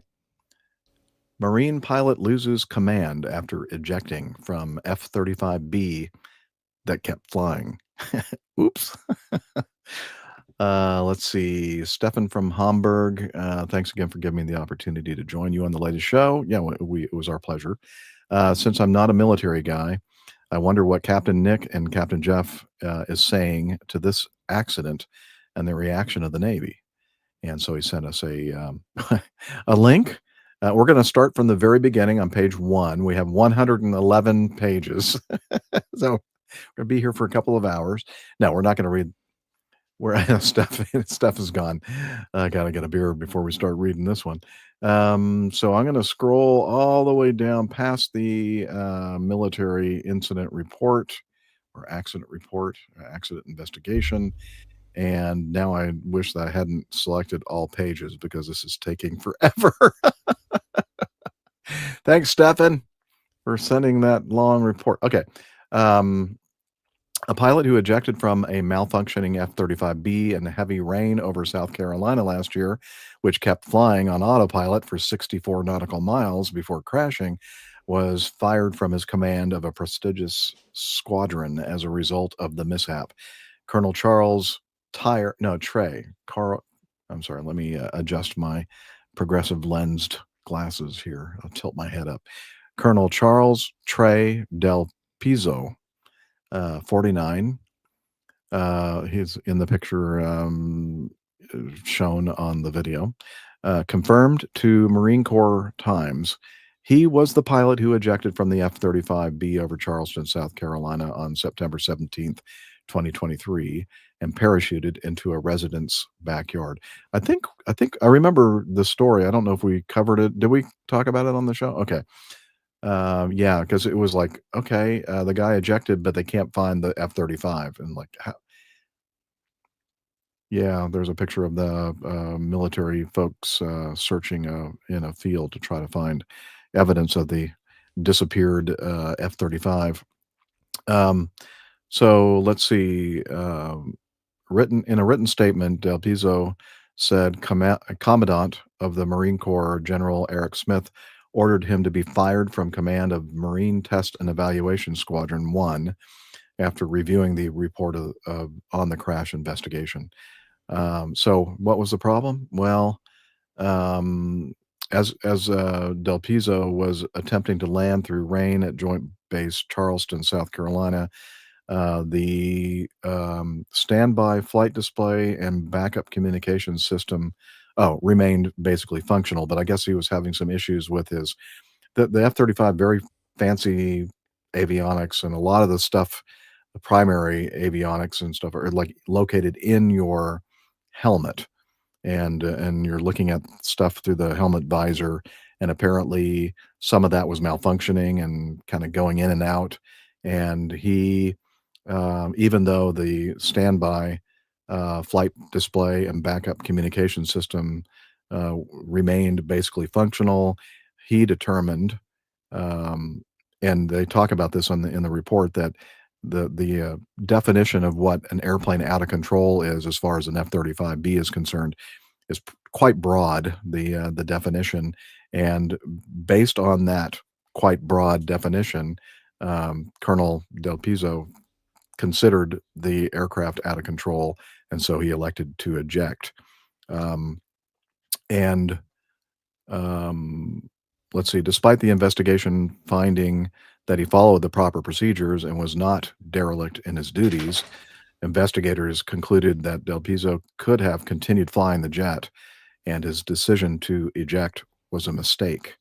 Marine pilot loses command after ejecting from F-35B that kept flying. Oops. Let's see. Stefan from Hamburg. Thanks again for giving me the opportunity to join you on the latest show. Yeah, it was our pleasure. Since I'm not a military guy, I wonder what Captain Nick and Captain Jeff is saying to this accident and the reaction of the Navy. And so he sent us a link. We're going to start from the very beginning on page 1. We have 111 pages. So we're going to be here for a couple of hours. No, we're not going to read. Stuff is gone. I got to get a beer before we start reading this one. So I'm going to scroll all the way down past the military incident report or accident report, accident investigation. And now I wish that I hadn't selected all pages because this is taking forever. Thanks, Stefan, for sending that long report. Okay. A pilot who ejected from a malfunctioning F-35B in heavy rain over South Carolina last year, which kept flying on autopilot for 64 nautical miles before crashing, was fired from his command of a prestigious squadron as a result of the mishap. Colonel Charles Trey. I'm sorry, let me adjust my progressive lensed glasses here. I'll tilt my head up. Colonel Charles Trey Del Pizzo, 49. He's in the picture shown on the video. Confirmed to Marine Corps Times, he was the pilot who ejected from the F-35B over Charleston, South Carolina on September 17th, 2023, and parachuted into a resident's backyard. I think I remember the story. I don't know if we covered it. Did we talk about it on the show? Okay. Yeah, because it was like, okay, the guy ejected, but they can't find the F-35, and like, how? Yeah, there's a picture of the military folks searching in a field to try to find evidence of the disappeared F-35. So let's see. In a written statement, Del Pizzo said Commandant of the Marine Corps, General Eric Smith, ordered him to be fired from command of Marine Test and Evaluation Squadron 1 after reviewing the report on the crash investigation. So what was the problem? Well, as Del Pizzo was attempting to land through rain at Joint Base Charleston, South Carolina, the standby flight display and backup communication system remained basically functional, but I guess he was having some issues with the F-35, very fancy avionics, and a lot of the stuff, the primary avionics and stuff, are like located in your helmet, and you're looking at stuff through the helmet visor, and apparently some of that was malfunctioning and kind of going in and out, and he even though the standby flight display and backup communication system remained basically functional, he determined, and they talk about this in the report, that the definition of what an airplane out of control is, as far as an F-35B is concerned, is quite broad, the definition, and based on that quite broad definition, Colonel Del Pizzo considered the aircraft out of control, and so he elected to eject. And let's see, despite the investigation finding that he followed the proper procedures and was not derelict in his duties, investigators concluded that Del Pizzo could have continued flying the jet, and his decision to eject was a mistake.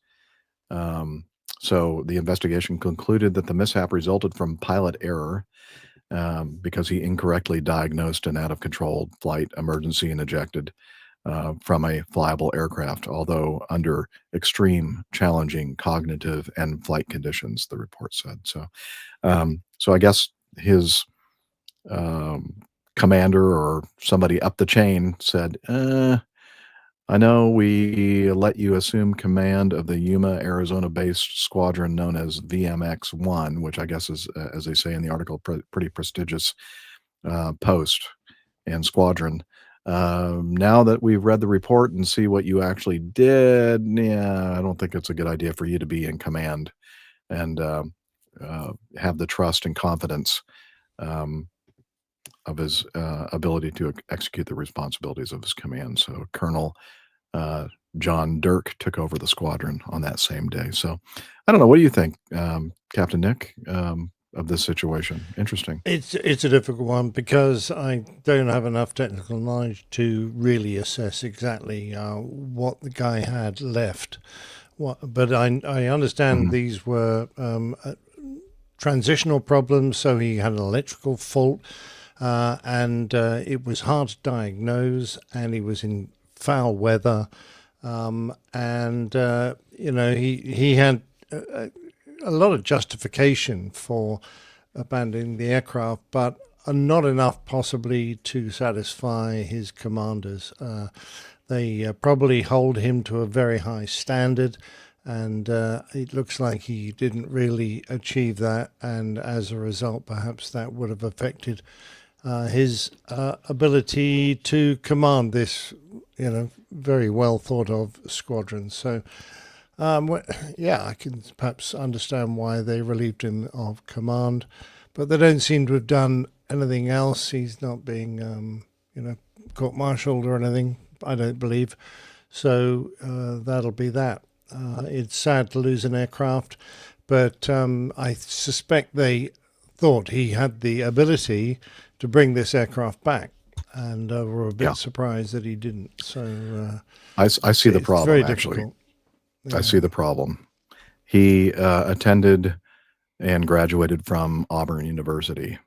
So the investigation concluded that the mishap resulted from pilot error, because he incorrectly diagnosed an out-of-control flight emergency and ejected from a flyable aircraft, although under extreme, challenging cognitive and flight conditions, the report said. So, so I guess his commander or somebody up the chain said, I know we let you assume command of the Yuma, Arizona-based squadron known as VMX-1, which I guess is, as they say in the article, pretty prestigious post and squadron. Now that we've read the report and see what you actually did, I don't think it's a good idea for you to be in command and have the trust and confidence of his ability to execute the responsibilities of his command. So Colonel John Dirk took over the squadron on that same day. So I don't know. What do you think, Captain Nick, of this situation? Interesting. It's a difficult one because I don't have enough technical knowledge to really assess exactly what the guy had left. But I understand these were transitional problems, so he had an electrical fault, and it was hard to diagnose, and he was in foul weather, and you know, he had a lot of justification for abandoning the aircraft, but not enough possibly to satisfy his commanders. They probably hold him to a very high standard, and it looks like he didn't really achieve that, and as a result perhaps that would have affected his ability to command this, you know, very well thought of squadron. So yeah, I can perhaps understand why they relieved him of command, but they don't seem to have done anything else. He's not being you know, court-martialed or anything, I don't believe. So that'll be that. It's sad to lose an aircraft, but I suspect they thought he had the ability to bring this aircraft back, and were a bit surprised that he didn't. So I see the problem. Very actually, difficult. Yeah. I see the problem. He attended and graduated from Auburn University.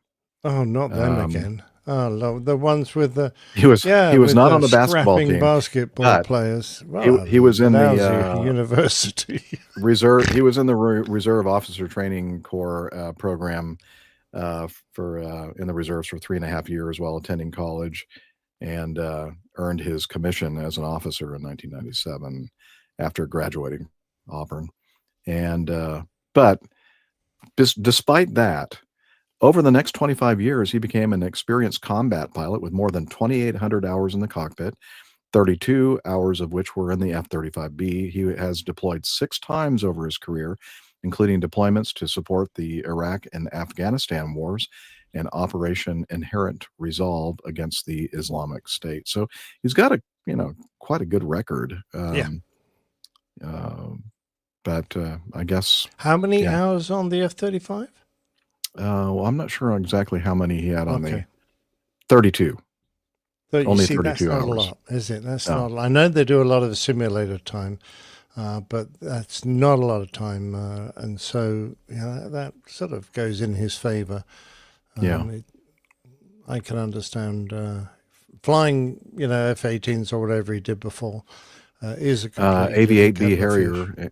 Oh, not them again. Oh, Lord. The ones with the He was not on the basketball team. Basketball players. Well, he was in the university reserve. He was in the Reserve Officer Training Corps program for in the reserves for 3.5 years while attending college, and earned his commission as an officer in 1997 after graduating Auburn. And but despite that, over the next 25 years, he became an experienced combat pilot with more than 2,800 hours in the cockpit, 32 hours of which were in the F-35B. He has deployed 6 times over his career, including deployments to support the Iraq and Afghanistan wars and Operation Inherent Resolve against the Islamic State. So he's got a, quite a good record. But I guess. How many hours on the F-35? Well, I'm not sure exactly how many he had on the Okay. 32. But you Only see, that's 32 not hours. a lot, is it? That's No. not a lot. I know they do a lot of simulator time, but that's not a lot of time. And so, that sort of goes in his favor. I can understand flying, F-18s or whatever he did before is a completely different AV-8B kettle of fish. Harrier.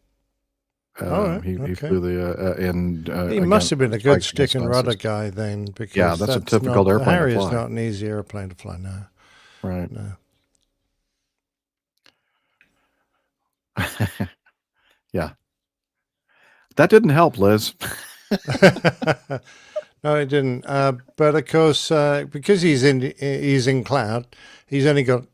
All right, He okay. flew the He must have been a good strikes stick and against rudder ISIS. guy then, because that's a typical airplane to Harrier's fly. not an easy airplane to fly now. Right. No. Yeah. That didn't help, Liz. No, it didn't. But of course, because he's in cloud, he's only got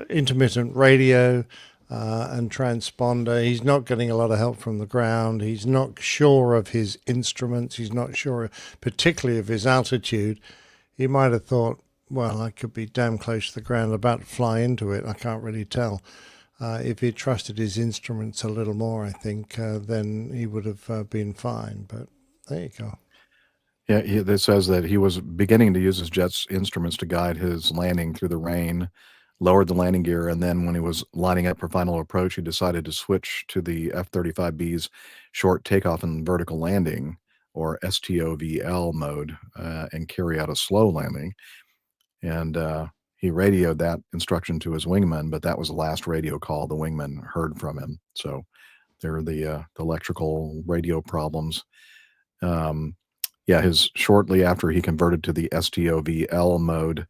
intermittent radio and transponder. He's not getting a lot of help from the ground. He's not sure of his instruments. He's not sure, particularly of his altitude. He might have thought, well, I could be damn close to the ground, about to fly into it. I can't really tell. If he trusted his instruments a little more, I think, then he would have been fine. But there you go. Yeah, it says that he was beginning to use his jet's instruments to guide his landing through the rain, lowered the landing gear, and then when he was lining up for final approach, he decided to switch to the F-35B's short takeoff and vertical landing, or STOVL mode, and carry out a slow landing. And he radioed that instruction to his wingman, but that was the last radio call the wingman heard from him. So there are the electrical radio problems. Shortly after he converted to the STOVL mode,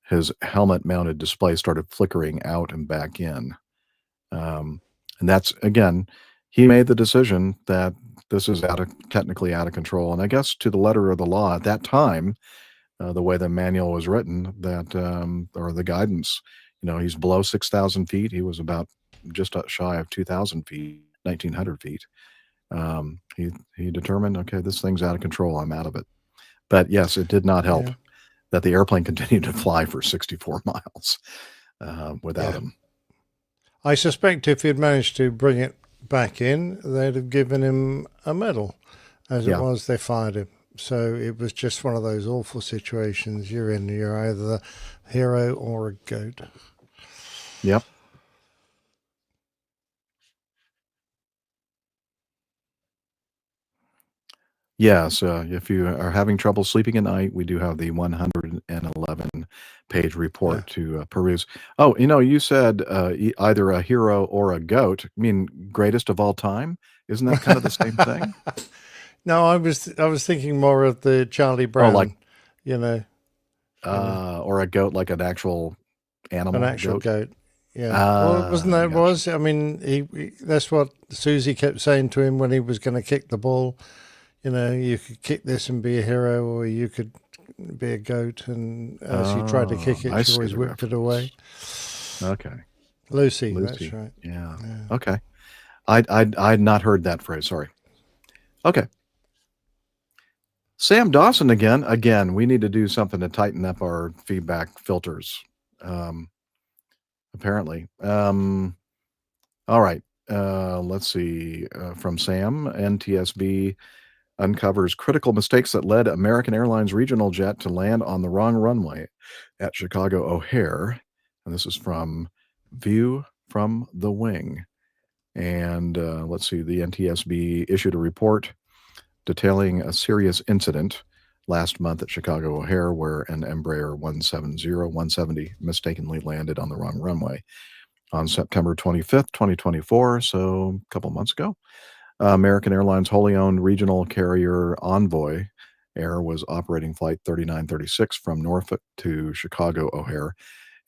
his helmet-mounted display started flickering out and back in. And that's, again, he made the decision that this is technically out of control. And I guess to the letter of the law at that time, the way the manual was written, that or the guidance, he's below 6,000 feet. He was about just shy of 2,000 feet, 1,900 feet. He determined, okay, this thing's out of control. I'm out of it. But yes, it did not help that the airplane continued to fly for 64 miles without him. I suspect if he'd managed to bring it back in, they'd have given him a medal. As it was, they fired him. So it was just one of those awful situations. You're either the hero or a goat. Yep. Yes, if you are having trouble sleeping at night, we do have the 111-page report to peruse. Oh, you said either a hero or a goat. I mean, greatest of all time? Isn't that kind of the same thing? No, I was thinking more of the Charlie Brown, or a goat, like an actual animal. An actual goat. Yeah. Well, wasn't that was? I mean, he that's what Susie kept saying to him when he was going to kick the ball. You could kick this and be a hero, or you could be a goat. And as he tried to kick it, she always whipped it away. Okay. Lucy, that's right. Yeah. Okay. I'd not heard that phrase. Sorry. Okay. Sam Dawson again. Again, we need to do something to tighten up our feedback filters. Apparently. All right. Let's see. From Sam, NTSB uncovers critical mistakes that led American Airlines regional jet to land on the wrong runway at Chicago O'Hare. And this is from View from the Wing. And let's see, the NTSB issued a report detailing a serious incident last month at Chicago O'Hare where an Embraer 170 mistakenly landed on the wrong runway on September 25th, 2024, so a couple months ago. American Airlines wholly owned regional carrier Envoy Air was operating Flight 3936 from Norfolk to Chicago O'Hare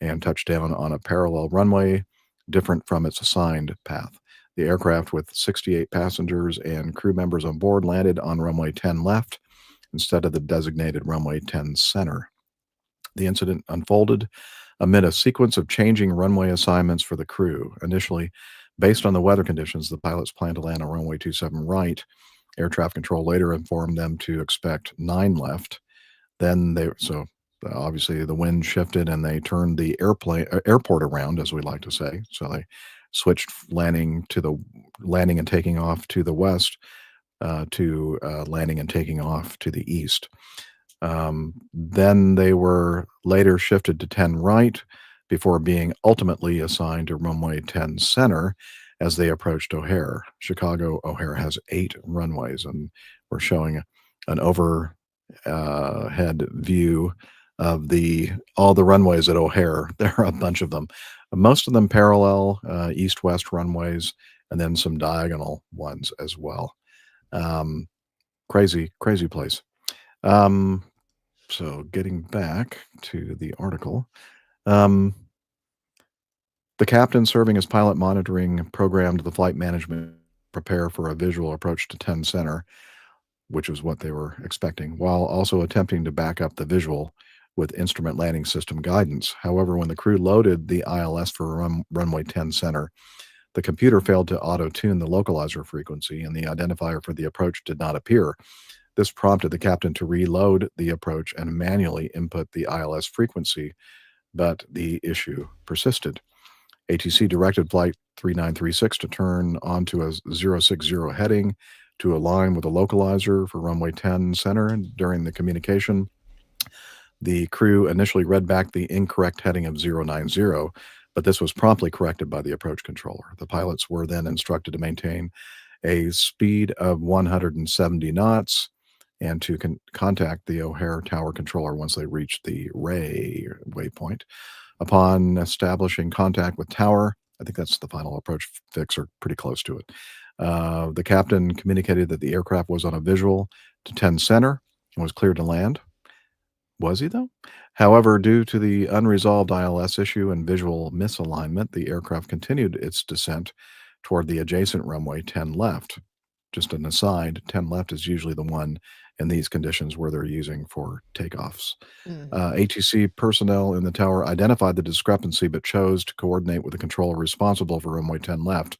and touched down on a parallel runway different from its assigned path. The aircraft, with 68 passengers and crew members on board, landed on runway 10 left instead of the designated runway 10 center. The incident unfolded amid a sequence of changing runway assignments for the crew. Initially, based on the weather conditions, the pilots planned to land on runway 27 right. Air traffic control later informed them to expect 9 left. Then obviously the wind shifted and they turned the airport around, as we like to say. So they switched landing and taking off to the west to landing and taking off to the east. Then they were later shifted to 10 right before being ultimately assigned to runway 10 center as they approached O'Hare. Chicago O'Hare has 8 runways, and we're showing an overhead view of all the runways at O'Hare. There are a bunch of them. Most of them parallel east-west runways, and then some diagonal ones as well. Crazy place. So getting back to the article, the captain serving as pilot monitoring programmed the flight management prepare for a visual approach to 10 center, which was what they were expecting, while also attempting to back up the visual with instrument landing system guidance. However, when the crew loaded the ILS for runway 10 center, the computer failed to auto-tune the localizer frequency, and the identifier for the approach did not appear. This prompted the captain to reload the approach and manually input the ILS frequency, but the issue persisted. ATC directed Flight 3936 to turn onto a 060 heading to align with the localizer for runway 10 center. During the communication, the crew initially read back the incorrect heading of 090, but this was promptly corrected by the approach controller. The pilots were then instructed to maintain a speed of 170 knots and to contact the O'Hare Tower controller once they reached the Ray waypoint. Upon establishing contact with Tower, I think that's the final approach fix, or pretty close to it, the captain communicated that the aircraft was on a visual to 10 center and was cleared to land. Was he, though? However, due to the unresolved ILS issue and visual misalignment, the aircraft continued its descent toward the adjacent runway 10 left. Just an aside, 10 left is usually the one in these conditions where they're using for takeoffs. ATC personnel in the tower identified the discrepancy but chose to coordinate with the controller responsible for runway 10 left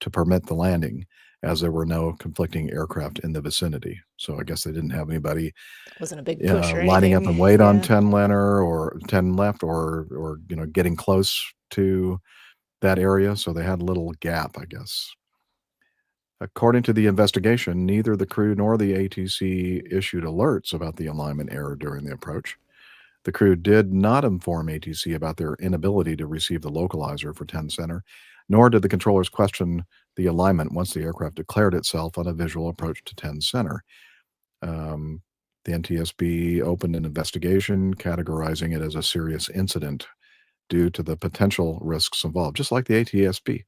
to permit the landing, as there were no conflicting aircraft in the vicinity. So I guess they didn't have anybody wasn't a big push or lining up anything. and wait on 10 letter or 10 left or getting close to that area. So they had a little gap, I guess. According to the investigation, neither the crew nor the ATC issued alerts about the alignment error during the approach. The crew did not inform ATC about their inability to receive the localizer for 10 center, nor did the controllers question the alignment once the aircraft declared itself on a visual approach to 10 center. The NTSB opened an investigation, categorizing it as a serious incident due to the potential risks involved, just like the ATSB.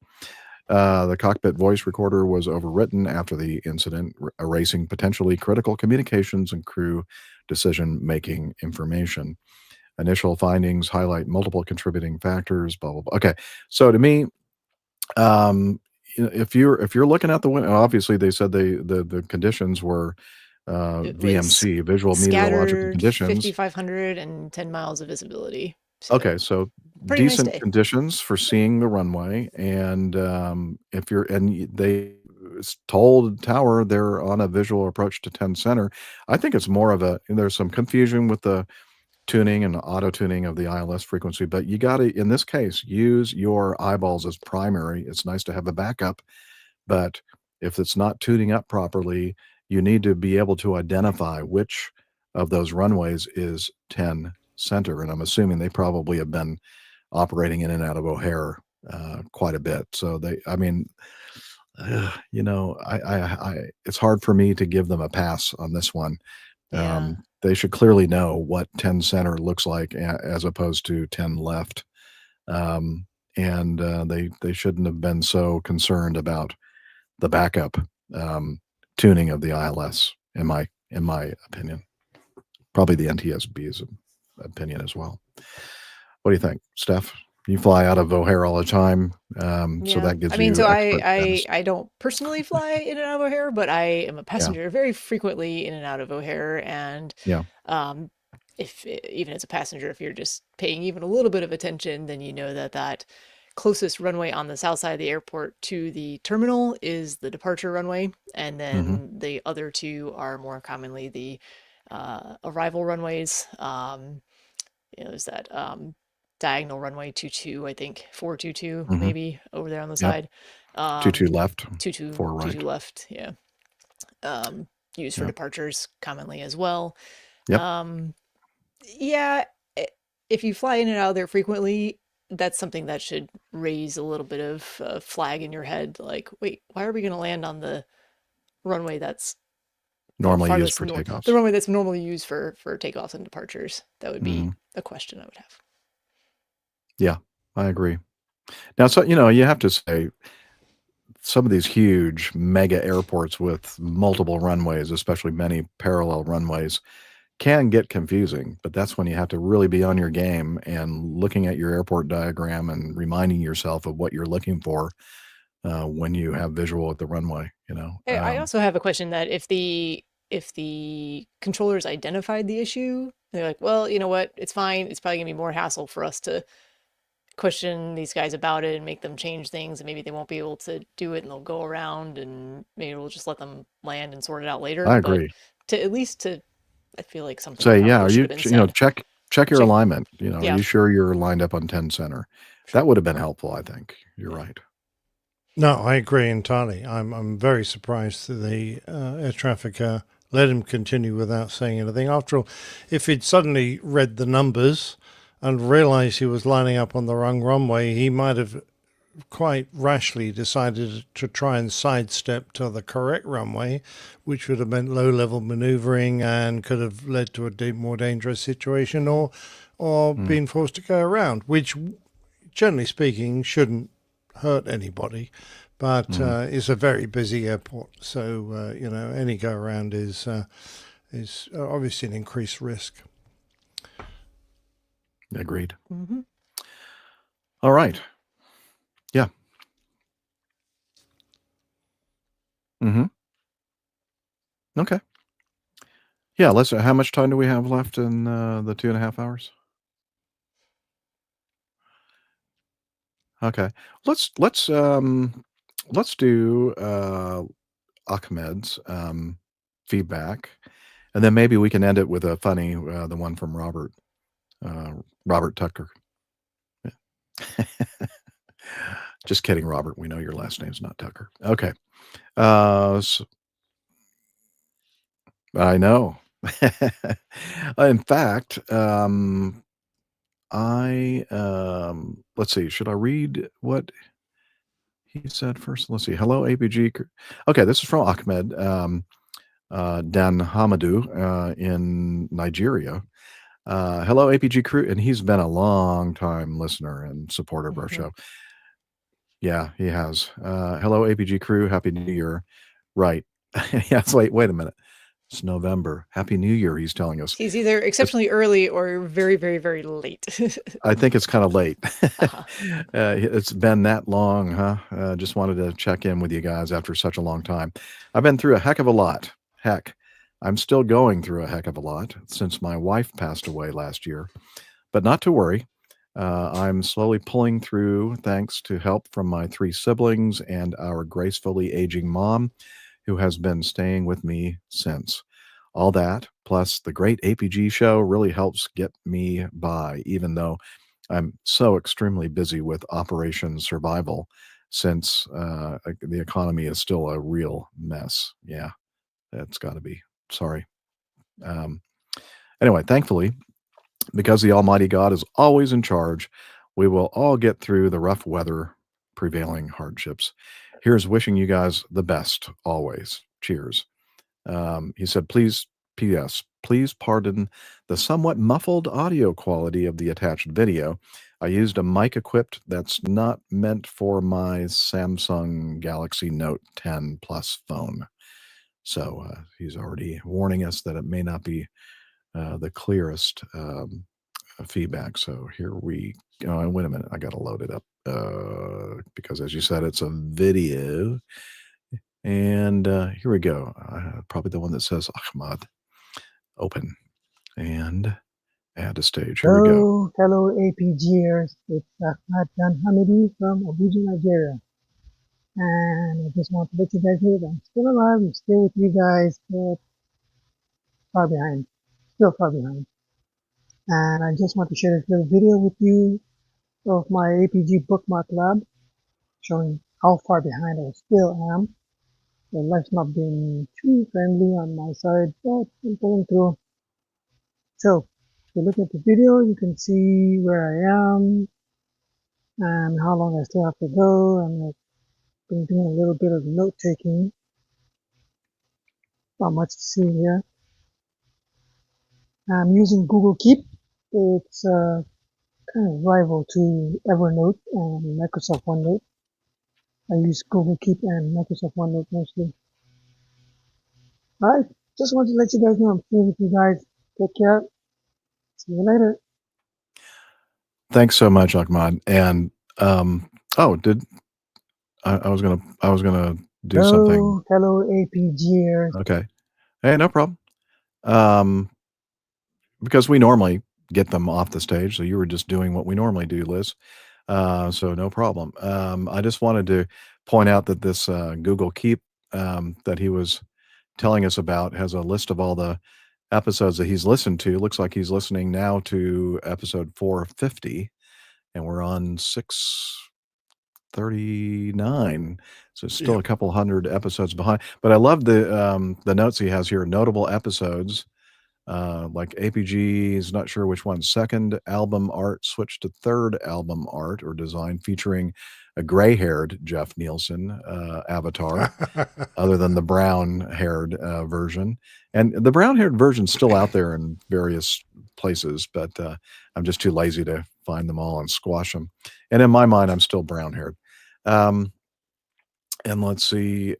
The cockpit voice recorder was overwritten after the incident, erasing potentially critical communications and crew decision-making information. Initial findings highlight multiple contributing factors, blah, blah, blah. Okay, so to me, if you're looking at the window, obviously they said the conditions were VMC, visual meteorological conditions. 5,500 and 10 miles of visibility. So okay, so pretty nice decent day. conditions for seeing the runway, and they told Tower they're on a visual approach to 10 center. I think it's more of there's some confusion with the tuning and auto tuning of the ILS frequency, but you got to, in this case, use your eyeballs as primary. It's nice to have a backup, but if it's not tuning up properly, you need to be able to identify which of those runways is 10 center. And I'm assuming they probably have been operating in and out of O'Hare quite a bit. So it's hard for me to give them a pass on this one. Yeah. They should clearly know what 10 center looks like as opposed to 10 left. They shouldn't have been so concerned about the backup tuning of the ILS, in my opinion. Probably the NTSB's opinion as well. What do you think, Steph? You fly out of O'Hare all the time, so that gives you. So I don't personally fly in and out of O'Hare, but I am a passenger very frequently in and out of O'Hare, and even as a passenger, if you're just paying even a little bit of attention, then you know that closest runway on the south side of the airport to the terminal is the departure runway, and then the other two are more commonly the arrival runways. There's that diagonal runway 22, I think 422 maybe over there on the side. 22 left, 22 4 right. 22 left, yeah. Used for departures commonly as well. Yep. Yeah, if you fly in and out of there frequently, that's something that should raise a little bit of a flag in your head. Like, wait, why are we going to land on the runway that's normally used for takeoffs? The runway that's normally used for takeoffs and departures. That would be a question I would have. Yeah, I agree. Now, so you have to say, some of these huge mega airports with multiple runways, especially many parallel runways, can get confusing, but that's when you have to really be on your game and looking at your airport diagram and reminding yourself of what you're looking for when you have visual at the runway. I also have a question that if the controllers identified the issue, they're like, well, you know what, it's fine. It's probably gonna be more hassle for us to question these guys about it and make them change things, and maybe they won't be able to do it and they'll go around, and maybe we'll just let them land and sort it out later. I agree. But I feel like something Say, yeah, probably are you, should have been said. check your alignment. Are Yeah. you sure you're lined up on 10 center? That would have been helpful, I think. You're right. No, I agree entirely. I'm very surprised that the air trafficker let him continue without saying anything. After all, if he'd suddenly read the numbers and realized he was lining up on the wrong runway, he might have quite rashly decided to try and sidestep to the correct runway, which would have meant low-level maneuvering and could have led to a more dangerous situation, or being forced to go around, which, generally speaking, shouldn't hurt anybody, but it's a very busy airport, so any go around is obviously an increased risk. Agreed. All right. Yeah. Okay. Yeah. How much time do we have left in the 2.5 hours? Okay. Let's do Ahmed's feedback, and then maybe we can end it with a funny, the one from Robert Tucker. Just kidding, Robert. We know your last name's not Tucker. Okay. I know. In fact, let's see. Should I read what he said first? Let's see. Hello, APG. Okay, this is from Ahmed Dan Hamadou in Nigeria. Hello, APG crew, and he's been a long time listener and supporter of our show. Yeah, he has. Hello, APG crew. Happy New Year. Right. Yes. Wait a minute. It's November. Happy New Year. He's telling us. He's either exceptionally early or very, very, very late. I think it's kind of late. It's been that long, huh? Just wanted to check in with you guys after such a long time. I've been through a heck of a lot. Heck, I'm still going through a heck of a lot since my wife passed away last year. But not to worry. I'm slowly pulling through thanks to help from my 3 siblings and our gracefully aging mom, who has been staying with me since. All that, plus the great APG show, really helps get me by, even though I'm so extremely busy with Operation Survival, since the economy is still a real mess. Yeah, that's got to be. Sorry. Anyway, thankfully, because the Almighty God is always in charge, we will all get through the rough weather, prevailing hardships. Here's wishing you guys the best always. Cheers. He said, please, P.S., please pardon the somewhat muffled audio quality of the attached video. I used a mic equipped that's not meant for my Samsung Galaxy Note 10 Plus phone. So he's already warning us that it may not be the clearest feedback. So here we go. Wait a minute. I got to load it up because, as you said, it's a video. And here we go. Probably the one that says Ahmad. Open. And add to stage. Here we go. Hello APGers. It's Ahmad Khan Hamidi from Abuja, Nigeria. And I just want to let you guys know that I'm still alive. I'm still with you guys, but far behind. Still far behind. And I just want to share this little video with you of my APG bookmark lab, showing how far behind I still am. The life's not been too friendly on my side, but I'm pulling through. So, if you look at the video, you can see where I am and how long I still have to go. And I've been doing a little bit of note taking. Not much to see here. I'm using Google Keep. It's kind of rival to Evernote and Microsoft OneNote. I use Google Keep and Microsoft OneNote mostly. Alright, just wanted to let you guys know I'm still with you guys. Take care. See you later. Thanks so much, Ahmad. And did I was gonna do something. Hello APGers. Okay. Hey, no problem. Because we normally get them off the stage, so you were just doing what we normally do, Liz. So no problem. I just wanted to point out that this Google Keep that he was telling us about has a list of all the episodes that he's listened to. Looks like he's listening now to episode 450, and we're on 639. So it's still a couple hundred episodes behind. But I love the notes he has here. Notable episodes. Like APG is not sure which one's second album art switched to third album art or design featuring a gray-haired Jeff Nielsen avatar, other than the brown-haired version. And the brown-haired version's still out there in various places, but I'm just too lazy to find them all and squash them. And in my mind, I'm still brown-haired. And let's see,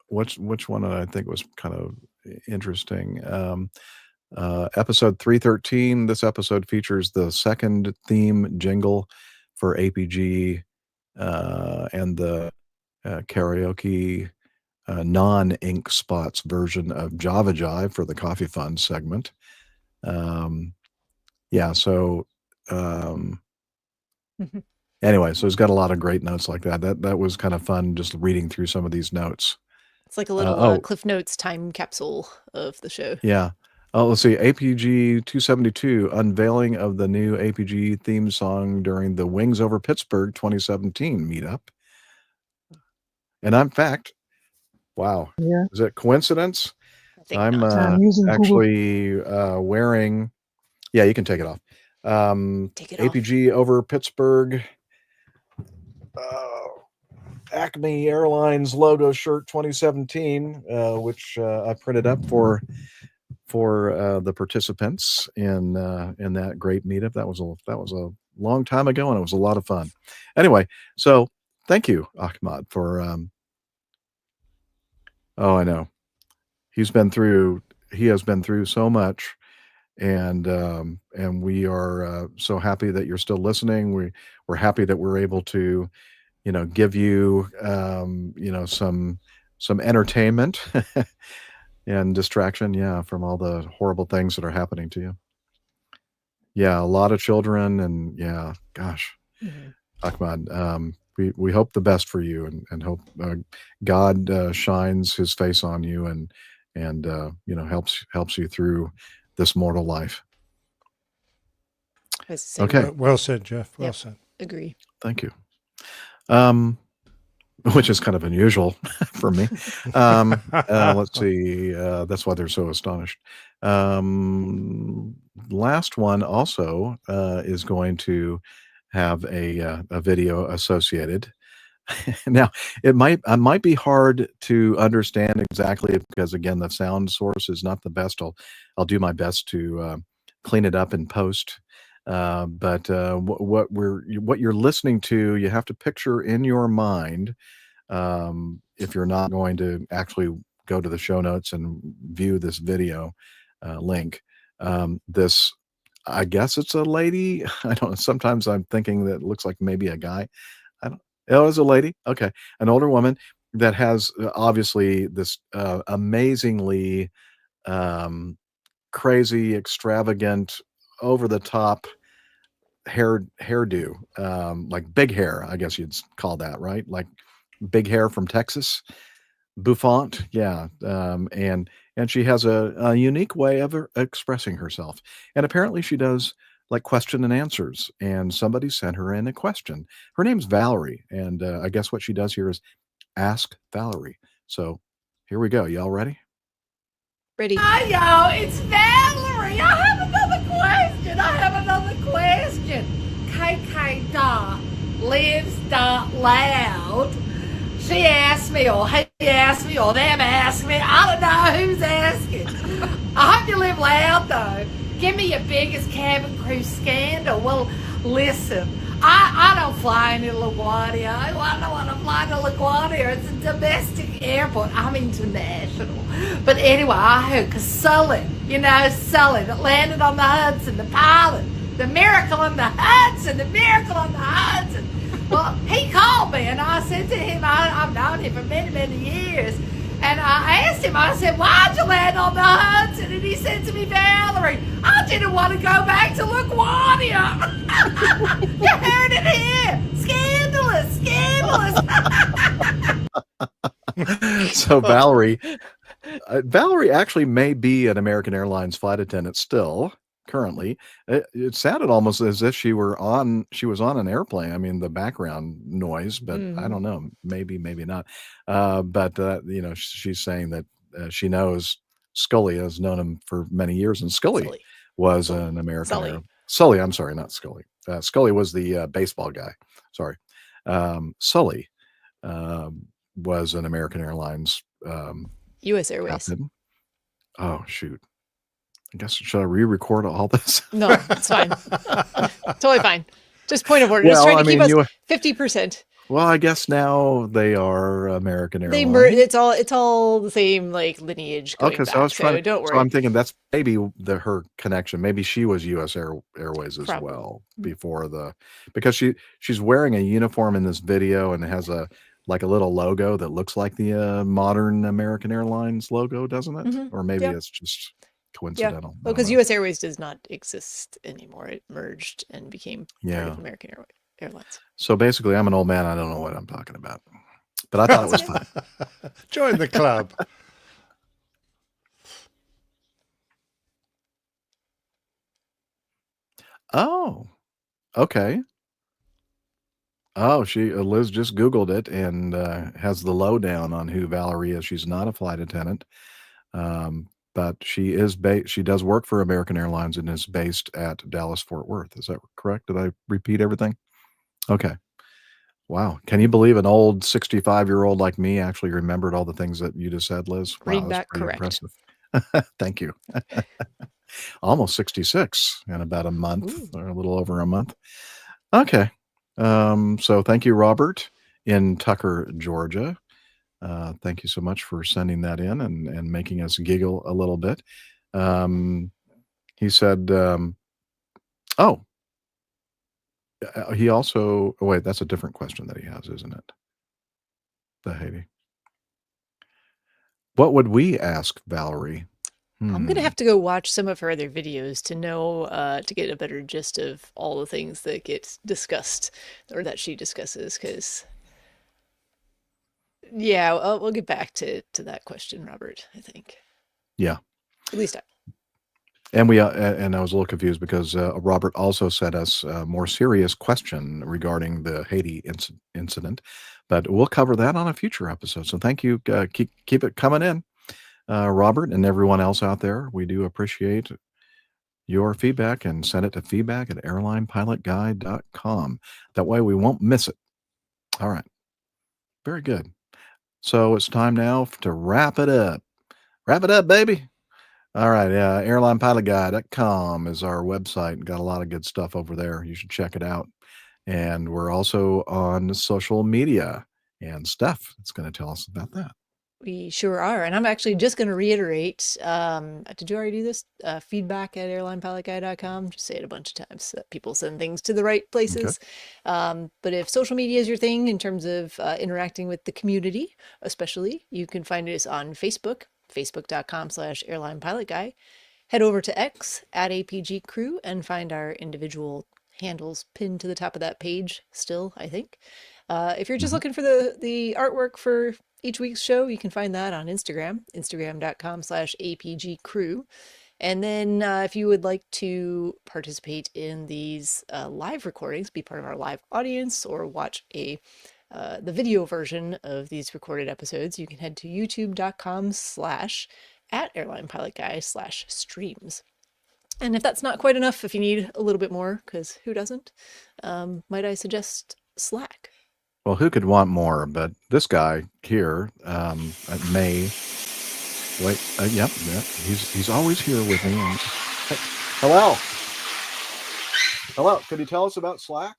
which one I think was kind of interesting. Episode 313. This episode features the second theme jingle for APG and the karaoke non-ink spots version of Java Jive for the Coffee Fund segment. Yeah, so anyway, so it's got a lot of great notes like that. That was kind of fun just reading through some of these notes. It's like a little Cliff Notes time capsule of the show. Yeah. Oh, let's see. APG 272, unveiling of the new APG theme song during the Wings Over Pittsburgh 2017 meetup. And in fact, wow. Yeah. Is it coincidence? I'm using actually wearing, yeah, you can take it off. Take it APG over Pittsburgh Acme Airlines logo shirt 2017, which I printed up for the participants in that great meetup. That was a long time ago, and it was a lot of fun. Anyway, so thank you, Ahmad, for I know he has been through so much, and we are so happy that you're still listening. We're happy that we're able to give you some entertainment and distraction, from all the horrible things that are happening to you. Yeah, a lot of children, and gosh, Ahmad, we hope the best for you, and hope God shines His face on you, and helps you through this mortal life. Okay, well said, Jeff. Well said. Agree. Thank you. Which is kind of unusual for me. Let's see. That's why they're so astonished. Last one also is going to have a video associated. Now, it might be hard to understand exactly because, again, the sound source is not the best. I'll do my best to clean it up in post. But what you're listening to, you have to picture in your mind, if you're not going to actually go to the show notes and view this video link. This, I guess it's a lady. I don't know. Sometimes I'm thinking that it looks like maybe a guy. Oh, it's a lady. Okay. An older woman that has obviously this amazingly crazy, extravagant, over the top hairdo, like big hair, I guess you'd call that, right? Like big hair from Texas, bouffant, yeah. And she has a unique way of expressing herself, and apparently she does like question and answers. And somebody sent her in a question. Her name's Valerie, and I guess what she does here is ask Valerie. So here we go. Y'all ready? Ready. Hi, y'all. It's Valerie. I have another question. KK Dot lives dot loud. She asked me, or he asked me, or them asked me. I don't know who's asking. I hope you live loud, though. Give me your biggest cabin crew scandal. Well, listen, I don't fly into LaGuardia. I don't want to fly to LaGuardia. It's a domestic airport. I'm international. But anyway, I heard, because Sully that landed on the Hudson, the pilot, the miracle on the Hudson. Well, he called me, and I said to him, I've known him for many, many years. And I asked him, I said, why'd you land on the Hudson? And he said to me, Valerie, I didn't want to go back to LaGuardia. You heard it here. Scandalous. So Valerie actually may be an American Airlines flight attendant still currently. It sounded almost as if she was on an airplane. I mean, the background noise, but I don't know, maybe not. But she's saying that she knows Scully, has known him for many years, and Scully was an American Sully, I'm sorry, not Scully. Scully was the baseball guy. Sorry. Sully was an American Airlines U.S. Airways. captain. Oh, shoot. I guess, should I re-record all this? No, it's fine. Totally fine. Just point of order. Just trying to keep us 50%. Well, I guess now they are American Airlines. It's all the same like lineage going back. So I was trying don't worry. So I'm thinking that's maybe her connection. Maybe she was U.S. Airways as well before because she's wearing a uniform in this video and has a little logo that looks like the modern American Airlines logo, doesn't it? Or maybe it's just coincidental. Well, because U.S. Airways does not exist anymore. It merged and became part of American Airlines. So basically, I'm an old man. I don't know what I'm talking about, but I thought it was fun. Join the club. Oh, okay. Oh, Liz just Googled it and has the lowdown on who Valerie is. She's not a flight attendant, but she does work for American Airlines and is based at Dallas Fort Worth. Is that correct? Did I repeat everything? Okay. Wow. Can you believe an old 65-year-old like me actually remembered all the things that you just said, Liz? Wow, Read back correct. Impressive. Thank you. Almost 66 in about a month, or a little over a month. Okay. So thank you, Robert in Tucker, Georgia. Thank you so much for sending that in and making us giggle a little bit. He said, he also, wait, that's a different question that he has, isn't it? The Haiti. What would we ask Valerie? I'm going to have to go watch some of her other videos to know, to get a better gist of all the things that get discussed or that she discusses. Because, we'll get back to that question, Robert, I think. Yeah. At least And I was a little confused because Robert also sent us a more serious question regarding the Haiti incident, but we'll cover that on a future episode. So thank you. Keep it coming in, Robert, and everyone else out there. We do appreciate your feedback, and send it to feedback@airlinepilotguide.com. That way we won't miss it. All right. Very good. So it's time now to wrap it up. Wrap it up, baby. All right, airlinepilotguide.com is our website. Got a lot of good stuff over there. You should check it out. And we're also on social media, and Steph is going to tell us about that. we sure are. And I'm actually just going to reiterate, did you already do this? Feedback@airlinepilotguide.com. Just say it a bunch of times so that people send things to the right places. Okay. But if social media is your thing in terms of interacting with the community, especially, you can find us on Facebook, facebook.com/airlinepilotguy. head over to X at APG Crew and find our individual handles pinned to the top of that page still, I think. If you're just looking for the artwork for each week's show, you can find that on Instagram, instagram.com/APG Crew. And then if you would like to participate in these live recordings, be part of our live audience, or watch the video version of these recorded episodes, you can head to youtube.com/@airlinepilotguy/streams. And if that's not quite enough, if you need a little bit more, because who doesn't, might I suggest Slack? Well, who could want more? But this guy here may. Wait, yep, he's always here with me. And, hey, hello. Can you tell us about Slack?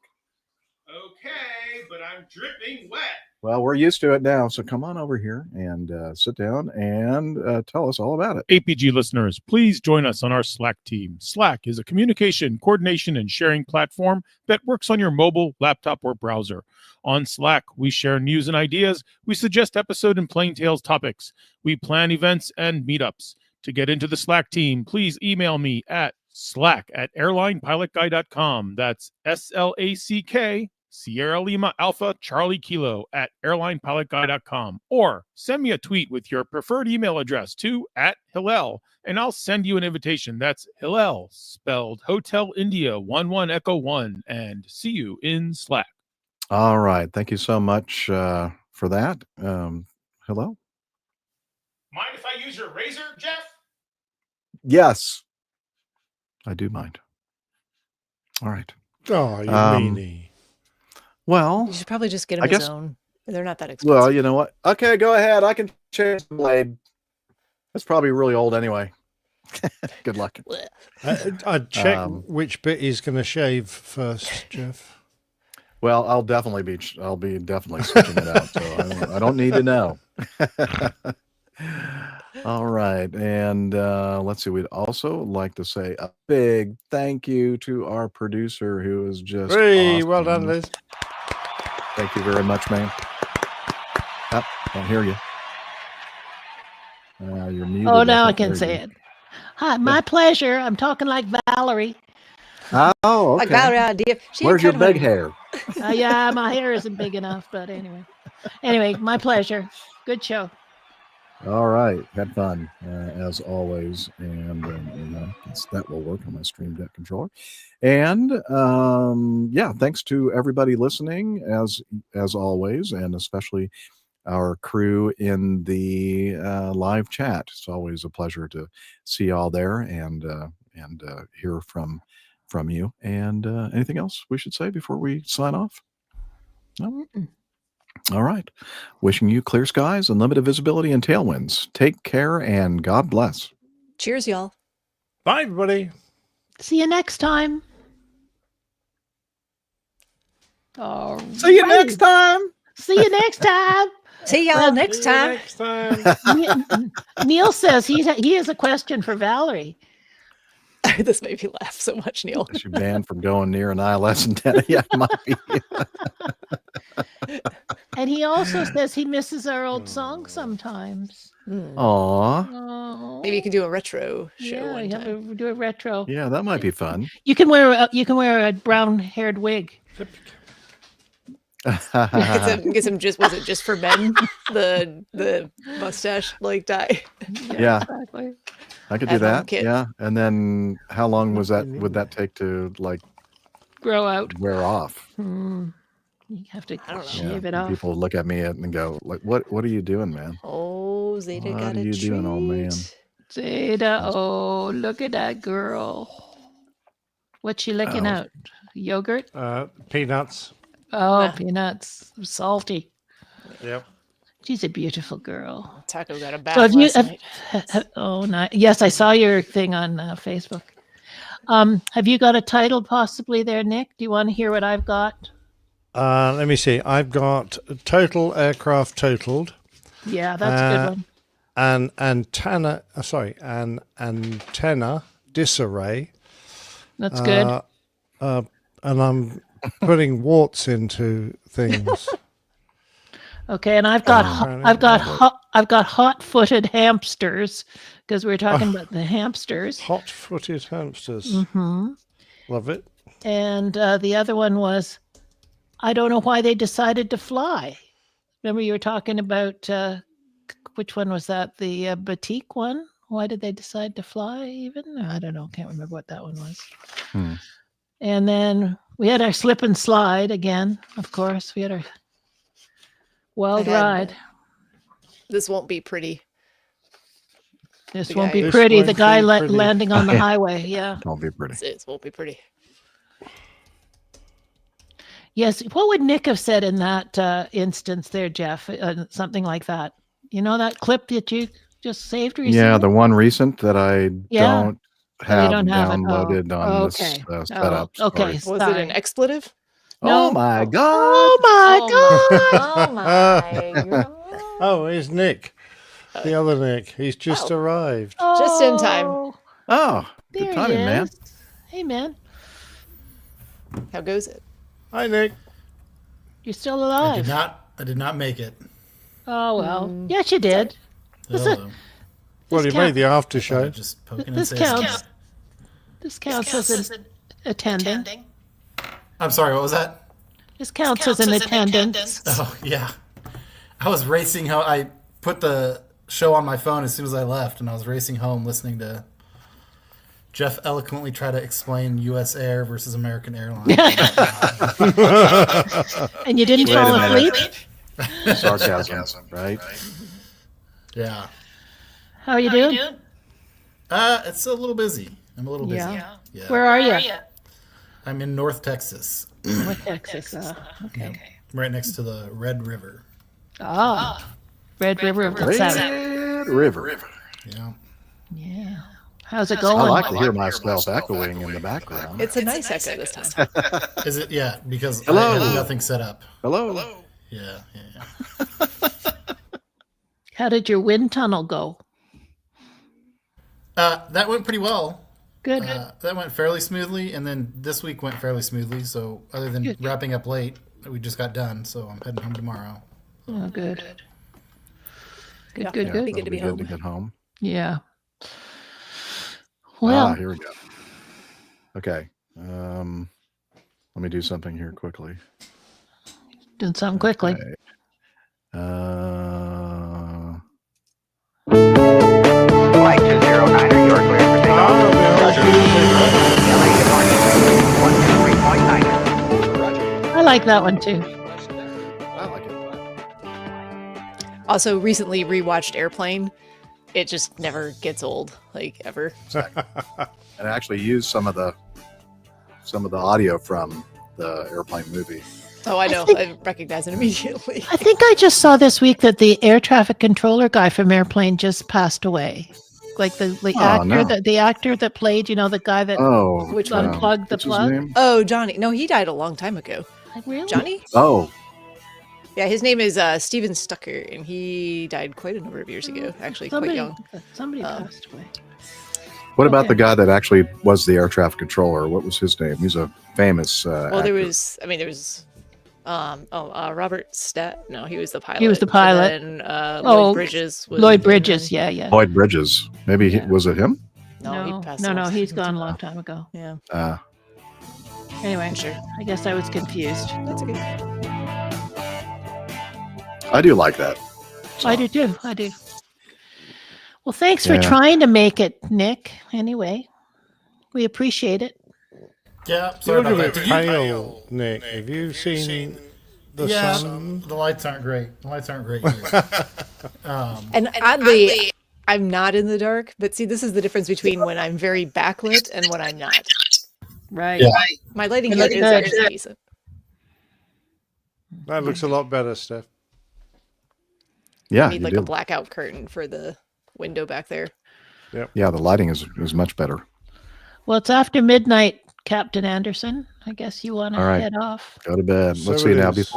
Okay, but I'm dripping wet. Well, we're used to it now, so come on over here and sit down and tell us all about it. APG listeners, please join us on our Slack team. Slack is a communication, coordination, and sharing platform that works on your mobile, laptop, or browser. On Slack, we share news and ideas. We suggest episode and plain tales topics. We plan events and meetups. To get into the Slack team, please email me at slack@airlinepilotguy.com. That's SLACK, Sierra Lima Alpha Charlie Kilo @airlinepilotguy.com. Or send me a tweet with your preferred email address to @Hillel, and I'll send you an invitation. That's Hillel, spelled Hotel India 11 Echo 1, and see you in Slack. All right. Thank you so much for that. Hello? Mind if I use your razor, Jeff? Yes. I do mind. All right. Oh, you meanie. Well, You should probably just get him I his guess- own. They're not that expensive. Well, you know what? Okay, go ahead. I can change the blade. That's probably really old anyway. Good luck. I'd check which bit he's going to shave first, Jeff. Well, I'll be definitely switching it out. So I don't need to know. All right. And let's see. We'd also like to say a big thank you to our producer who is just awesome. Well done, Liz. Thank you very much, man. Oh, can't hear you. You're muted. Oh, now I can't can hear say you. it. Hi, my pleasure. I'm talking like Valerie. Oh, okay. Like Valerie idea. Where's your big hair? Yeah, my hair isn't big enough, but anyway. Anyway, my pleasure. Good show. All right. Had fun, as always. And that will work on my Stream Deck controller. And thanks to everybody listening, as always, and especially our crew in the live chat. It's always a pleasure to see y'all there and hear from you. And anything else we should say before we sign off? No? All right. Wishing you clear skies, unlimited visibility, and tailwinds. Take care and God bless. Cheers, y'all. Bye, everybody. See you next time. See you next time. See you next time. See y'all next time. Neil says he has a question for Valerie. This made me laugh so much, Neil. Is you banned from going near an ILS antenna? Yeah, it might be. And he also says he misses our old songs sometimes. Aw. Oh. Maybe you could do a retro show Yeah, one time. do a retro. Yeah, that might be fun. You can wear a brown-haired wig. Get some just was it just for men? The mustache like dye. Yeah. Exactly. I could do At-home that. kit. Yeah. And then how long would that take to Grow out. wear off? You have to shave it off. People look at me and go, like, what are you doing, man? Oh, Zeta What got are a you treat. doing, old man? Zeta, oh, look at that girl. What's she licking out? Yogurt? Peanuts. Oh, peanuts. Salty. Yep. She's a beautiful girl. Taco got a bath So last night. oh, nice. Yes, I saw your thing on Facebook. Have you got a title possibly there, Nick? Do you want to hear what I've got? Let me see. I've got Total Aircraft Totaled. Yeah, that's a good one. An antenna disarray. That's good. And I'm putting warts into things. Okay, and I've got hot-footed hamsters because we were talking about the hamsters. Hot-footed hamsters. Mm-hmm. Love it. And the other one was, I don't know why they decided to fly. Remember you were talking about, which one was that? The batik one? Why did they decide to fly even? I don't know. Can't remember what that one was. And then we had our slip and slide again, of course. We had our wild ride. This won't be pretty. This won't be pretty. The guy landing on the highway. Yeah. Won't be pretty. This won't be pretty. Yes. What would Nick have said in that instance there, Jeff? Something like that. You know that clip that you just saved recently? Yeah, the one recent that I don't have downloaded on this setup. Okay. Was it an expletive? No. Oh my God. Oh my God. Oh my God. Oh, it's Nick. The other Nick. He's just arrived. Just in time. Oh, there good timing, he man. is. Hey, man. How goes it? Hi, Nick. You're still alive. I did not make it. Oh, well. Yes, you did. Well, you made the after show. Just poking This and counts. This counts as an attending. I'm sorry, what was that? This counts as an attendance. Oh, yeah. I was racing home. I put the show on my phone as soon as I left, and I was racing home listening to Jeff eloquently try to explain U.S. Air versus American Airlines. And you didn't fall asleep? Sarcasm, right? Yeah. How are you doing? It's a little busy. I'm a little busy. Yeah. Where are you? I'm in North Texas. North Texas. Okay. Right next to the Red River. Red River. Red River. Yeah. Yeah. How's it going? I like to hear myself echoing in the background. It's a nice echo this time. Is it? Yeah, because Hello. I have nothing set up. Hello. Yeah. How did your wind tunnel go? That went pretty well. Good. That went fairly smoothly, and then this week went fairly smoothly. So other than wrapping up late, we just got done. So I'm heading home tomorrow. Oh, good. Good. Be good to be It'll home. good to get home. Yeah. Well, here we go. Okay. Let me do something here quickly. doing something quickly. Okay. Flight 209, you're clear for takeoff. I like that one too. I like it. Also, recently rewatched Airplane. It just never gets old, like ever. And I actually used some of the audio from the Airplane movie. Oh, I know. I recognize it immediately. I think I just saw this week that the air traffic controller guy from Airplane just passed away. Like the actor no. the actor that played, the guy that Which one? unplugged the What's his plug. name? Oh, Johnny. No, he died a long time ago. Really? Johnny? Oh, Yeah, his name is Steven Stucker, and he died quite a number of years ago, actually quite young. Somebody passed away. what about the guy that actually was the air traffic controller? What was his name? He's a famous Well, actor. there was Robert Stat. No, he was the pilot. He was the pilot. And then Lloyd Bridges was. Lloyd Bridges, yeah. Lloyd Bridges. Maybe was it him? No, he passed no, away. he's gone a long time ago. Yeah. Anyway, Sure. I guess I was confused. That's okay. I do like that. I do too. I do. Well, thanks for Yeah. trying to make it, Nick. Anyway, we appreciate it. Yeah, You sorry look a about bit that. pale, Nick. Have you seen the sun? The lights aren't great. The lights aren't great here. And oddly, I'm not in the dark, but see, this is the difference between when I'm very backlit and when I'm not. Right. Yeah. My lighting It here looks is good. actually decent. That looks a lot better, Steph. Yeah, I need you like do. a blackout curtain for the window back there. Yeah, the lighting is much better. Well, it's after midnight, Captain Anderson. I guess you want to All right. head off. Go to bed. So Let's see it now. is.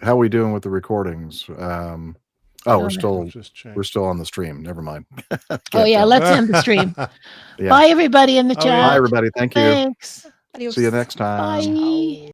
How are we doing with the recordings? We're still Just check. we're still on the stream. Never mind. Oh, yeah. Let's end the stream. Yeah. Bye, everybody in the Oh, chat. yeah. Bye, everybody. Thank you. Thanks. Adios. See you next time. Bye.